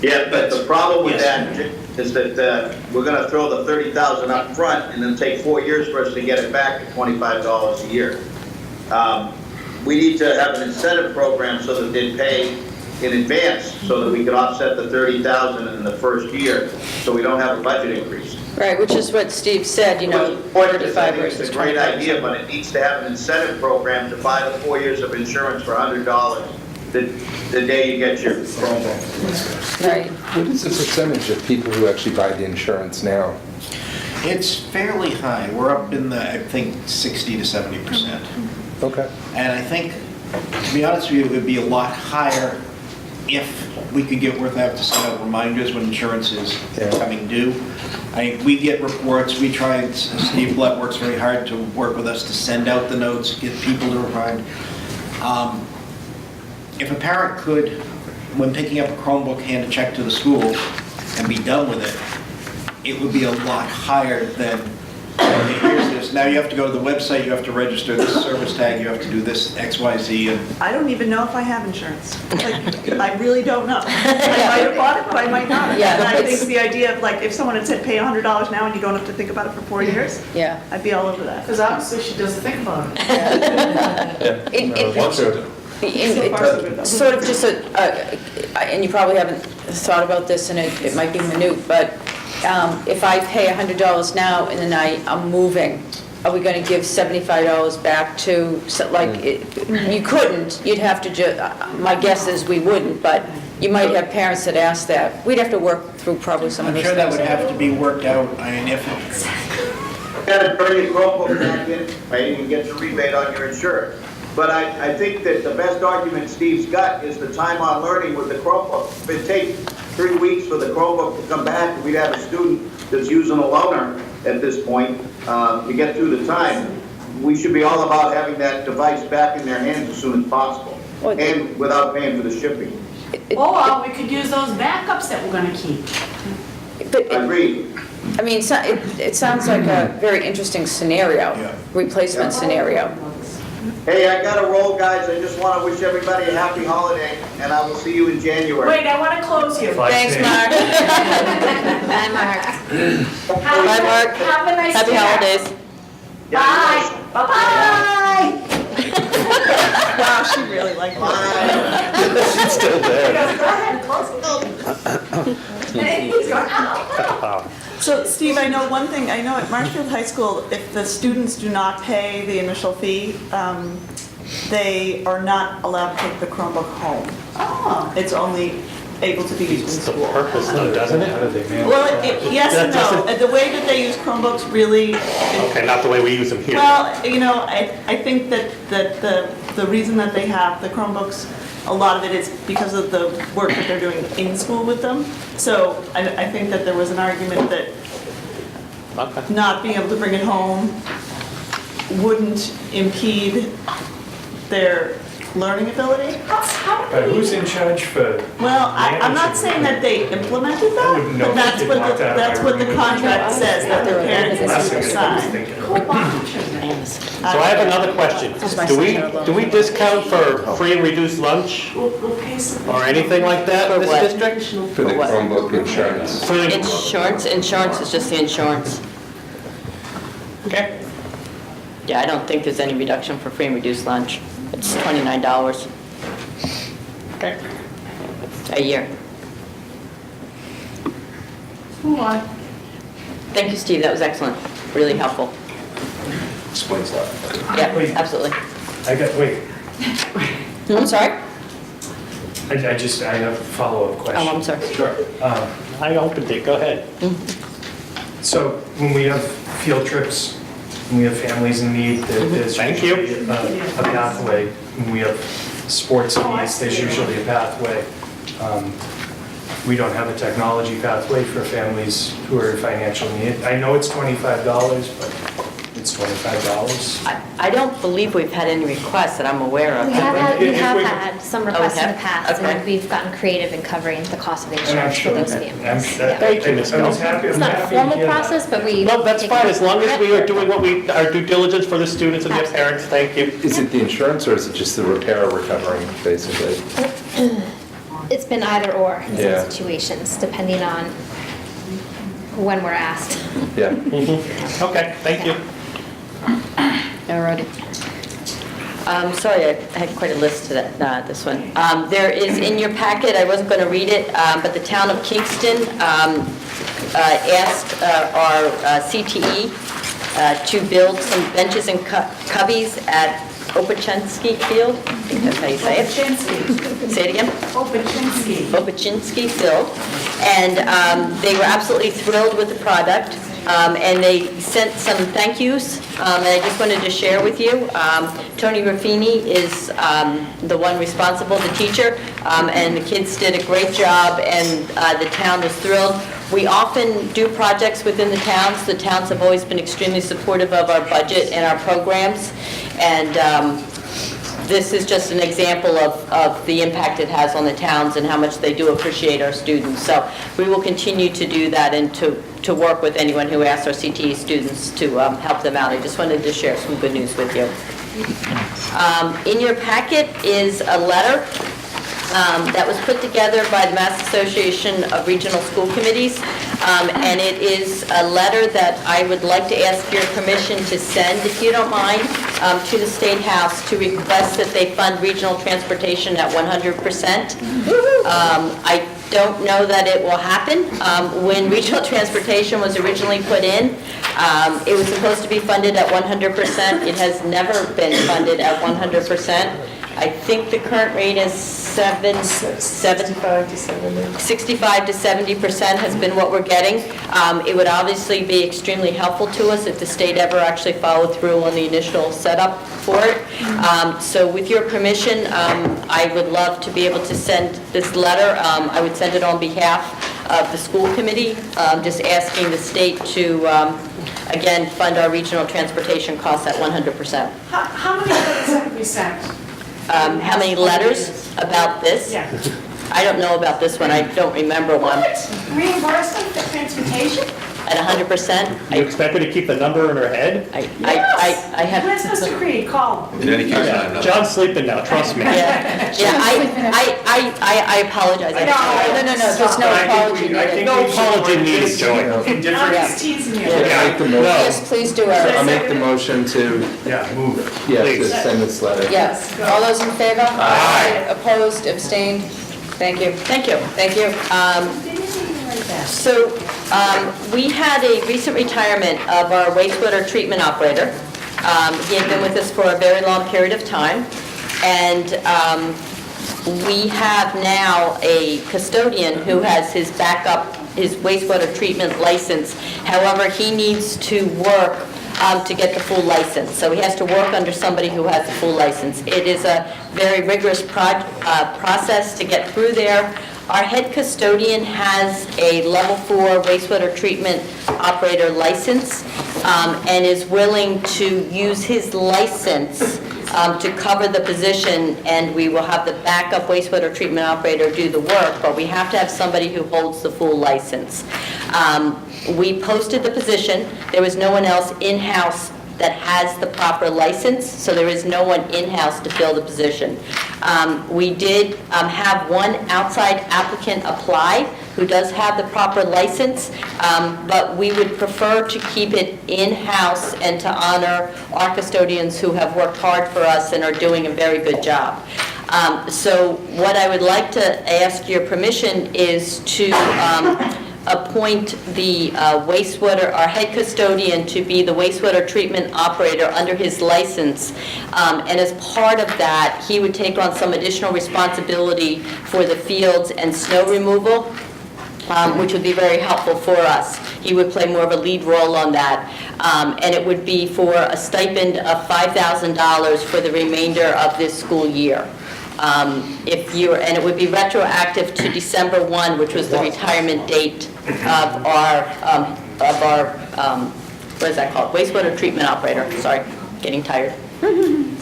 Yeah, but the problem with that is that we're going to throw the $30,000 up front and then take 4 years for us to get it back to $25 a year. We need to have an incentive program so that they pay in advance so that we can offset the $30,000 in the first year, so we don't have a budget increase. Right, which is what Steve said, you know, The point is, I 35 think it's versus a great 25. idea, but it needs to have an incentive program to buy the 4 years of insurance for $100 the day you get your Chromebook. Right. What is the percentage of people who actually buy the insurance now? It's fairly high. We're up in the, I think, 60 to 70%. Okay. And I think, to be honest with you, it would be a lot higher if we could get Worth Ave to send out reminders when insurance is coming due. We get reports, we try, Steve Blatt works very hard to work with us to send out the notes, get people to remind. If a parent could, when picking up a Chromebook, hand a check to the school and be done with it, it would be a lot higher than, okay, here's this, now you have to go to the website, you have to register this service tag, you have to do this XYZ, and I don't even know if I have insurance. Like, I really don't know. I might have bought it, but I might not have. Yeah, And I it's- think the idea of like, if someone had said pay $100 now and you don't have to think about it for 4 years, Yeah. I'd be all over that. Because obviously she doesn't think about it. Once or two. So far, so good, though. Sort of just and you probably haven't thought about this, and it might be minute, but if I pay $100 now and then I'm moving, are we going to give $75 back to, you couldn't, you'd have to, my guess is we wouldn't, but you might have parents that ask that. We'd have to work through probably some of I'm those sure that things. would have to be worked out, if Got to turn your Chromebook back in, right, and you get the rebate on your insurance. But I think that the best argument Steve's got is the time on learning with the Chromebook. If it takes 3 weeks for the Chromebook to come back, we'd have a student that's using a loaner at this point to get through the time. We should be all about having that device back in their hands as soon as possible, and without paying for the shipping. Or we could use those backups that we're gonna keep. Agreed. I mean, it sounds like a very interesting scenario, replacement scenario. Hey, I got to roll, guys. I just want to wish everybody a happy holiday, and I will see you in January. Wait, I want to close you. Thanks, Mark. Bye, Mark. Bye, Mark. Have a nice Happy dinner. holidays. Bye. Bye-bye. Wow, she really liked it. She's still there. Go ahead, close it. He's going, ow. So Steve, I know one thing, I know at Marshfield High School, if the students do not pay the initial fee, they are not allowed to take the Chromebook home. Oh. It's only able to be used in The school. purpose though, doesn't it? How do they manage Well, that? yes and That no. doesn't- The way that they use Chromebooks really, Okay, not the way we use them here. well, I think that the reason that they have the Chromebooks, a lot of it is because of the work that they're doing in school with them. So I think that there was an argument that Okay. not being able to bring it home wouldn't impede their learning ability. But who's in charge for? Well, I'm not saying that they implemented I wouldn't that, know but if that's they what walked out of that's my what the room. contract says, that the parents Last need to thing I was sign. thinking. So I have another question. Do we discount for free and reduced lunch or anything like that in For this what? district? For the what? Chromebook insurance. For the- Insurance is just the insurance. Okay. Yeah, I don't think there's any reduction for free and reduced lunch. It's $29 Okay. a year. Move on. Thank you, Steve, that was excellent, really helpful. Explains that. Yeah, absolutely. Wait, I'm sorry? I have a follow-up question. Oh, I'm sorry. Sure. I opened it, go ahead. So when we have field trips, when we have families in need, there's Thank you. usually a pathway. When we have sports needs, there's usually a pathway. We don't have a technology pathway for families who are in financial need. I know it's $25, but it's $25. I don't believe we've had any requests that I'm aware of. We have If we- had some Oh, we requests in have? the past, Okay. and we've gotten creative in covering the cost of And I'm insurance for sure those that- families. that- Thank you, Ms. I was happy. It's I'm not a happy to formal hear that. process, but we. No, that's fine, as long as we are doing our due diligence for the students and their parents, thank you. Is it the insurance or is it just the repair or recovering, basically? It's been either or in Yeah. some situations, depending on when we're asked. Yeah. Okay, thank you. All righty. Sorry, I had quite a list to this one. There is in your packet, I wasn't going to read it, but the town of Kingston asked our CTE to build some benches and cubbies at Opachinski Field. I think that's how you say it. Say it again? Opachinski Field. And they were absolutely thrilled with the product. And they sent some thank yous that I just wanted to share with you. Tony Raffini is the one responsible, the teacher, and the kids did a great job, and the town was thrilled. We often do projects within the towns. The towns have always been extremely supportive of our budget and our programs, and this is just an example of the impact it has on the towns and how much they do appreciate our students. So we will continue to do that and to work with anyone who asks our CTE students to help them out. I just wanted to share some good news with you. In your packet is a letter that was put together by the Mass Association of Regional School Committees, and it is a letter that I would like to ask your permission to send, if you don't mind, to the State House to request that they fund regional transportation at 100%. I don't know that it will happen. When regional transportation was originally put in, it was supposed to be funded at 100%. It has never been funded at 100%. I think the current rate is 65 to 70% has been what we're getting. It would obviously be extremely helpful to us if the state ever actually followed through on the initial setup for it. So with your permission, I would love to be able to send this letter. I would send it on behalf of the school committee, just asking the state to, again, fund our regional transportation costs at 100%. How many letters have we sent? How many letters about this? Yeah. I don't know about this one. I don't remember one. Reimbursement for transportation? At 100%? You expect her to keep the number in her head? I have. Where's Mr. Creed? Call. In any case, John's sleeping now, trust me. I apologize. No, there's no apology needed. No apology needed, Joey. I'm just teasing you. Yes, please do it. I'll make the motion to, Move it. to Please. send this letter. Yes. All those in favor? Aye. Opposed, abstained? Thank you. Thank you. Thank you. So we had a recent retirement of our wastewater treatment operator. He had been with us for a very long period of time, and we have now a custodian who has his backup, his wastewater treatment license. However, he needs to work to get the full license. So he has to work under somebody who has the full license. It is a very rigorous process to get through there. Our head custodian has a level 4 wastewater treatment operator license and is willing to use his license to cover the position, and we will have the backup wastewater treatment operator do the work, but we have to have somebody who holds the full license. We posted the position. There was no one else in-house that has the proper license, so there is no one in-house to fill the position. We did have one outside applicant apply who does have the proper license, but we would prefer to keep it in-house and to honor our custodians who have worked hard for us and are doing a very good job. So what I would like to ask your permission is to appoint the wastewater, our head custodian, to be the wastewater treatment operator under his license. And as part of that, he would take on some additional responsibility for the fields and snow removal, which would be very helpful for us. He would play more of a lead role on that. And it would be for a stipend of $5,000 for the remainder of this school year. And it would be retroactive to December 1, which was the retirement date of our what is that called? Wastewater treatment operator. Sorry, getting tired. Jim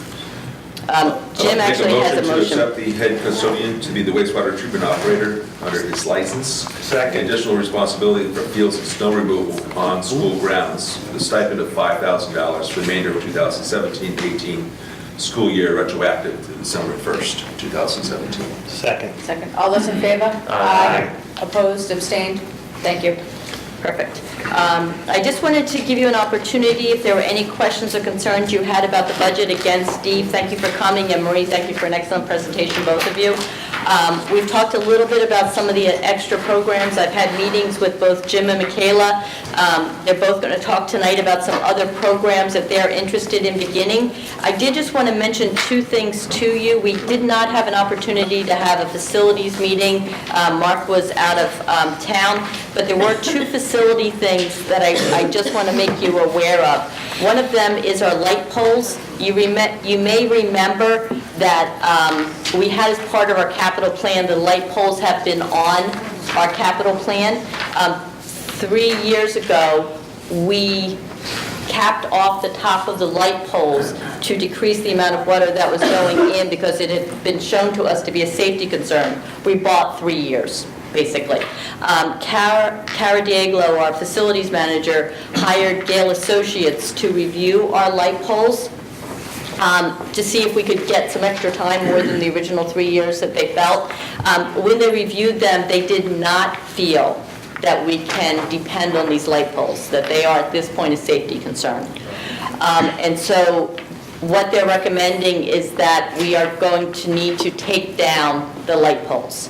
actually has a motion. To accept the head custodian to be the wastewater treatment operator under his license. Second. Additional responsibility for fields and snow removal on school grounds. The stipend of $5,000 for the remainder of 2017-18 school year, retroactive to December 1st, 2017. Second. All those in favor? Aye. Opposed, abstained? Thank you. Perfect. I just wanted to give you an opportunity if there were any questions or concerns you had about the budget. Again, Steve, thank you for coming, and Marie, thank you for an excellent presentation, both of you. We've talked a little bit about some of the extra programs. I've had meetings with both Jim and Michaela. They're both going to talk tonight about some other programs that they're interested in beginning. I did just want to mention two things to you. We did not have an opportunity to have a facilities meeting. Mark was out of town, but there were two facility things that I just want to make you aware of. One of them is our light poles. You may remember that we had as part of our capital plan, the light poles have been on our capital plan. 3 years ago, we capped off the top of the light poles to decrease the amount of water that was going in because it had been shown to us to be a safety concern. We bought 3 years, basically. Cara Dieglo, our facilities manager, hired Gale Associates to review our light poles to see if we could get some extra time, more than the original 3 years that they felt. When they reviewed them, they did not feel that we can depend on these light poles, that they are at this point a safety concern. And so what they're recommending is that we are going to need to take down the light poles.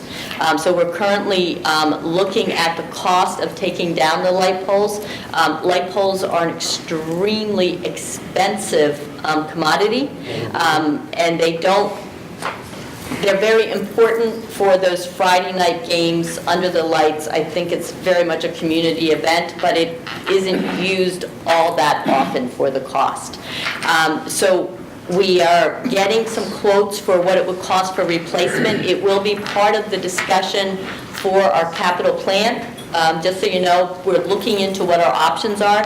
So we're currently looking at the cost of taking down the light poles. Light poles are an extremely expensive commodity, and they're very important for those Friday night games under the lights. I think it's very much a community event, but it isn't used all that often for the cost. So we are getting some quotes for what it would cost for replacement. It will be part of the discussion for our capital plan. Just so you know, we're looking into what our options are,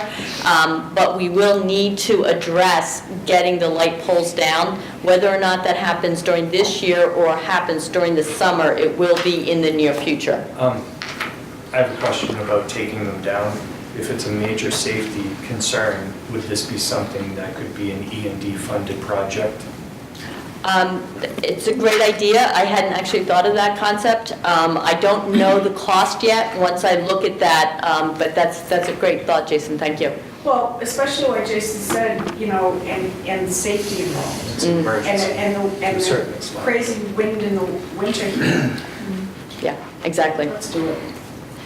but we will need to address getting the light poles down. Whether or not that happens during this year or happens during the summer, it will be in the near future. I have a question about taking them down. If it's a major safety concern, would this be something that could be an E&D funded project? It's a great idea. I hadn't actually thought of that concept. I don't know the cost yet once I look at that, but that's a great thought, Jason. Thank you. Well, especially what Jason said, you know, and safety involved. It's an emergency. And the crazy wind in the winter here. Yeah, exactly. Let's do it.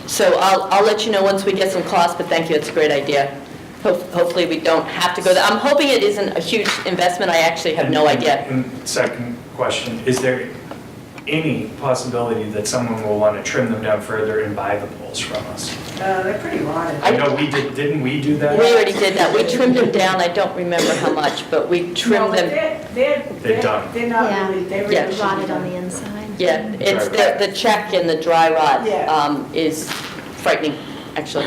So I'll let you know once we get some costs, but thank you, it's a great idea. Hopefully we don't have to go there. I'm hoping it isn't a huge investment. I actually have no idea. And second question, is there any possibility that someone will want to trim them down further and buy the poles from us? They're pretty rotted. I know we did, didn't we do that? We already did that. We trimmed them down. I don't remember how much, but we trimmed them. They're done. They're not really, they really Yeah. should be Rotted done. on the inside. Yeah, it's the check and the dry rot Yeah. is frightening, actually.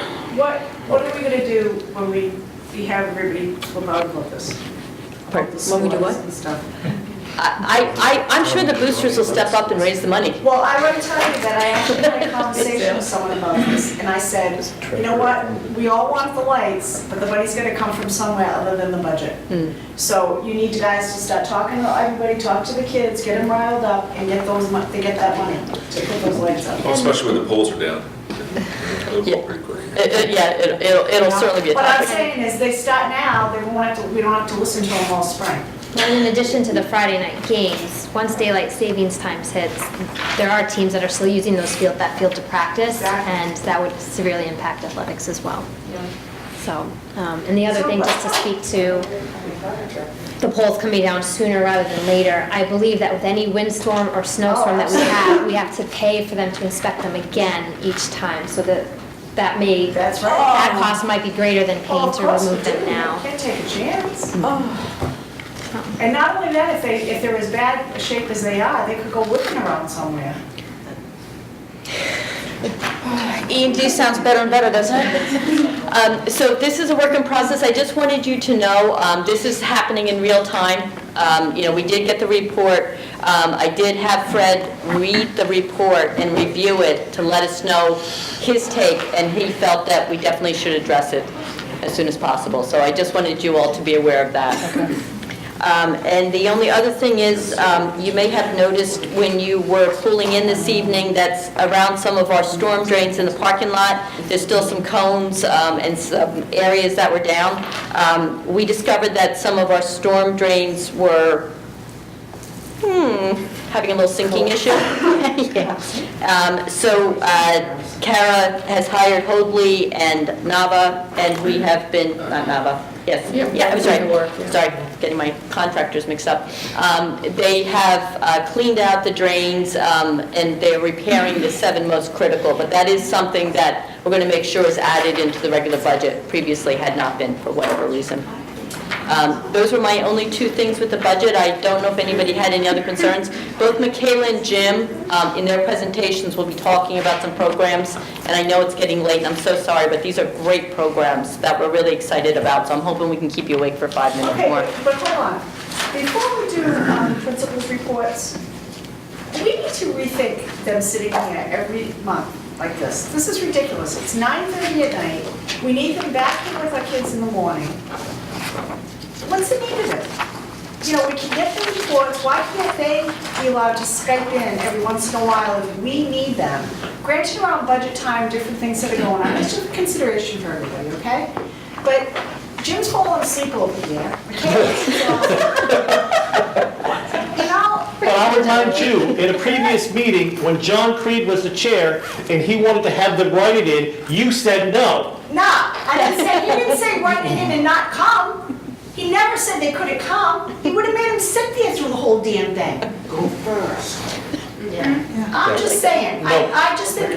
What are we gonna do when we have everybody flip out about this? About the When we do what? scores and stuff? I'm sure the boosters will step up and raise the money. Well, I want to tell you that I actually had a conversation with someone about this, and I said, you know what, we all want the lights, but the money's gonna come from somewhere other than the budget. So you need you guys to start talking to everybody, talk to the kids, get them riled up, and get that money to put those lights up. Well, especially when the poles are down. It'll go pretty quick. It'll certainly be a What I'm topic. saying is, they start now, we don't have to listen to them all spring. Well, in addition to the Friday night games, once daylight savings times hits, there are teams that are still using that field to practice, and that would severely impact athletics as well. So, and the other thing, just to speak to the poles coming down sooner rather than later, I believe that with any windstorm or snowstorm that we have to pay for them to inspect them again each time, so that cost might be greater than paying to remove them now. You can't take a chance. And not only that, if they're as bad a shape as they are, they could go whipping around somewhere. E&D sounds better and better, doesn't it? So this is a work in process. I just wanted you to know this is happening in real time. We did get the report. I did have Fred read the report and review it to let us know his take, and he felt that we definitely should address it as soon as possible. So I just wanted you all to be aware of that. And the only other thing is, you may have noticed when you were pulling in this evening, that's around some of our storm drains in the parking lot, there's still some cones and some areas that were down. We discovered that some of our storm drains were having a little sinking issue. Yeah. So Kara has hired Hoadley and Nava, and we have been, not Nava, yes. Yeah, I'm sorry. Sorry, getting my contractors mixed up. They have cleaned out the drains, and they're repairing the 7 most critical, but that is something that we're going to make sure is added into the regular budget. Previously had not been for whatever reason. Those were my only 2 things with the budget. I don't know if anybody had any other concerns. Both Michaela and Jim, in their presentations, will be talking about some programs, and I know it's getting late, and I'm so sorry, but these are great programs that we're really excited about, so I'm hoping we can keep you awake for 5 minutes more. Okay, but hold on. Before we do principals' reports, we need to rethink them sitting here every month like this. This is ridiculous. It's 9:30 at night. We need them back here with our kids in the morning. What's the need of it? You know, we can get the reports. Why can't they be allowed to Skype in every once in a while if we need them? Granted, around budget time, different things that are going on. It's just a consideration for everybody, okay? But Jim's falling asleep over here. But I'll remind you, in a previous meeting, when John Creed was the chair and he wanted to have them write it in, you said no. No, he didn't say write it in and not come. He never said they couldn't come. He would have made them sit there through the whole damn thing. Go first. Yeah. I'm just saying, I just think.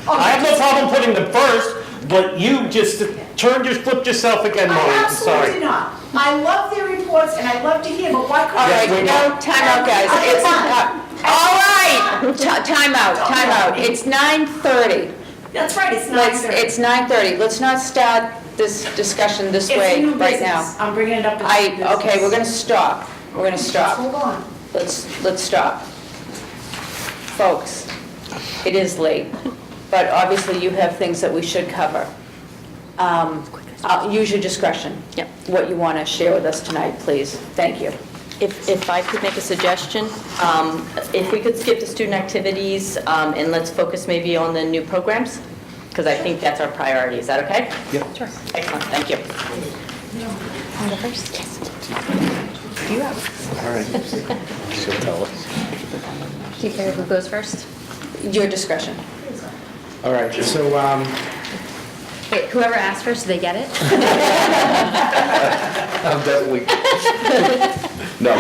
I have no problem putting them first, but you just flipped yourself again, Maureen. I I'm sorry. absolutely not. I love their reports and I love to hear, but why couldn't All right, I? no, time out, guys. It's, all right, time out. It's 9:30. That's right, it's 9:30. It's 9:30. Let's not start this discussion this way right now. I'm bringing it up to new business. Okay, we're gonna stop. We're gonna stop. Hold on. Let's stop. Folks, it is late, but obviously you have things that we should cover. Use your discretion. Yep. What you want to share with us tonight, please. Thank you. If I could make a suggestion, if we could skip the student activities and let's focus maybe on the new programs, because I think that's our priority. Is that okay? Yep. Sure. Excellent, thank you. Want to go first? Yes. You have. All right. She'll tell us. Do you care who goes first? Your discretion. All right, so, Wait, whoever asked first, do they get it? I'm definitely, no,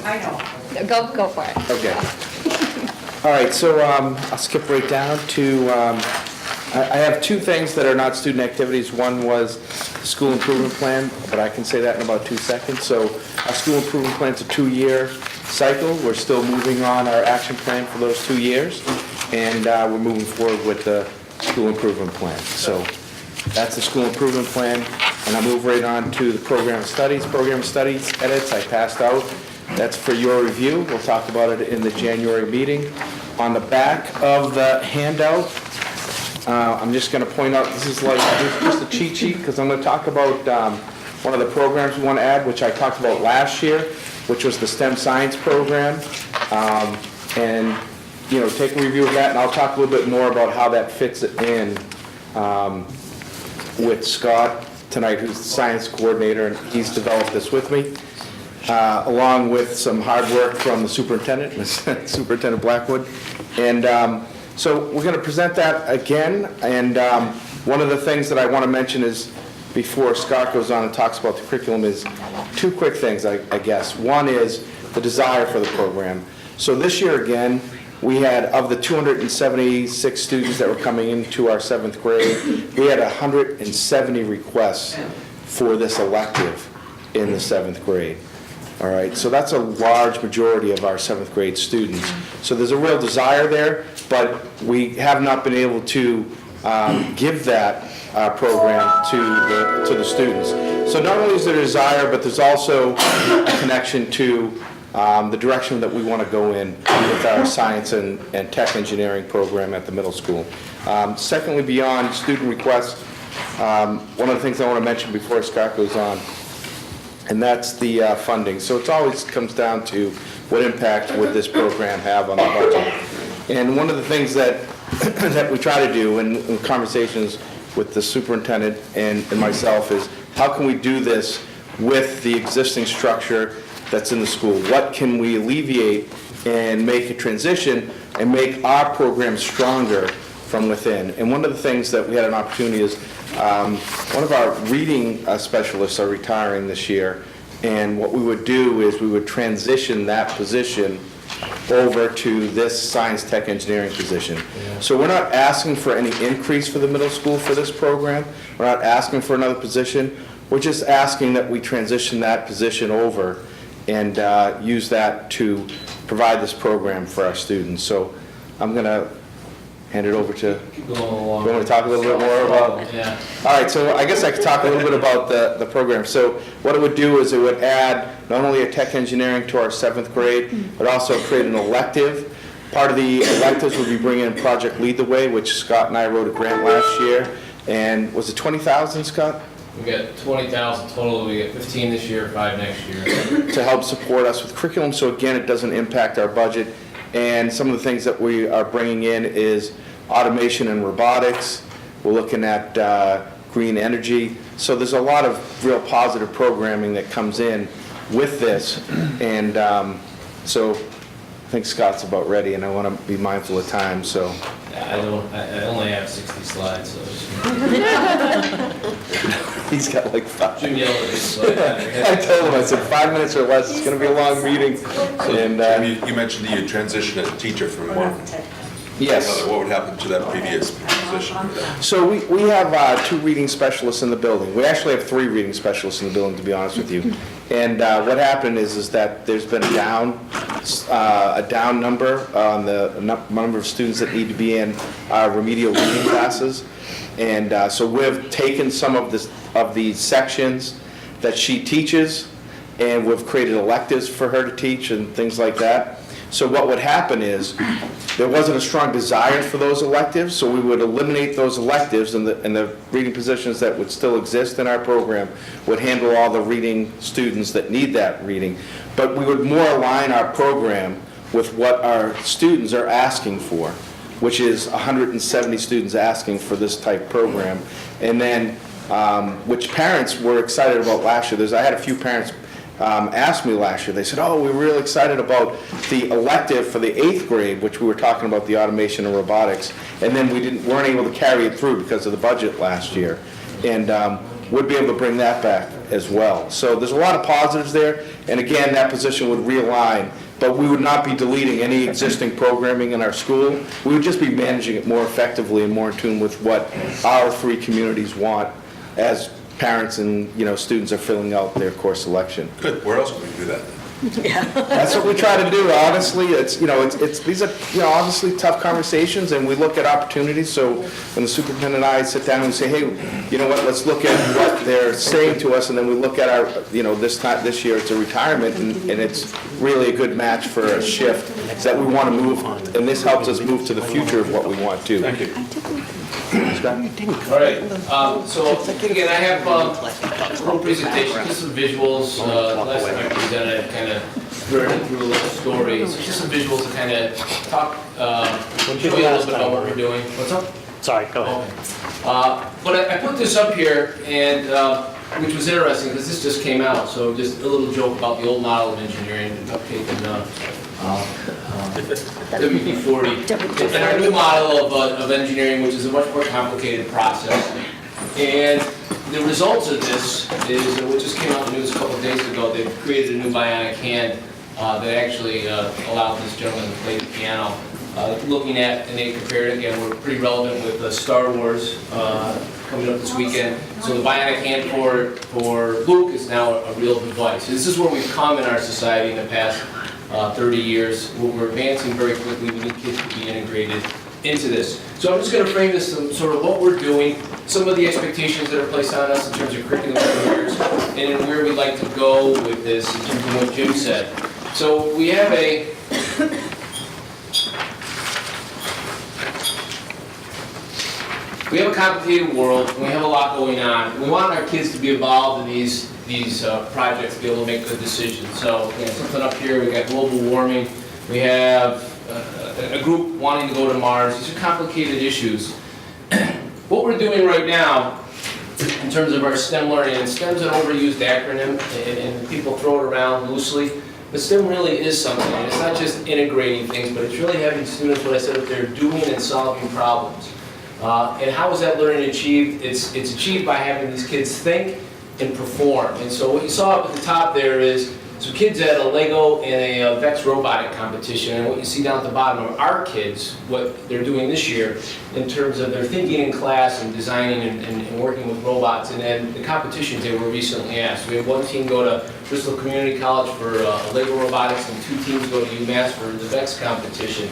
I know. Go for it. okay. All right, so I'll skip right down to, I have 2 things that are not student activities. One was the school improvement plan, but I can say that in about 2 seconds. So our school improvement plan's a 2-year cycle. We're still moving on our action plan for those 2 years, and we're moving forward with the school improvement plan. So that's the school improvement plan, and I'll move right on to the program of studies. Program of studies edits I passed out. That's for your review. We'll talk about it in the January meeting. On the back of the handout, I'm just going to point out, this is like just a cheat sheet, because I'm going to talk about one of the programs we want to add, which I talked about last year, which was the STEM science program. And, you know, take a review of that, and I'll talk a little bit more about how that fits in with Scott tonight, who's the science coordinator, and he's developed this with me, along with some hard work from the superintendent, Superintendent Blackwood. And so we're going to present that again, and one of the things that I want to mention is, before Scott goes on and talks about the curriculum, is 2 quick things, I guess. One is the desire for the program. So this year again, we had, of the 276 students that were coming into our 7th grade, we had 170 requests for this elective in the 7th grade. All right, so that's a large majority of our 7th grade students. So there's a real desire there, but we have not been able to give that program to the students. So not only is there a desire, but there's also a connection to the direction that we want to go in with our science and tech engineering program at the middle school. Secondly, beyond student requests, one of the things I want to mention before Scott goes on, and that's the funding. So it always comes down to what impact would this program have on the budget. And one of the things that that we try to do in conversations with the superintendent and myself is, how can we do this with the existing structure that's in the school? What can we alleviate and make a transition and make our program stronger from within? And one of the things that we had an opportunity is, one of our reading specialists are retiring this year, and what we would do is we would transition that position over to this science, tech, engineering position. So we're not asking for any increase for the middle school for this program. We're not asking for another position. We're just asking that we transition that position over and use that to provide this program for our students. So I'm going to hand it over to, you want me to talk a little bit more about? Yeah. All right, so I guess I could talk a little bit about the program. So what it would do is it would add not only a tech engineering to our 7th grade, but also create an elective. Part of the electives would be bringing in Project Lead the Way, which Scott and I wrote a grant last year. And was it 20,000, Scott? We got 20,000 total, we get 15 this year, 5 next year. To help support us with curriculum, so again, it doesn't impact our budget. And some of the things that we are bringing in is automation and robotics. We're looking at green energy. So there's a lot of real positive programming that comes in with this. And so I think Scott's about ready, and I want to be mindful of time, so. I only have 60 slides, so. He's got like 5. Jim yelled at me, so I told him, I said 5 minutes or less, it's going to be a long meeting. And You mentioned that you transitioned as a teacher from one. Yes. What would happen to that previous position? So we have 2 reading specialists in the building. We actually have 3 reading specialists in the building, to be honest with you. And what happened is that there's been a down number on the number of students that need to be in remedial reading classes. And so we've taken some of these sections that she teaches, and we've created electives for her to teach and things like that. So what would happen is, there wasn't a strong desire for those electives, so we would eliminate those electives, and the reading positions that would still exist in our program would handle all the reading students that need that reading. But we would more align our program with what our students are asking for, which is 170 students asking for this type program. And then, which parents were excited about last year. I had a few parents asked me last year, they said, oh, we were really excited about the elective for the 8th grade, which we were talking about the automation and robotics, and then we weren't able to carry it through because of the budget last year. And would be able to bring that back as well. So there's a lot of positives there, and again, that position would realign, but we would not be deleting any existing programming in our school. We would just be managing it more effectively and more in tune with what our 3 communities want as parents and students are filling out their course selection. Good. Where else can we do that? That's what we try to do. Honestly, these are obviously tough conversations, and we look at opportunities. So when the superintendent and I sit down and say, hey, you know what? Let's look at what they're saying to us, and then we look at our this year it's a retirement, and it's really a good match for a shift. Is that we want to move, and this helps us move to the future of what we want to. Thank you. All right, so again, I have a little presentation, just some visuals. Last time I presented, I kind of ran through a little stories, just some visuals to kind of talk, show you a little bit about what we're doing. What's up? Sorry, go ahead. But I put this up here, and which was interesting because this just came out. So just a little joke about the old model of engineering, uptaken WP-40, and our new model of engineering, which is a much more complicated process. And the results of this is, what just came out in the news a couple of days ago, they've created a new bionic hand that actually allowed this gentleman to play the piano. Looking at, and they compared it, again, we're pretty relevant with Star Wars coming up this weekend. So the bionic hand for Luke is now a real device. This is where we've come in our society in the past 30 years. We're advancing very quickly. We need kids to be integrated into this. So I'm just going to frame this as sort of what we're doing, some of the expectations that are placed on us in terms of curriculum careers, and then where we'd like to go with this in terms of what Jim said. So we have a complicated world, and we have a lot going on. We want our kids to be involved in these projects to be able to make good decisions. So we have something up here, we got global warming, we have a group wanting to go to Mars. These are complicated issues. What we're doing right now in terms of our STEM learning. And STEM's an overused acronym, and people throw it around loosely. But STEM really is something, and it's not just integrating things, but it's really having students, what I said up there, doing and solving problems. And how is that learning achieved? It's achieved by having these kids think and perform. And so what you saw up at the top there is some kids at a Lego and a VEX robotic competition, and what you see down at the bottom are our kids, what they're doing this year in terms of their thinking in class and designing and working with robots, and then the competitions they were recently asked. We had one team go to Bristol Community College for Lego robotics, and 2 teams go to UMass for the VEX competition.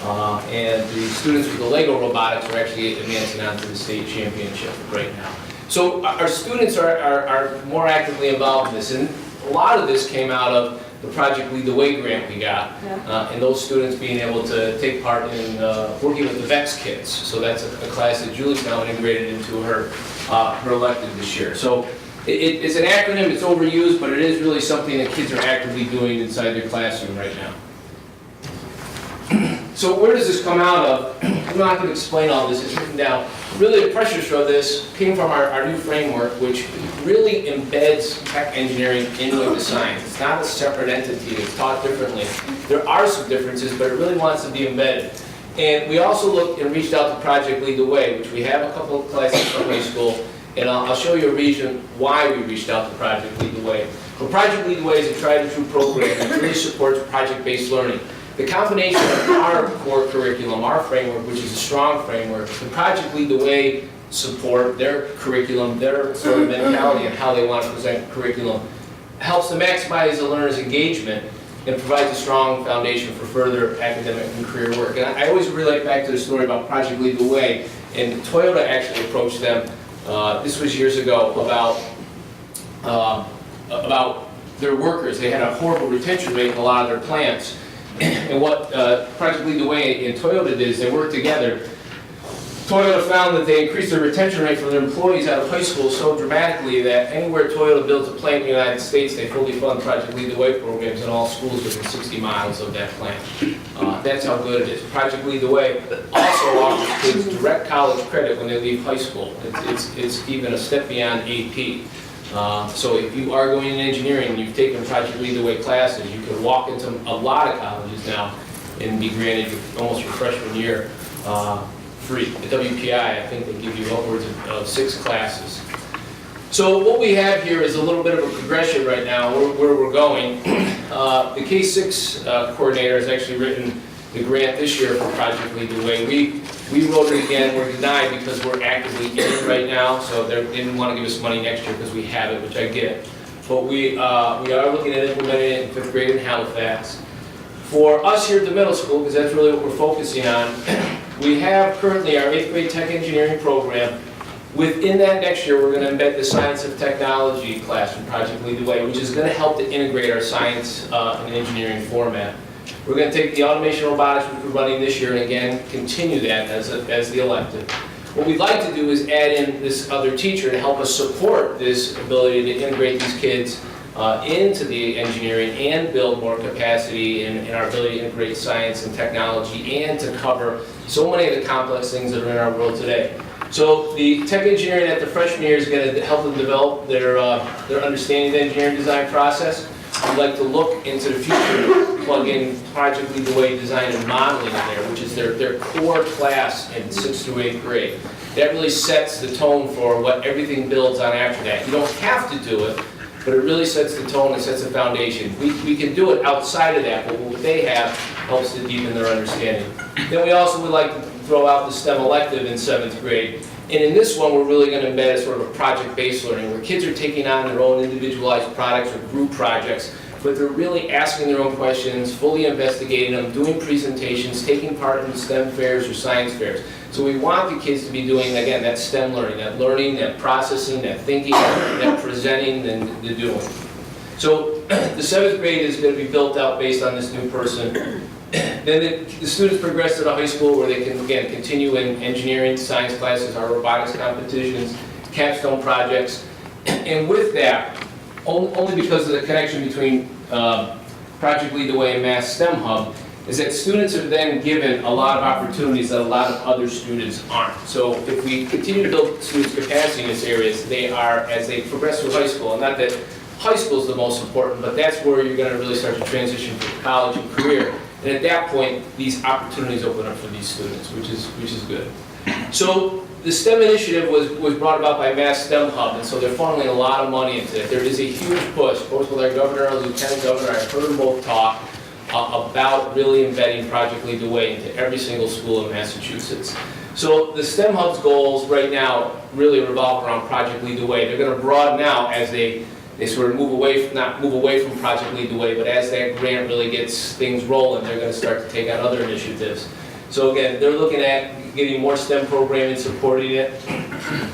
And the students with the Lego robotics are actually advancing on to the state championship right now. So our students are more actively involved in this, and a lot of this came out of the Project Lead the Way grant we got, and those students being able to take part in working with the VEX kids. So that's a class that Julie's now integrated into her elective this year. So it's an acronym, it's overused, but it is really something that kids are actively doing inside their classroom right now. So where does this come out of? I'm not going to explain all this, it's written down. Really the pressures for this came from our new framework, which really embeds tech engineering in with the science. It's not a separate entity, it's taught differently. There are some differences, but it really wants to be embedded. And we also looked and reached out to Project Lead the Way, which we have a couple of classes from high school, and I'll show you a reason why we reached out to Project Lead the Way. Well, Project Lead the Way is a tried and true program that really supports project-based learning. The combination of our core curriculum, our framework, which is a strong framework, the Project Lead the Way support, their curriculum, their sort of mentality and how they want to present curriculum, helps to maximize the learner's engagement and provides a strong foundation for further academic and career work. And I always relate back to the story about Project Lead the Way, and Toyota actually approached them, this was years ago, about their workers. They had a horrible retention rate in a lot of their plants. And what Project Lead the Way and Toyota did is they worked together. Toyota found that they increased their retention rate for their employees out of high school so dramatically that anywhere Toyota builds a plant in the United States, they fully fund Project Lead the Way programs in all schools within 60 miles of that plant. That's how good it is. Project Lead the Way also offers kids direct college credit when they leave high school. It's even a step beyond AP. So if you are going in engineering and you've taken Project Lead the Way classes, you can walk into a lot of colleges now and be granted almost your freshman year free. At WPI, I think they give you upwards of 6 classes. So what we have here is a little bit of a progression right now where we're going. The K-6 coordinator has actually written the grant this year for Project Lead the Way. We wrote it again, we're denied because we're actively in it right now, so they didn't want to give us money next year because we have it, which I get. But we are looking at implementing it in 5th grade in Halifax. For us here at the middle school, because that's really what we're focusing on, we have currently our 8th grade tech engineering program. Within that next year, we're going to embed the Science of Technology class from Project Lead the Way, which is going to help to integrate our science and engineering format. We're going to take the automation robotics which we're running this year and again continue that as the elective. What we'd like to do is add in this other teacher to help us support this ability to integrate these kids into the engineering and build more capacity in our ability to integrate science and technology and to cover so many of the complex things that are in our world today. So the tech engineering at the freshman year is going to help them develop their understanding of the engineering design process. We'd like to look into the future, plug in Project Lead the Way design and modeling in there, which is their core class in 6th through 8th grade. That really sets the tone for what everything builds on after that. You don't have to do it, but it really sets the tone and sets the foundation. We can do it outside of that, but what they have helps to deepen their understanding. Then we also would like to throw out the STEM elective in 7th grade. And in this one, we're really going to embed a sort of a project-based learning where kids are taking on their own individualized products or group projects, but they're really asking their own questions, fully investigating them, doing presentations, taking part in STEM fairs or science fairs. So we want the kids to be doing, again, that STEM learning, that processing, that thinking, that presenting, and the doing. So the 7th grade is going to be built out based on this new person. Then the students progress to the high school where they can, again, continue in engineering, science classes, our robotics competitions, capstone projects. And with that, only because of the connection between Project Lead the Way and Mass STEM Hub, is that students are then given a lot of opportunities that a lot of other students aren't. So if we continue to build students' capacity in these areas, they are, as they progress through high school, and not that high school is the most important, but that's where you're going to really start to transition to college and career. And at that point, these opportunities open up for these students, which is good. So the STEM initiative was brought about by Mass STEM Hub, and so they're funneling a lot of money into it. There is a huge push, both with our governor and our lieutenant governor. I've heard them both talk about really embedding Project Lead the Way into every single school in Massachusetts. So the STEM Hub's goals right now really revolve around Project Lead the Way. They're going to broaden out as they sort of move away from, not move away from Project Lead the Way, but as that grant really gets things rolling, they're going to start to take on other initiatives. So again, they're looking at getting more STEM programming, supporting it.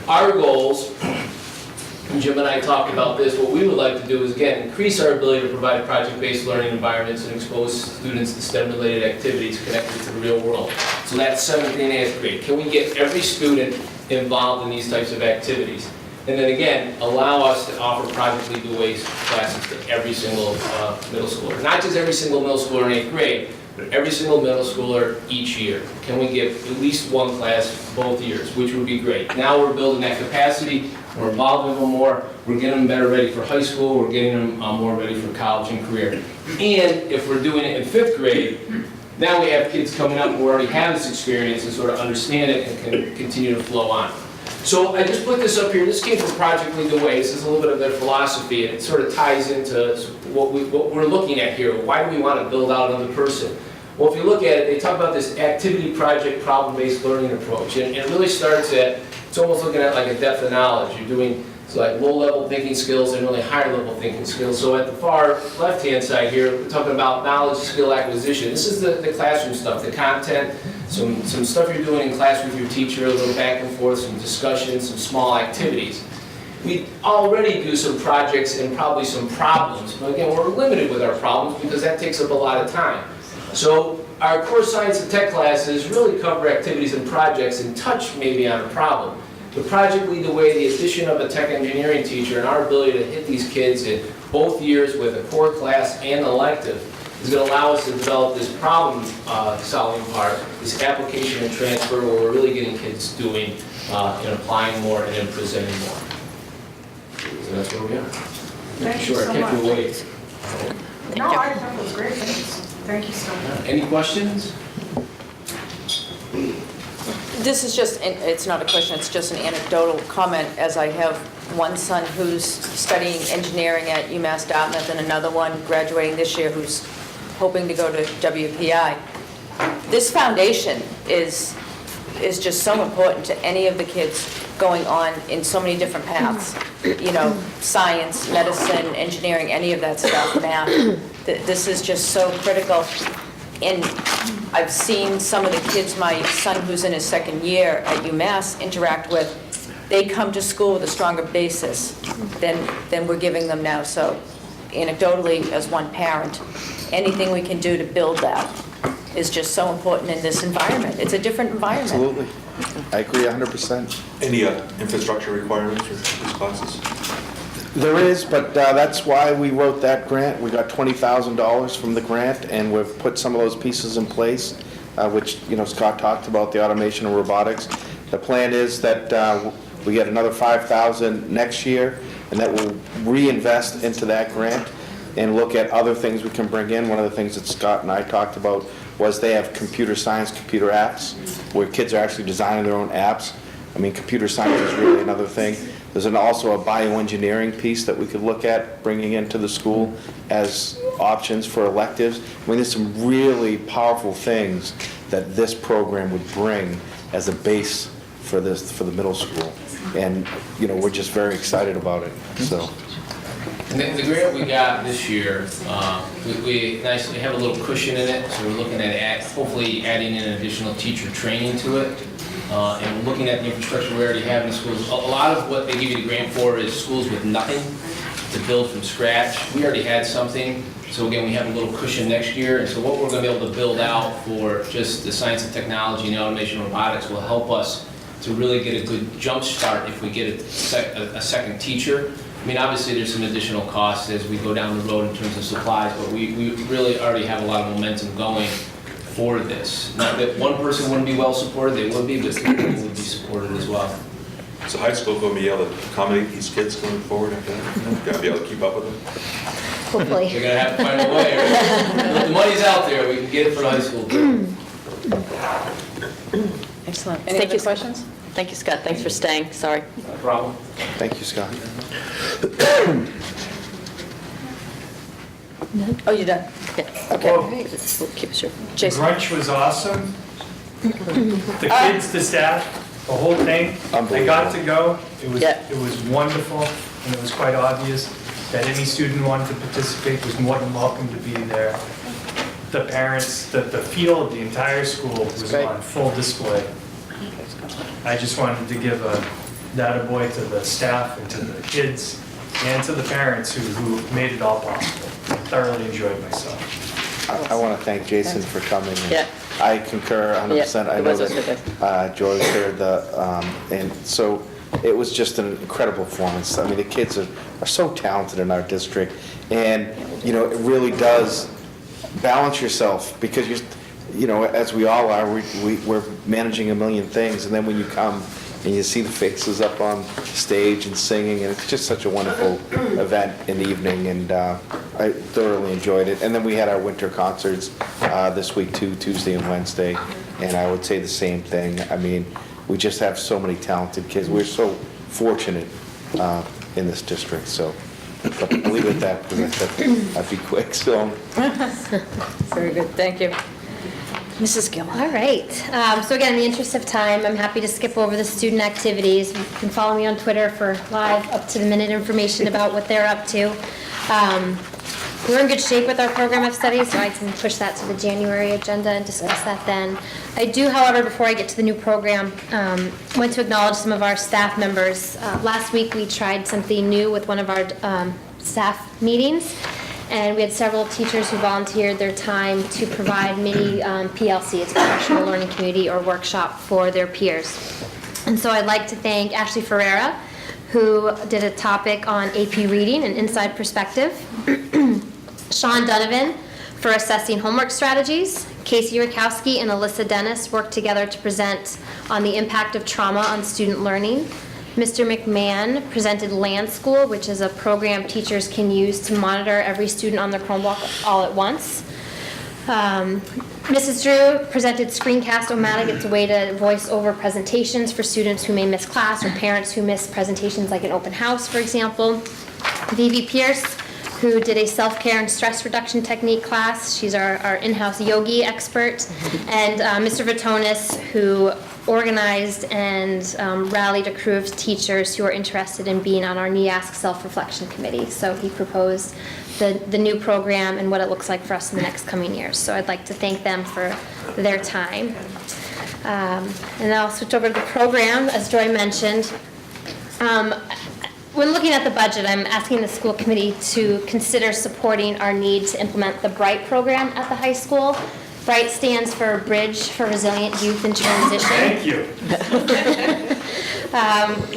Our goals, and Jim and I talked about this, what we would like to do is, again, increase our ability to provide project-based learning environments and expose students to STEM-related activities connected to the real world. So that's 7th and 8th grade. Can we get every student involved in these types of activities? And then again, allow us to offer Project Lead the Way classes to every single middle schooler. Not just every single middle schooler in 8th grade, but every single middle schooler each year. Can we get at least one class both years, which would be great. Now we're building that capacity, we're involving them more, we're getting them better ready for high school, we're getting them more ready for college and career. And if we're doing it in 5th grade, now we have kids coming up who already have this experience and sort of understand it and can continue to flow on. So I just put this up here. This came from Project Lead the Way. This is a little bit of their philosophy, and it sort of ties into what we're looking at here. Why do we want to build out another person? Well, if you look at it, they talk about this activity, project, problem-based learning approach, and it really starts at, it's almost looking at like a depth of knowledge. You're doing like low-level thinking skills and really higher-level thinking skills. So at the far left-hand side here, we're talking about knowledge skill acquisition. This is the classroom stuff, the content, some stuff you're doing in class with your teacher, a little back and forth, some discussions, some small activities. We already do some projects and probably some problems, but again, we're limited with our problems because that takes up a lot of time. So our core science and tech classes really cover activities and projects and touch maybe on a problem. The Project Lead the Way, the addition of a tech engineering teacher and our ability to hit these kids in both years with a core class and elective is going to allow us to develop this problem solving part, this application and transfer where we're really getting kids doing and applying more and then presenting more. So that's where we are. Thank you so I kept you much. waiting. No, I thought it was great. Thank you so much. Any questions? This is just, it's not a question, it's just an anecdotal comment, as I have one son who's studying engineering at UMass Dartmouth and another one graduating this year who's hoping to go to WPI. This foundation is just so important to any of the kids going on in so many different paths. You know, science, medicine, engineering, any of that stuff, math. This is just so critical. And I've seen some of the kids my son, who's in his 2nd year at UMass, interact with. They come to school with a stronger basis than we're giving them now. So anecdotally, as one parent, anything we can do to build that is just so important in this environment. It's a different environment. Absolutely. I agree 100%. Any infrastructure requirements for these classes? There is, but that's why we wrote that grant. We got $20,000 from the grant, and we've put some of those pieces in place, which, you know, Scott talked about, the automation and robotics. The plan is that we get another $5,000 next year, and that will reinvest into that grant and look at other things we can bring in. One of the things that Scott and I talked about was they have computer science, computer apps, where kids are actually designing their own apps. I mean, computer science is really another thing. There's also a bioengineering piece that we could look at bringing into the school as options for electives. I mean, there's some really powerful things that this program would bring as a base for the middle school. And, you know, we're just very excited about it, so. And the grant we got this year, we nicely have a little cushion in it, so we're looking at hopefully adding in additional teacher training to it. And looking at the infrastructure we already have in schools. A lot of what they give you the grant for is schools with nothing to build from scratch. We already had something, so again, we have a little cushion next year. And so what we're going to be able to build out for just the science and technology and automation and robotics will help us to really get a good jump start if we get a second teacher. I mean, obviously there's some additional costs as we go down the road in terms of supplies, but we really already have a lot of momentum going for this. Not that one person wouldn't be well supported, they would be, but everybody would be supported as well. Is the high school going to be able to accommodate these kids going forward? Got to be able to keep up with them? Hopefully. They're gonna have to find a way, right? The money's out there, we can get it for the high school too. Excellent. Any Thank other you. questions? Thank you, Scott, thanks for staying, sorry. No problem. Thank you, Scott. Oh, you're done? Yeah. Okay. We'll keep it short. The Jason? brunch was awesome. The kids, the staff, the whole thing. I got to go. It was wonderful, and it was quite obvious that any student who wanted to participate was more than welcome to be there. The parents, the field, the entire school was on full display. I just wanted to give a attaboy to the staff and to the kids and to the parents who made it all possible. I thoroughly enjoyed myself. I want to thank Jason for coming. And Yeah. I concur 100%. Yeah, I it know was really that Joy was there, and so it was just an incredible performance. I mean, the kids are so talented in our district, and, you know, it really does balance yourself, because you know, as we all are, we're managing a million things, and then when you come and you see the faces up on stage and singing, and it's just such a wonderful event in the evening, and I thoroughly enjoyed it. And then we had our winter concerts this week too, Tuesday and Wednesday, and I would say the same thing. I mean, we just have so many talented kids. We're so fortunate in this district, so but I'll leave it at that, because I said I'd be quick, so. Very good, thank you. Mrs. Gill. All right. So again, in the interest of time, I'm happy to skip over the student activities. You can follow me on Twitter for live, up-to-the-minute information about what they're up to. We're in good shape with our program of studies, so I can push that to the January agenda and discuss that then. I do, however, before I get to the new program, want to acknowledge some of our staff members. Last week, we tried something new with one of our staff meetings, and we had several teachers who volunteered their time to provide mini PLC, it's professional learning community or workshop for their peers. And so I'd like to thank Ashley Ferreira, who did a topic on AP reading and inside perspective. Sean Donovan for assessing homework strategies. Casey Rakowski and Alyssa Dennis worked together to present on the impact of trauma on student learning. Mr. McMahon presented Land School, which is a program teachers can use to monitor every student on their Chromebook all at once. Mrs. Drew presented Screencast-O-Matic. It's a way to voice over presentations for students who may miss class or parents who miss presentations like an open house, for example. Vivi Pierce, who did a self-care and stress reduction technique class. She's our in-house yogi expert. And Mr. Vitonis, who organized and rallied a crew of teachers who are interested in being on our NEASC self-reflection committee. So he proposed the new program and what it looks like for us in the next coming years. So I'd like to thank them for their time. And then I'll switch over to the program, as Joy mentioned. When looking at the budget, I'm asking the school committee to consider supporting our need to implement the BRIGHT program at the high school. BRIGHT stands for Bridge for Resilient Youth in Transition. Thank you.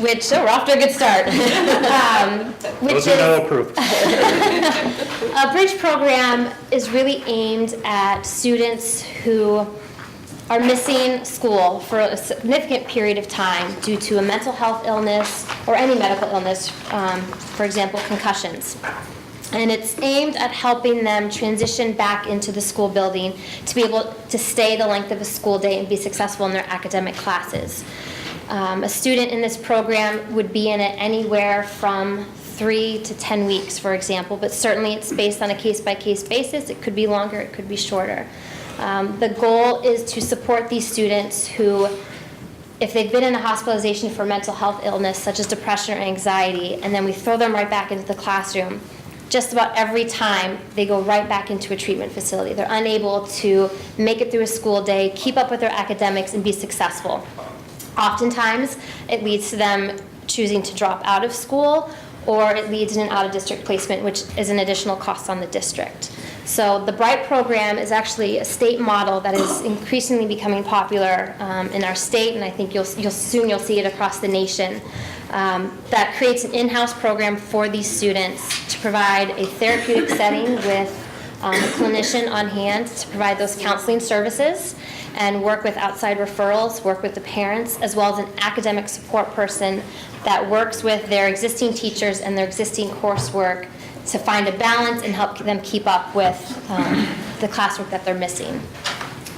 Which, we're off to a good start. Those are now approved. A Bridge program is really aimed at students who are missing school for a significant period of time due to a mental health illness or any medical illness, for example, concussions. And it's aimed at helping them transition back into the school building to be able to stay the length of a school day and be successful in their academic classes. A student in this program would be in it anywhere from 3 to 10 weeks, for example, but certainly it's based on a case-by-case basis. It could be longer, it could be shorter. The goal is to support these students who, if they've been in a hospitalization for mental health illness, such as depression or anxiety, and then we throw them right back into the classroom, just about every time they go right back into a treatment facility. They're unable to make it through a school day, keep up with their academics, and be successful. Oftentimes, it leads to them choosing to drop out of school, or it leads in an out-of-district placement, which is an additional cost on the district. So the BRIGHT program is actually a state model that is increasingly becoming popular in our state, and I think you'll soon see it across the nation. That creates an in-house program for these students to provide a therapeutic setting with a clinician on hand to provide those counseling services and work with outside referrals, work with the parents, as well as an academic support person that works with their existing teachers and their existing coursework to find a balance and help them keep up with the classwork that they're missing.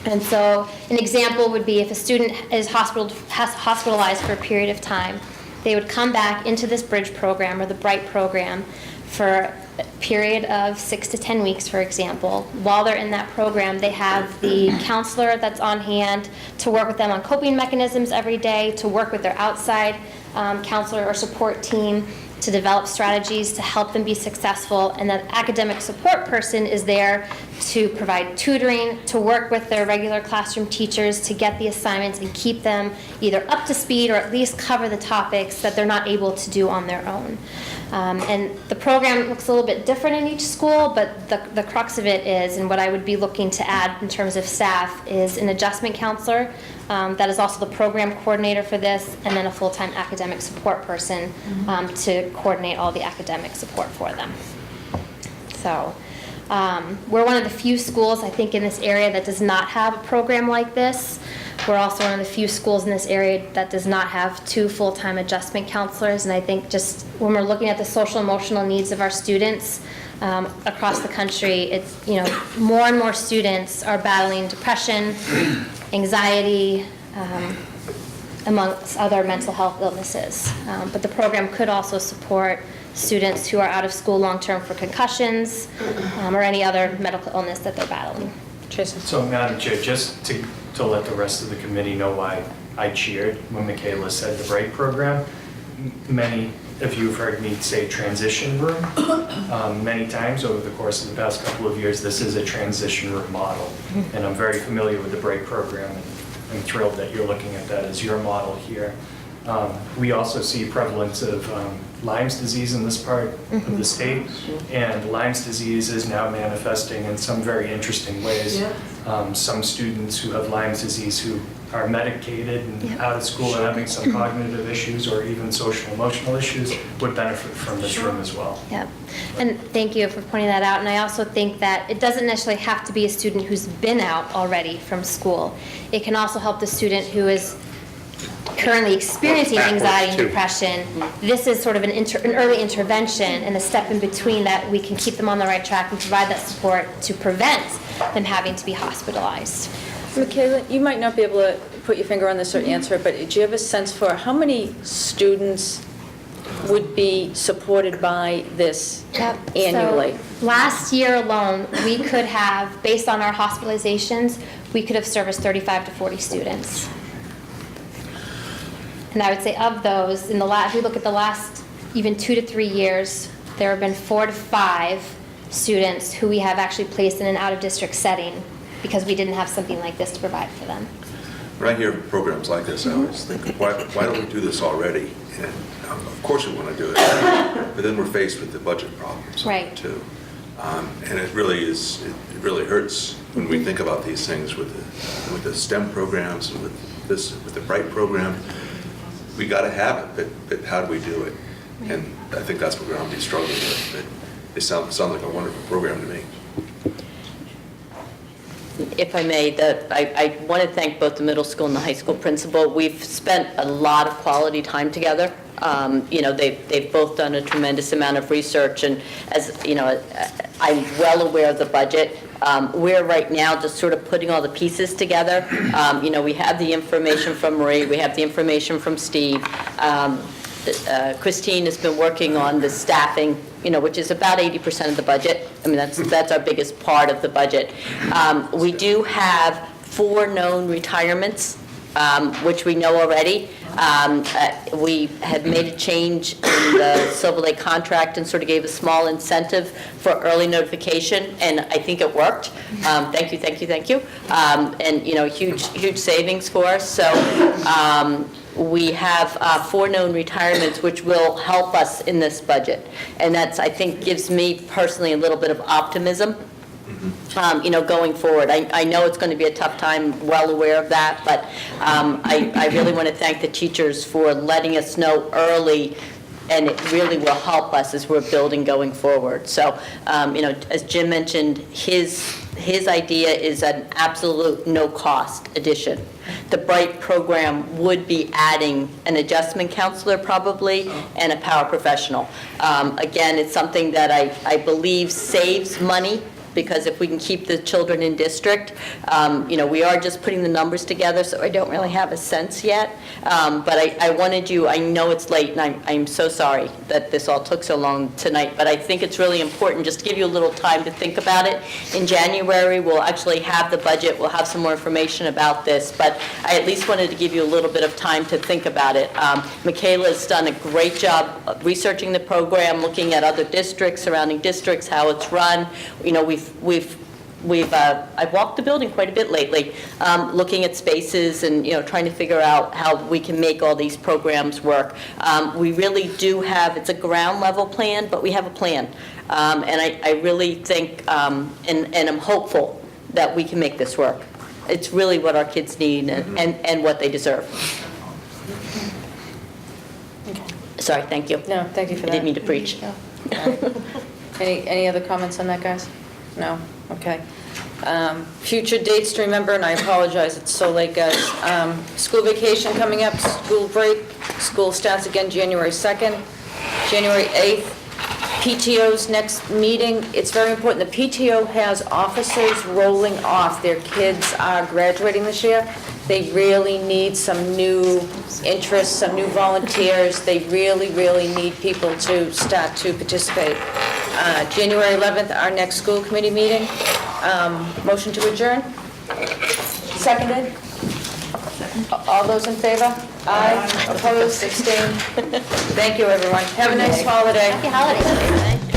And so an example would be if a student is hospitalized for a period of time, they would come back into this Bridge program or the Bright program for a period of 6 to 10 weeks, for example. While they're in that program, they have the counselor that's on hand to work with them on coping mechanisms every day, to work with their outside counselor or support team to develop strategies to help them be successful. And that academic support person is there to provide tutoring, to work with their regular classroom teachers to get the assignments and keep them either up to speed or at least cover the topics that they're not able to do on their own. And the program looks a little bit different in each school, but the crux of it is, and what I would be looking to add in terms of staff, is an adjustment counselor that is also the program coordinator for this, and then a full-time academic support person to coordinate all the academic support for them. So we're one of the few schools, I think, in this area that does not have a program like this. We're also one of the few schools in this area that does not have 2 full-time adjustment counselors, and I think just when we're looking at the social emotional needs of our students across the country, it's, you know, more and more students are battling depression, anxiety, amongst other mental health illnesses. But the program could also support students who are out of school long-term for concussions or any other medical illness that they're battling. Jason? So, Madam Chair, just to let the rest of the committee know why I cheered when Michaela said the Bright program, many of you have heard me say transition room many times over the course of the past couple of years. This is a transition room model, and I'm very familiar with the Bright program, and I'm thrilled that you're looking at that as your model here. We also see prevalence of Lyme's disease in this part of the state, and Lyme's disease is now manifesting in some very interesting ways. Some students who have Lyme's disease who are medicated and out of school and having some cognitive issues or even social emotional issues would benefit from this room as well. Yeah, and thank you for pointing that out. And I also think that it doesn't necessarily have to be a student who's been out already from school. It can also help the student who is currently experiencing anxiety and depression. This is sort of an early intervention and a step in between that we can keep them on the right track and provide that support to prevent them having to be hospitalized. Michaela, you might not be able to put your finger on this or answer it, but do you have a sense for how many students would be supported by this annually? So last year alone, we could have, based on our hospitalizations, we could have serviced 35 to 40 students. And I would say of those, if you look at the last even 2 to 3 years, there have been 4 to 5 students who we have actually placed in an out-of-district setting because we didn't have something like this to provide for them. When I hear programs like this, I always think, why don't we do this already? And of course we want to do it, but then we're faced with the budget problems too. And it really hurts when we think about these things with the STEM programs and with the Bright program. We got to have it, but how do we do it? And I think that's what we're going to be struggling with. But it sounds like a wonderful program to me. If I may, I want to thank both the middle school and the high school principal. We've spent a lot of quality time together. You know, they've both done a tremendous amount of research, and as you know, I'm well aware of the budget. We're right now just sort of putting all the pieces together. You know, we have the information from Marie, we have the information from Steve. Christine has been working on the staffing, you know, which is about 80% of the budget. I mean, that's our biggest part of the budget. We do have 4 known retirements, which we know already. We had made a change in the Silver Lake contract and sort of gave a small incentive for early notification, and I think it worked. Thank you. And, you know, huge savings for us. So we have 4 known retirements, which will help us in this budget. And that's, I think, gives me personally a little bit of optimism. You know, going forward. I know it's going to be a tough time, well aware of that, but I really want to thank the teachers for letting us know early and it really will help us as we're building going forward. So, as Jim mentioned, his idea is an absolute no-cost addition. The Bright program would be adding an adjustment counselor probably and a paraprofessional. Again, it's something that I believe saves money, because if we can keep the children in district, we are just putting the numbers together, so I don't really have a sense yet. But I wanted you, I know it's late, and I'm so sorry that this all took so long tonight, but I think it's really important just to give you a little time to think about it. In January, we'll actually have the budget, we'll have some more information about this, but I at least wanted to give you a little bit of time to think about it. Michaela's done a great job of researching the program, looking at other districts, surrounding districts, how it's run. I've walked the building quite a bit lately, looking at spaces and, trying to figure out how we can make all these programs work. We really do have, it's a ground level plan, but we have a plan. And I really think, and I'm hopeful that we can make this work. It's really what our kids need and what they deserve. Sorry, thank you. No, thank you for that. I didn't mean to preach. Any other comments on that, guys? No? Okay. Future dates to remember, and I apologize, it's so late, guys. School vacation coming up, school break, school starts again January 2nd, January 8th. PTO's next meeting, it's very important. The PTO has officers rolling off. Their kids are graduating this year. They really need some new interests, some new volunteers. They really, really need people to start to participate. January 11th, our next school committee meeting. Motion to adjourn? Seconded? All those in favor? Aye. Opposed, abstained? Thank you, everyone. Have a nice holiday. Happy holidays.